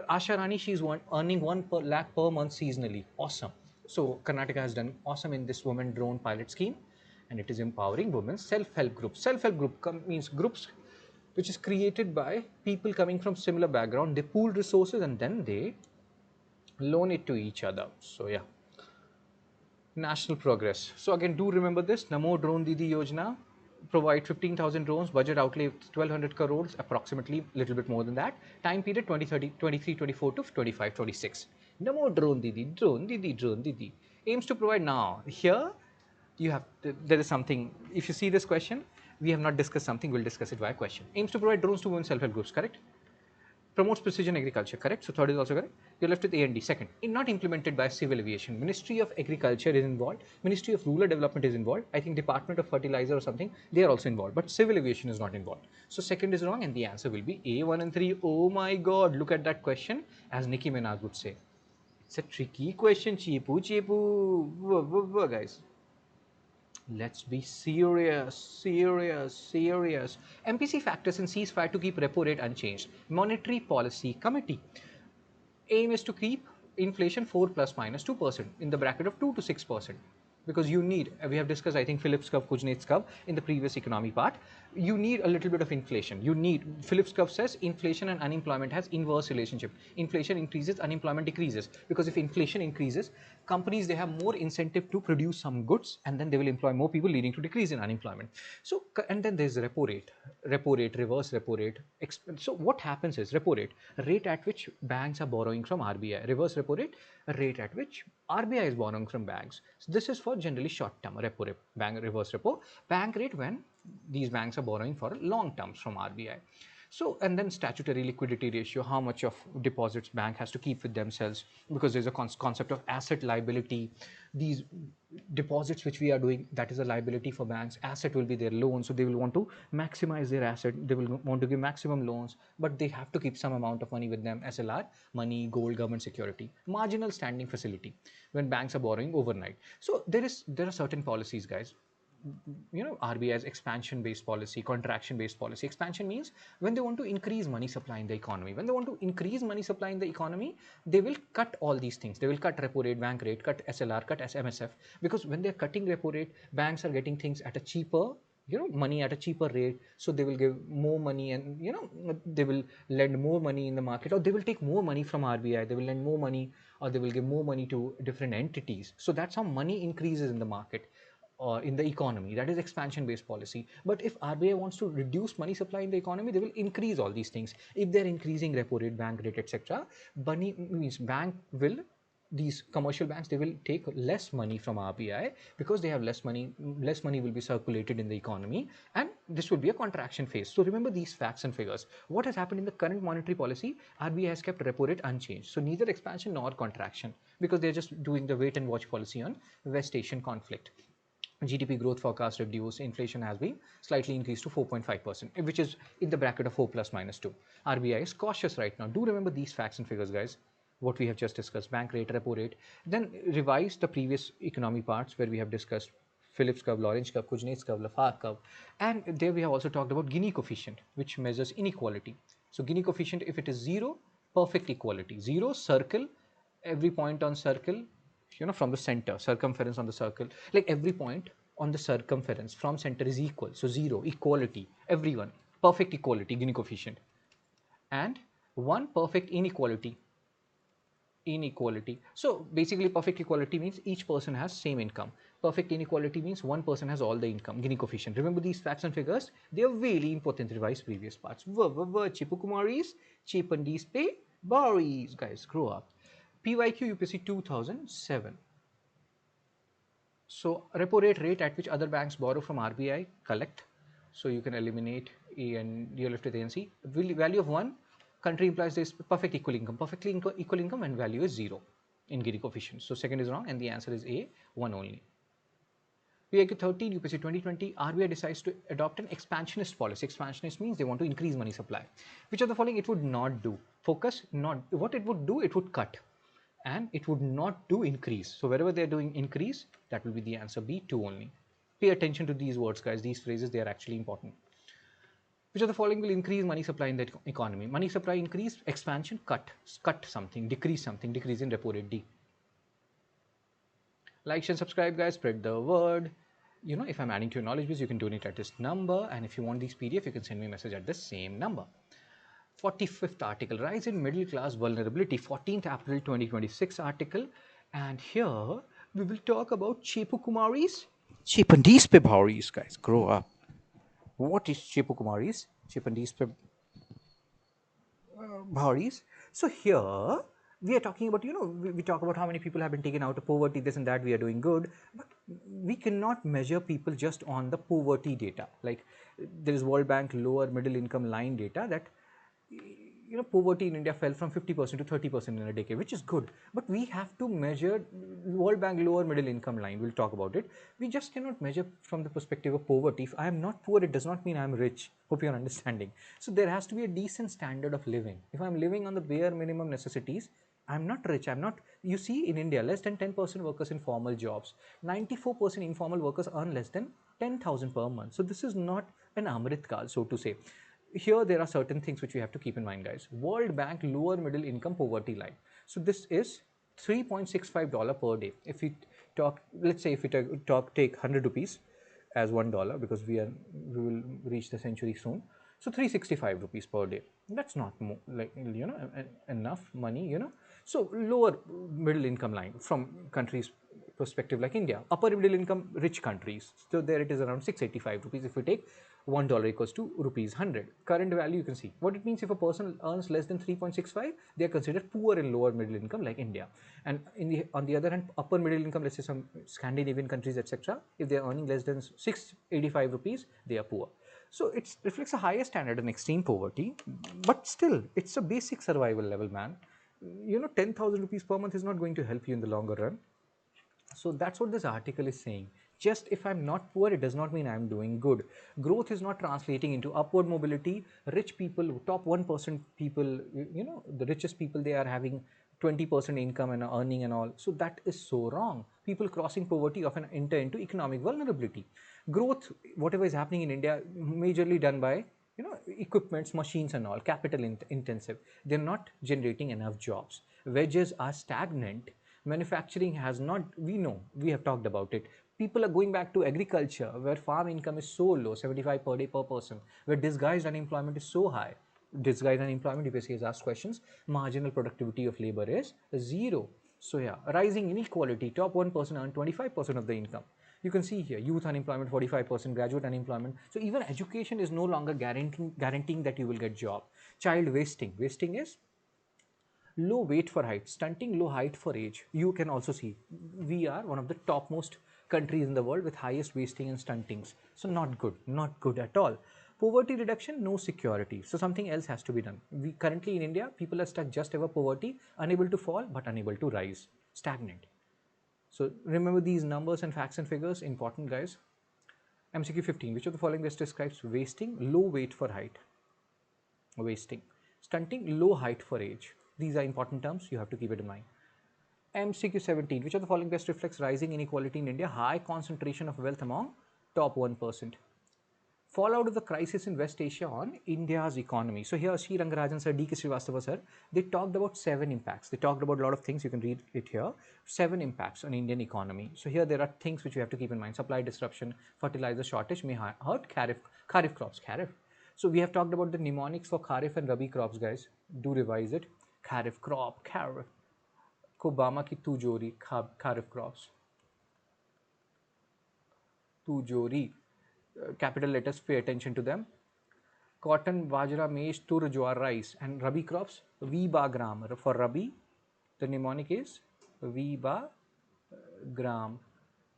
Asha Rani, she's earning 1 lakh per month seasonally. Awesome. So Karnataka has done awesome in this women drone pilot scheme, and it is empowering women self-help groups. Self-help group means groups which is created by people coming from similar background. They pool resources and then they loan it to each other. So yeah, national progress. So again, do remember this: Namo Drone Didi Yojana, provide 15,000 drones, budget outlay 1,200 crores, approximately a little bit more than that. Time period 2030, 23, 24 to 25, 26. Namo Drone Didi, Drone Didi, Drone Didi. Aims to provide now. Here, there is something. If you see this question, we have not discussed something, we'll discuss it via question. Aims to provide drones to women self-help groups, correct? Promotes precision agriculture, correct? So third is also correct. You're left with A and D. Second, not implemented by civil aviation. Ministry of Agriculture is involved. Ministry of Rural Development is involved. I think Department of Fertilizer or something, they are also involved. But civil aviation is not involved. So second is wrong, and the answer will be A, 1 and 3. Oh my God, look at that question, as Nicki Minaj would say. It's a tricky question, cheapu, cheapu. Guys. Let's be serious. MPC factors in ceasefire to keep repo rate unchanged. Monetary Policy Committee. Aim is to keep inflation 4 plus minus 2% in the bracket of 2 to 6%. Because you need, we have discussed, I think, Phillips curve, Kuznets curve in the previous economy part. You need a little bit of inflation. Phillips curve says inflation and unemployment has inverse relationship. Inflation increases, unemployment decreases. Because if inflation increases, companies, they have more incentive to produce some goods, and then they will employ more people, leading to decrease in unemployment. So, and then there's repo rate, reverse repo rate. So what happens is repo rate at which banks are borrowing from RBI, reverse repo rate at which RBI is borrowing from banks. So this is for generally short term repo rate, bank reverse repo, bank rate when these banks are borrowing for long terms from RBI. So, and then statutory liquidity ratio, how much of deposits bank has to keep with themselves, because there's a concept of asset liability. These deposits which we are doing, that is a liability for banks. Asset will be their loan, so they will want to maximize their asset. They will want to give maximum loans, but they have to keep some amount of money with them, SLR, money, gold, government security. Marginal standing facility, when banks are borrowing overnight. So there are certain policies, guys. RBI's expansion based policy, contraction based policy. Expansion means when they want to increase money supply in the economy. When they want to increase money supply in the economy, they will cut all these things. They will cut repo rate, bank rate, cut SLR, cut MSF, because when they're cutting repo rate, banks are getting things at a cheaper, money at a cheaper rate. So they will give more money, and they will lend more money in the market, or they will take more money from RBI, they will lend more money, or they will give more money to different entities. So that's how money increases in the market. or in the economy. That is expansion based policy. But if RBI wants to reduce money supply in the economy, they will increase all these things. If they're increasing repo rate, bank rate, etc., money means bank will, these commercial banks, they will take less money from RBI because they have less money. Less money will be circulated in the economy, and this will be a contraction phase. So remember these facts and figures. What has happened in the current monetary policy? RBI has kept repo rate unchanged, so neither expansion nor contraction, because they're just doing the wait and watch policy on West Asian conflict. GDP growth forecast reduced, inflation has been slightly increased to 4.5%, which is in the bracket of 4 plus minus 2. RBI is cautious right now. Do remember these facts and figures, guys, what we have just discussed: bank rate, repo rate. Then revise the previous economy parts where we have discussed Phillips curve, Lorentz curve, Kuznets curve, Lafarge curve. And there we have also talked about Gini coefficient, which measures inequality. So Gini coefficient, if it is 0, perfect equality. 0, circle, every point on circle, from the center, circumference on the circle, like every point on the circumference from center is equal. So 0, equality, everyone, perfect equality, Gini coefficient. And 1, perfect inequality. So basically perfect equality means each person has same income. Perfect inequality means one person has all the income. Gini coefficient. Remember these facts and figures? They are really important. Revise previous parts. Chipukumaris, Chipandis pay, Baris. Guys, grow up. PYQ UPSC 2007. So repo rate at which other banks borrow from RBI, collect. So you can eliminate A and you're left with A and C. Value of 1, country implies this perfect equal income. Perfectly equal income and value is 0 in Gini coefficient. So second is wrong and the answer is A, 1 only. PIQ 13, UPSC 2020, RBI decides to adopt an expansionist policy. Expansionist means they want to increase money supply. Which of the following it would not do? Focus, not. What it would do, it would cut. And it would not do increase. So wherever they're doing increase, that will be the answer B, 2 only. Pay attention to these words, guys. These phrases, they are actually important. Which of the following will increase money supply in the economy? Money supply increase, expansion, cut something, decrease something, decrease in repo rate, D. Like and subscribe, guys. Spread the word. If I'm adding to your knowledge base, you can donate at this number. And if you want these PDF, you can send me a message at the same number. 45th article, rise in middle class vulnerability, 14th April 2026 article. And here we will talk about Chepu Kumaris. Chepandis pe bhauris, guys, grow up. What is Chepu Kumaris? Chepandis pe bhauris. So here we are talking about, we talk about how many people have been taken out of poverty, this and that, we are doing good. But we cannot measure people just on the poverty data. Like there is World Bank lower middle income line data that poverty in India fell from 50% to 30% in a decade, which is good. But we have to measure World Bank lower middle income line. We'll talk about it. We just cannot measure from the perspective of poverty. If I am not poor, it does not mean I'm rich. Hope you're understanding. So there has to be a decent standard of living. If I'm living on the bare minimum necessities, I'm not rich. I'm not. You see, in India, less than 10% workers in formal jobs. 94% informal workers earn less than 10,000 per month. So this is not an Amrit Kal, so to say. Here there are certain things which we have to keep in mind, guys. World Bank lower middle income poverty line. So this is $3.65 per day. If we talk, let's say if we take 100 rupees as $1, because we will reach the century soon. So 365 rupees per day. That's not more, like enough money. So lower middle income line from countries perspective like India. Upper middle income rich countries. So there it is around 685 rupees. If we take $1 equals to rupees 100. Current value, you can see what it means. If a person earns less than 3.65, they are considered poor in lower middle income like India. And on the other hand, upper middle income, let's say some Scandinavian countries, etc., if they are earning less than 685 rupees, they are poor. So it reflects a higher standard in extreme poverty, but still it's a basic survival level, man. 10,000 rupees per month is not going to help you in the longer run. So that's what this article is saying. Just if I'm not poor, it does not mean I'm doing good. Growth is not translating into upward mobility. Rich people, top 1% people, the richest people, they are having 20% income and earning and all. So that is so wrong. People crossing poverty often enter into economic vulnerability. Growth, whatever is happening in India, majorly done by equipments, machines and all, capital intensive. They're not generating enough jobs. Wages are stagnant. Manufacturing has not, we have talked about it. People are going back to agriculture where farm income is so low, 75 per day per person, where disguised unemployment is so high. Disguised unemployment, UPSC has asked questions, marginal productivity of labor is 0. So yeah, rising inequality, top 1% earn 25% of the income. You can see here youth unemployment 45%, graduate unemployment. So even education is no longer guaranteeing that you will get job. Child wasting. Wasting is low weight for height, stunting, low height for age. You can also see we are one of the topmost countries in the world with highest wasting and stuntings. So not good, not good at all. Poverty reduction, no security. So something else has to be done. We currently in India, people are stuck just above poverty, unable to fall but unable to rise, stagnant. So remember these numbers and facts and figures, important guys. MCQ 15. Which of the following best describes wasting? Low weight for height. Wasting. Stunting, low height for age. These are important terms, you have to keep it in mind. MCQ 17. Which of the following best reflects rising inequality in India? High concentration of wealth among top 1%. Fallout of the crisis in West Asia on India's economy. So here, Sri Rangarajan sir, D.K. Srivastava sir, they talked about 7 impacts. They talked about a lot of things. You can read it here. 7 impacts on Indian economy. So here there are things which you have to keep in mind. Supply disruption, fertilizer shortage may hurt kharif crops. Kharif. So we have talked about the mnemonics for kharif and rabi crops, guys. Do revise it. Kharif crop, kharif. Kobama ki tujori, kharif crops. Tujori. Capital letters, pay attention to them. Cotton, bajra, maize, tur, jowar, rice, and rabi crops. Viba gram. For rabi, the mnemonic is Viba gram.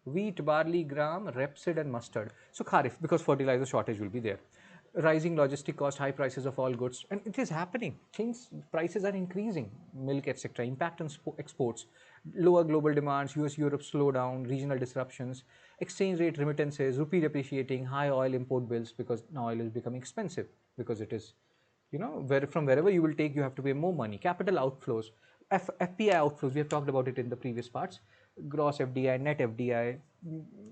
Wheat, barley, gram, rapeseed, and mustard. So kharif, because fertilizer shortage will be there. Rising logistic cost, high prices of all goods, and it is happening. Things prices are increasing, milk, etc. Impact on exports, lower global demands, US Europe slowdown, regional disruptions, exchange rate remittances, rupee depreciating, high oil import bills because now oil is becoming expensive because it is, from wherever you will take, you have to pay more money. Capital outflows, FPI outflows, we have talked about it in the previous parts. Gross FDI, net FDI,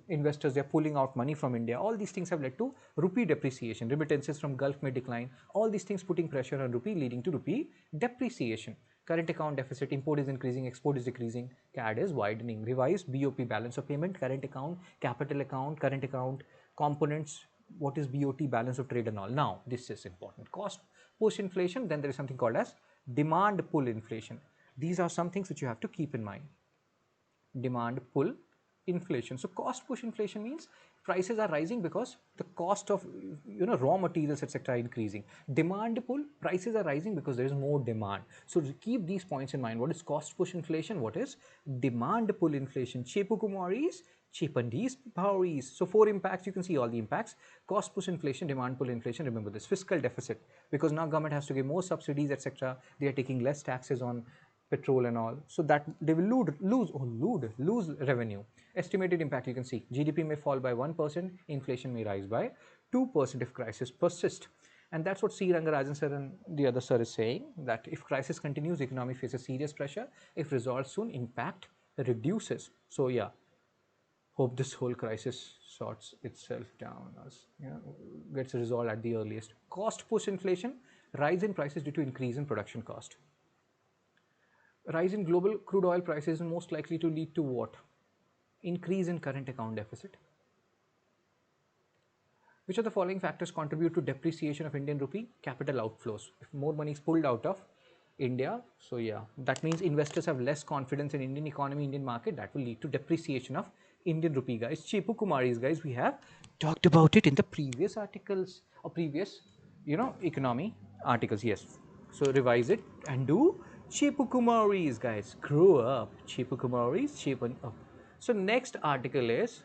investors, they're pulling out money from India. All these things have led to rupee depreciation. Remittances from Gulf may decline. All these things putting pressure on rupee, leading to rupee depreciation. Current account deficit, import is increasing, export is decreasing, CAD is widening. Revised BOP, balance of payment, current account, capital account, current account, components, what is BOT, balance of trade and all. Now, this is important. Cost push inflation, then there is something called as demand pull inflation. These are some things which you have to keep in mind. Demand pull inflation. So cost push inflation means prices are rising because the cost of raw materials etc. are increasing. Demand pull, prices are rising because there is more demand. So keep these points in mind. What is cost push inflation? What is demand pull inflation? Cheapu kumaris, cheapandis powries. So 4 impacts, you can see all the impacts. Cost push inflation, demand pull inflation. Remember this. Fiscal deficit, because now government has to give more subsidies etc. They are taking less taxes on petrol and all, so that they will lose revenue. Estimated impact, you can see GDP may fall by 1%, inflation may rise by 2% if crisis persists. And that's what C. Rangarajan sir and the other sir is saying, that if crisis continues, economy faces serious pressure. If resolved soon, impact reduces. So yeah, hope this whole crisis sorts itself down, as gets resolved at the earliest. Cost push inflation, rise in prices due to increase in production cost. Rise in global crude oil prices is most likely to lead to what? Increase in current account deficit. Which of the following factors contribute to depreciation of Indian rupee? Capital outflows. If more money is pulled out of India, so yeah, that means investors have less confidence in Indian economy, Indian market. That will lead to depreciation of Indian rupee, guys. Cheapu Kumaris, guys, we have talked about it in the previous articles or previous, economy articles. Yes. So revise it and do Cheapu Kumaris, guys. Grow up. Cheapu Kumaris, cheapen up. So next article is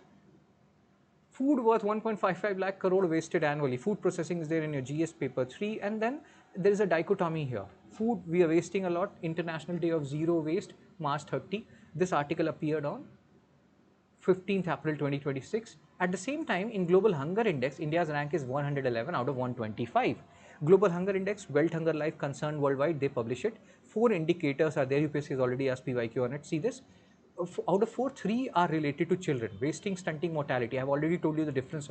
food worth 1.55 lakh crore wasted annually. Food processing is there in your GS paper 3. And then there is a dichotomy here. Food, we are wasting a lot. International Day of Zero Waste, March 30. This article appeared on 15th April 2026. At the same time, in Global Hunger Index, India's rank is 111 out of 125. Global Hunger Index, Wealth Hunger Life Concerned Worldwide, they publish it. 4 indicators are there. UPSC has already asked PYQ on it. See this? Out of 4, 3 are related to children. Wasting, stunting, mortality. I have already told you the difference,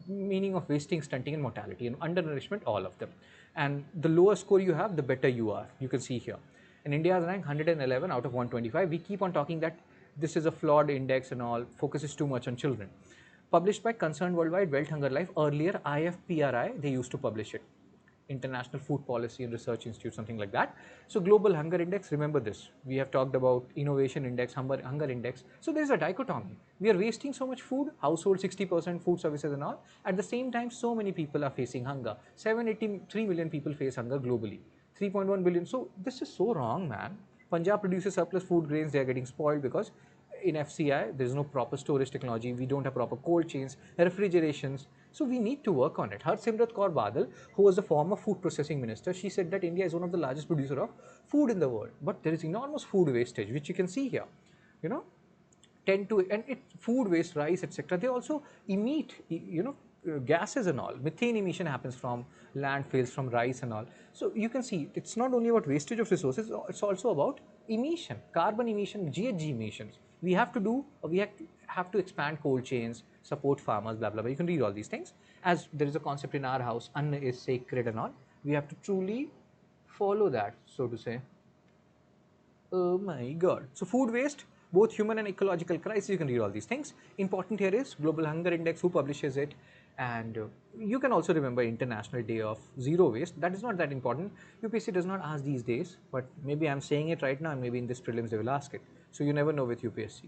meaning of wasting, stunting, and mortality. And undernourishment, all of them. And the lower score you have, the better you are. You can see here. And India's rank 111 out of 125. We keep on talking that this is a flawed index and all, focuses too much on children. Published by Concerned Worldwide, Wealth Hunger Life. Earlier, IFPRI, they used to publish it. International Food Policy and Research Institute, something like that. So Global Hunger Index, remember this. We have talked about Innovation Index, Hunger Index. So there is a dichotomy. We are wasting so much food, household 60% food services and all. At the same time, so many people are facing hunger. 783 million people face hunger globally. 3.1 billion. So this is so wrong, man. Punjab produces surplus food grains, they are getting spoiled because in FCI, there's no proper storage technology. We don't have proper cold chains, refrigerations. So we need to work on it. Harsimrat Kaur Badal, who was the former food processing minister, she said that India is one of the largest producer of food in the world. But there is enormous food wastage, which you can see here. You know, tend to, and it food waste, rice, etc., they also emit, gases and all. Methane emission happens from landfills, from rice and all. So you can see it's not only about wastage of resources, it's also about emission, carbon emission, GHG emissions. We have to do, have to expand cold chains, support farmers, blah blah blah. You can read all these things. As there is a concept in our house, anna is sacred and all, we have to truly follow that, so to say. Oh my god. So food waste, both human and ecological crisis, you can read all these things. Important here is Global Hunger Index, who publishes it. And you can also remember International Day of Zero Waste. That is not that important. UPSC does not ask these days, but maybe I'm saying it right now and maybe in this prelims they will ask it. So you never know with UPSC.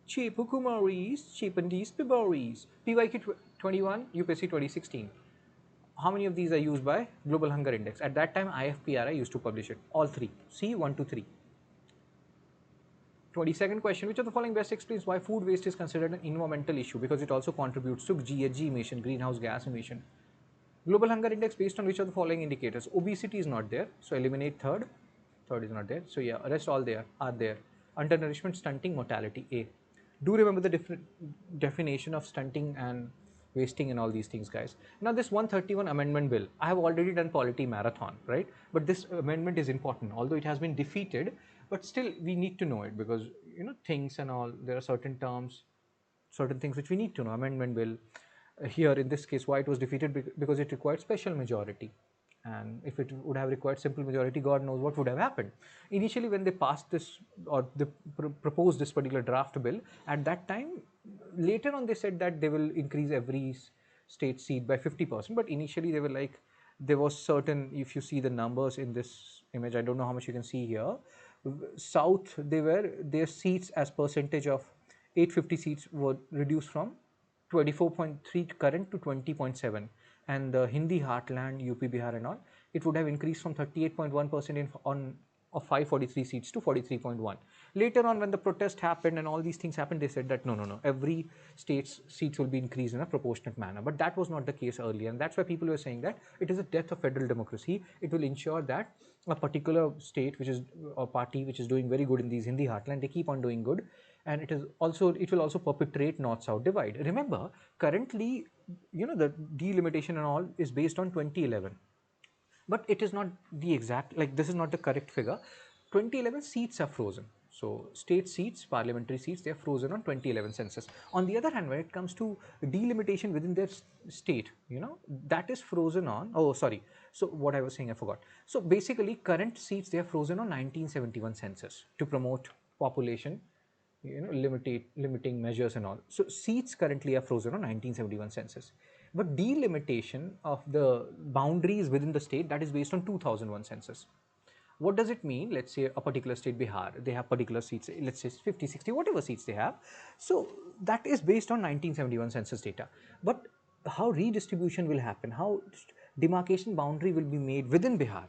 Cheap Hukumaris, cheap and these Pibaris. PYQ 21, UPSC 2016. How many of these are used by Global Hunger Index? At that time, IFPRI used to publish it. All three. C 1 to 3. 22nd question, which of the following best explains why food waste is considered an environmental issue? Because it also contributes to GHG emission, greenhouse gas emission. Global Hunger Index based on which of the following indicators? Obesity is not there, so eliminate third. Third is not there, so yeah, rest all there are there. Undernourishment, stunting, mortality. A. Do remember the different definition of stunting and wasting and all these things, guys. Now this 131 amendment bill, I have already done polity marathon, right? But this amendment is important, although it has been defeated, but still we need to know it because things and all, there are certain terms, certain things which we need to know. Amendment bill, here in this case, why it was defeated? Because it required special majority, and if it would have required simple majority, god knows what would have happened. Initially when they passed this, or they proposed this particular draft bill, at that time, later on they said that they will increase every state seat by 50%, but initially they were like, there was certain, if you see the numbers in this image, I don't know how much you can see here, south, they were, their seats as percentage of 850 seats were reduced from 24.3 current to 20.7. And the Hindi heartland, UP, Bihar and all, it would have increased from 38.1% in on of 543 seats to 43.1. Later on, when the protest happened and all these things happened, they said that no, every state's seats will be increased in a proportionate manner. But that was not the case earlier, and that's why people were saying that it is a death of federal democracy. It will ensure that a particular state, which is a party which is doing very good in these Hindi heartland, they keep on doing good, and it will also perpetrate north-south divide. Remember, currently, the delimitation and all is based on 2011, but it is not the exact, like this is not the correct figure. 2011 seats are frozen, so state seats, parliamentary seats, they are frozen on 2011 census. On the other hand, when it comes to delimitation within their state, that is frozen on, oh sorry, so what I was saying, I forgot. So basically, current seats, they are frozen on 1971 census to promote population, limiting measures and all. So seats currently are frozen on 1971 census, but delimitation of the boundaries within the state, that is based on 2001 census. What does it mean? Let's say a particular state, Bihar, they have particular seats, let's say 50, 60, whatever seats they have. So that is based on 1971 census data. But how redistribution will happen, how demarcation boundary will be made within Bihar,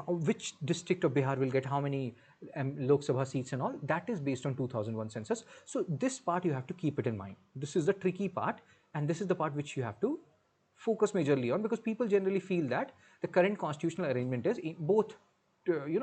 which district of Bihar will get how many Lok Sabha seats and all, that is based on 2001 census. So this part you have to keep it in mind. This is the tricky part, and this is the part which you have to focus majorly on, because people generally feel that the current constitutional arrangement is both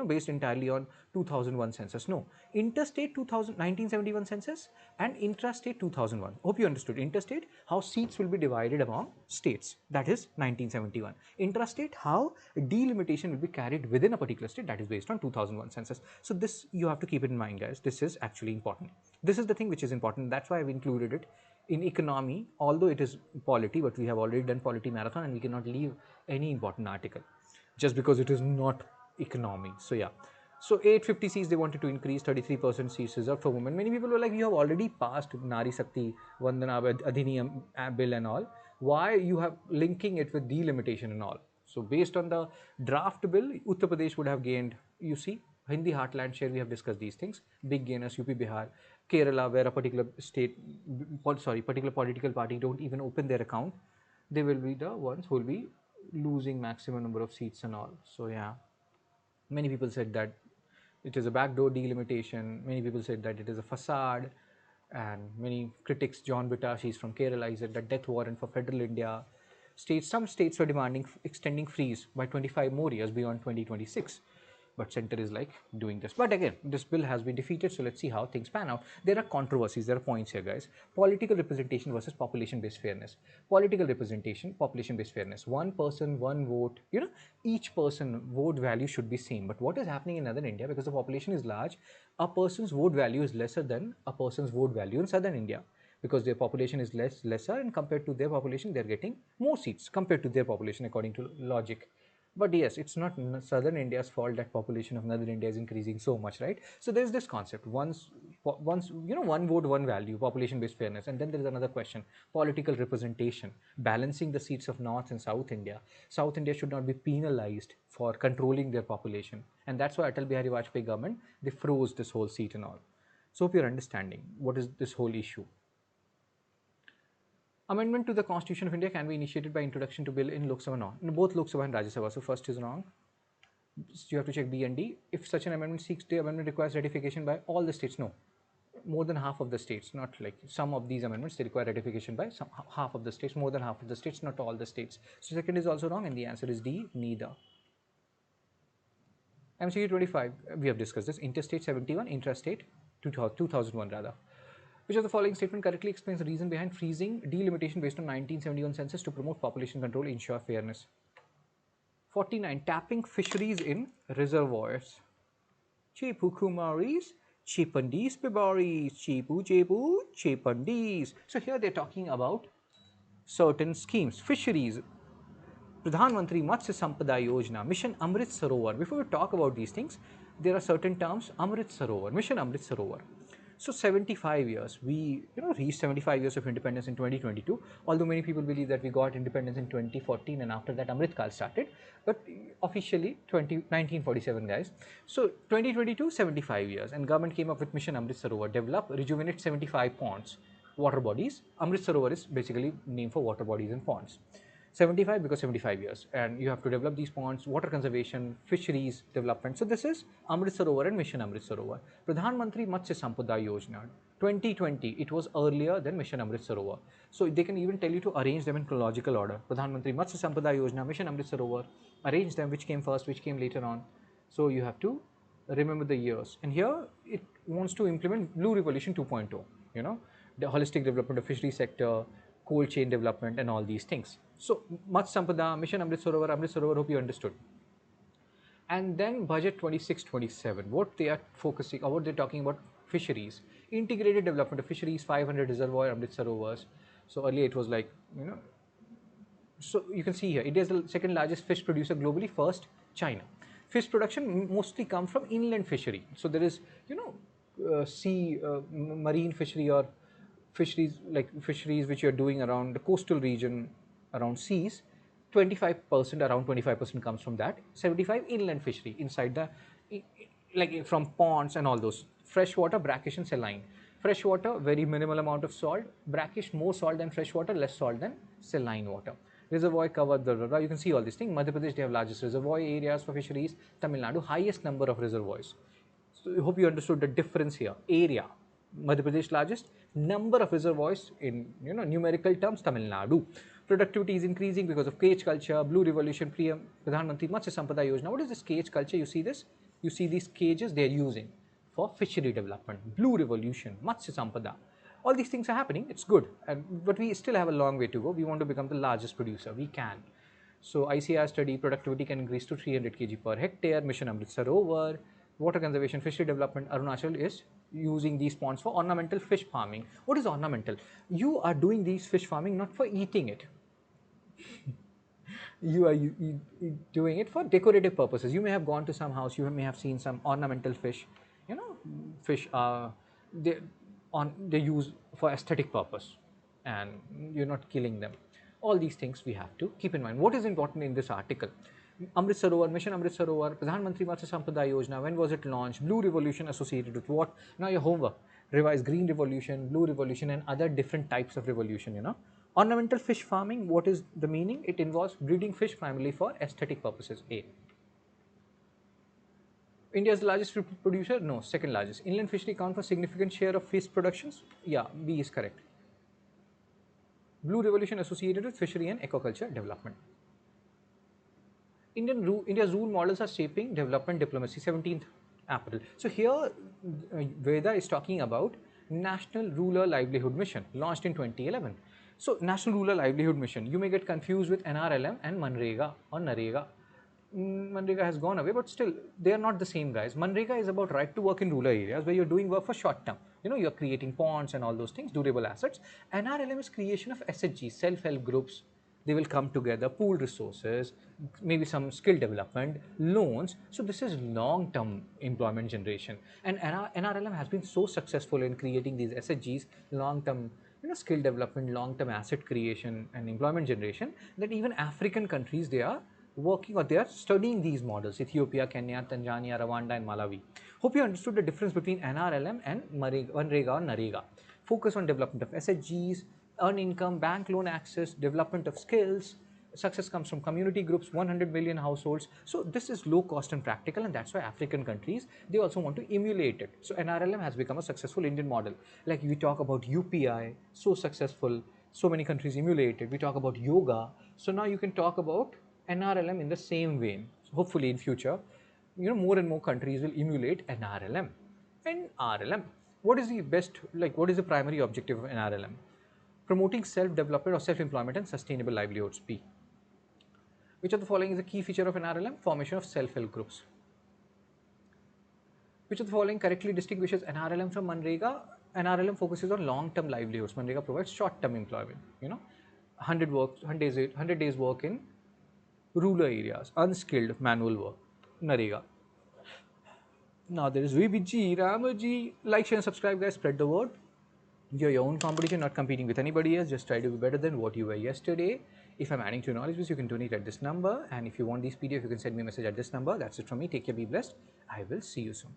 based entirely on 2001 census. No, interstate 1971 census and intrastate 2001. Hope you understood. Interstate, how seats will be divided among states, that is 1971. Intrastate, how delimitation will be carried within a particular state, that is based on 2001 census. So this you have to keep it in mind, guys. This is actually important. This is the thing which is important. That's why I've included it. In economy, although it is polity, but we have already done polity marathon and we cannot leave any important article just because it is not economy. So yeah, so 850 seats they wanted to increase, 33% seats reserved for women. Many people were like, you have already passed Nari Sakti Vandana Adhiniyam bill and all, why you have linking it with delimitation and all? So based on the draft bill, Uttar Pradesh would have gained, you see, Hindi heartland share, we have discussed these things. Big gainers, UP, Bihar, Kerala, where a particular state, particular political party don't even open their account, they will be the ones who will be losing maximum number of seats and all. So yeah, many people said that it is a backdoor delimitation. Many people said that it is a facade. And many critics, John Bitta, she's from Kerala, he said that death warrant for federal India. Some states were demanding extending freeze by 25 more years beyond 2026. But center is like doing this. But again, this bill has been defeated, so let's see how things pan out. There are controversies, there are points here, guys. Political representation versus population-based fairness. Political representation, population-based fairness. One person, one vote. Each person vote value should be same. But what is happening in Northern India, because the population is large, a person's vote value is lesser than a person's vote value in Southern India, because their population is lesser, and compared to their population they're getting more seats compared to their population according to logic. But yes, it's not Southern India's fault that population of Northern India is increasing so much, right? So there's this concept, once one vote, one value, population based fairness. And then there is another question, political representation, balancing the seats of North and South India. South India should not be penalized for controlling their population, and that's why Atal Bihari Vajpayee government, they froze this whole seat and all. So hope you're understanding what is this whole issue. Amendment to the Constitution of India can be initiated by introduction to bill in Lok Sabha, no, in both Lok Sabha and Rajya Sabha. So first is wrong. You have to check B and D. If such an amendment seeks, the amendment requires ratification by all the states. No, more than half of the states. Not like some of these amendments, they require ratification by half of the states, more than half of the states, not all the states. So second is also wrong, and the answer is D, neither. MCQ 25, we have discussed this. Interstate 71, intrastate 2001 rather. Which of the following statement correctly explains the reason behind freezing delimitation based on 1971 census to promote population control, ensure fairness? 49. Tapping fisheries in reservoirs. Chepu Kumaris, Chepandis Pibaris, Chepu, Chepandis. So here they're talking about certain schemes, fisheries. Pradhan Mantri Matsya Sampada Yojana, Mission Amrit Sarovar. Before we talk about these things, there are certain terms, Amrit Sarovar, Mission Amrit Sarovar. So 75 years, we reached 75 years of independence in 2022, although many people believe that we got independence in 2014 and after that Amrit Kal started, but officially 1947, guys. So 2022, 75 years, and government came up with Mission Amrit Sarovar, develop, rejuvenate 75 ponds, water bodies. Amrit Sarovar is basically named for water bodies and ponds. 75 because 75 years, and you have to develop these ponds, water conservation, fisheries development. So this is Amrit Sarovar and Mission Amrit Sarovar. Pradhan Mantri Matsya Sampada Yojana 2020, it was earlier than Mission Amrit Sarovar. So they can even tell you to arrange them in chronological order. Pradhan Mantri Matsya Sampada Yojana, Mission Amrit Sarovar, arrange them, which came first, which came later on. So you have to remember the years. And here it wants to implement Blue Revolution 2.0, the holistic development of fishery sector, cold chain development, and all these things. So, Matsya Sampada, Mission Amrit Sarovar, hope you understood. And then budget 26-27, what they are focusing, or what they're talking about, fisheries, integrated development of fisheries, 500 reservoir Amrit Sarovars. So earlier it was like, so you can see here, India is the second largest fish producer globally, first China. Fish production mostly come from inland fishery. So there is, sea, marine fishery, or fisheries which you are doing around the coastal region, around seas. 25%, around 25% comes from that. 75 inland fishery inside the, like from ponds and all those. Freshwater, brackish and saline. Freshwater, very minimal amount of salt. Brackish, more salt than freshwater, less salt than saline water. Reservoir cover, you can see all these things. Madhya Pradesh, they have largest reservoir areas for fisheries. Tamil Nadu, highest number of reservoirs. So I hope you understood the difference here. Area, Madhya Pradesh largest, number of reservoirs in numerical terms, Tamil Nadu. Productivity is increasing because of cage culture, Blue Revolution, Pradhan Mantri Matsya Sampada Yojana. What is this cage culture? You see this? You see these cages they are using for fishery development, Blue Revolution, Matsya Sampada. All these things are happening. It's good, but we still have a long way to go. We want to become the largest producer. We can. So ICR study, productivity can increase to 300 kg per hectare. Mission Amrit Sarovar, water conservation, fishery development. Arunachal is using these ponds for ornamental fish farming. What is ornamental? You are doing these fish farming not for eating it. You are doing it for decorative purposes. You may have gone to some house, you may have seen some ornamental fish. Fish are they use for aesthetic purpose, and you're not killing them. All these things we have to keep in mind. What is important in this article? Amrit Sarovar, Mission Amrit Sarovar, Pradhan Mantri Matsya Sampada Yojana, when was it launched, Blue Revolution associated with what? Now your homework, revise Green Revolution, Blue Revolution and other different types of revolution, Ornamental fish farming, what is the meaning? It involves breeding fish primarily for aesthetic purposes, A. India is the largest food producer? No, second largest. Inland fishery account for significant share of fish productions? Yeah, B is correct. Blue Revolution associated with fishery and aquaculture development. India's rule models are shaping development diplomacy, 17th April. So here, Veda is talking about National Rural Livelihood Mission, launched in 2011. So National Rural Livelihood Mission, you may get confused with NRLM and Manrega or Narega. Manrega has gone away, but still, they are not the same, guys. Manrega is about right to work in rural areas where you're doing work for short term. You're creating ponds and all those things, durable assets. NRLM is creation of SHGs, self-help groups. They will come together, pool resources, maybe some skill development, loans. So this is long-term employment generation. And NRLM has been so successful in creating these SHGs, long-term skill development, long-term asset creation and employment generation, that even African countries, they are working or they are studying these models: Ethiopia, Kenya, Tanzania, Rwanda, and Malawi. Hope you understood the difference between NRLM and Manrega or Narega. Focus on development of SHGs, earn income, bank loan access, development of skills. Success comes from community groups, 100 million households. So this is low cost and practical, and that's why African countries, they also want to emulate it. So NRLM has become a successful Indian model. Like we talk about UPI, so successful, so many countries emulate it. We talk about yoga. So now you can talk about NRLM in the same vein. So hopefully in future, more and more countries will emulate NRLM. NRLM. What is the best, what is the primary objective of NRLM? Promoting self-development or self-employment and sustainable livelihoods. B. Which of the following is a key feature of NRLM? Formation of self-help groups. Which of the following correctly distinguishes NRLM from Manrega? NRLM focuses on long-term livelihoods. Manrega provides short-term employment. 100 days work in rural areas, unskilled manual work. Narega. Now there is VBG, Ramaji. Like, share, and subscribe, guys. Spread the word. You're your own competition, not competing with anybody else. Just try to be better than what you were yesterday. If I'm adding to your knowledge base, you can donate at this number. And if you want these PDF, you can send me a message at this number. That's it from me. Take care, be blessed. I will see you soon.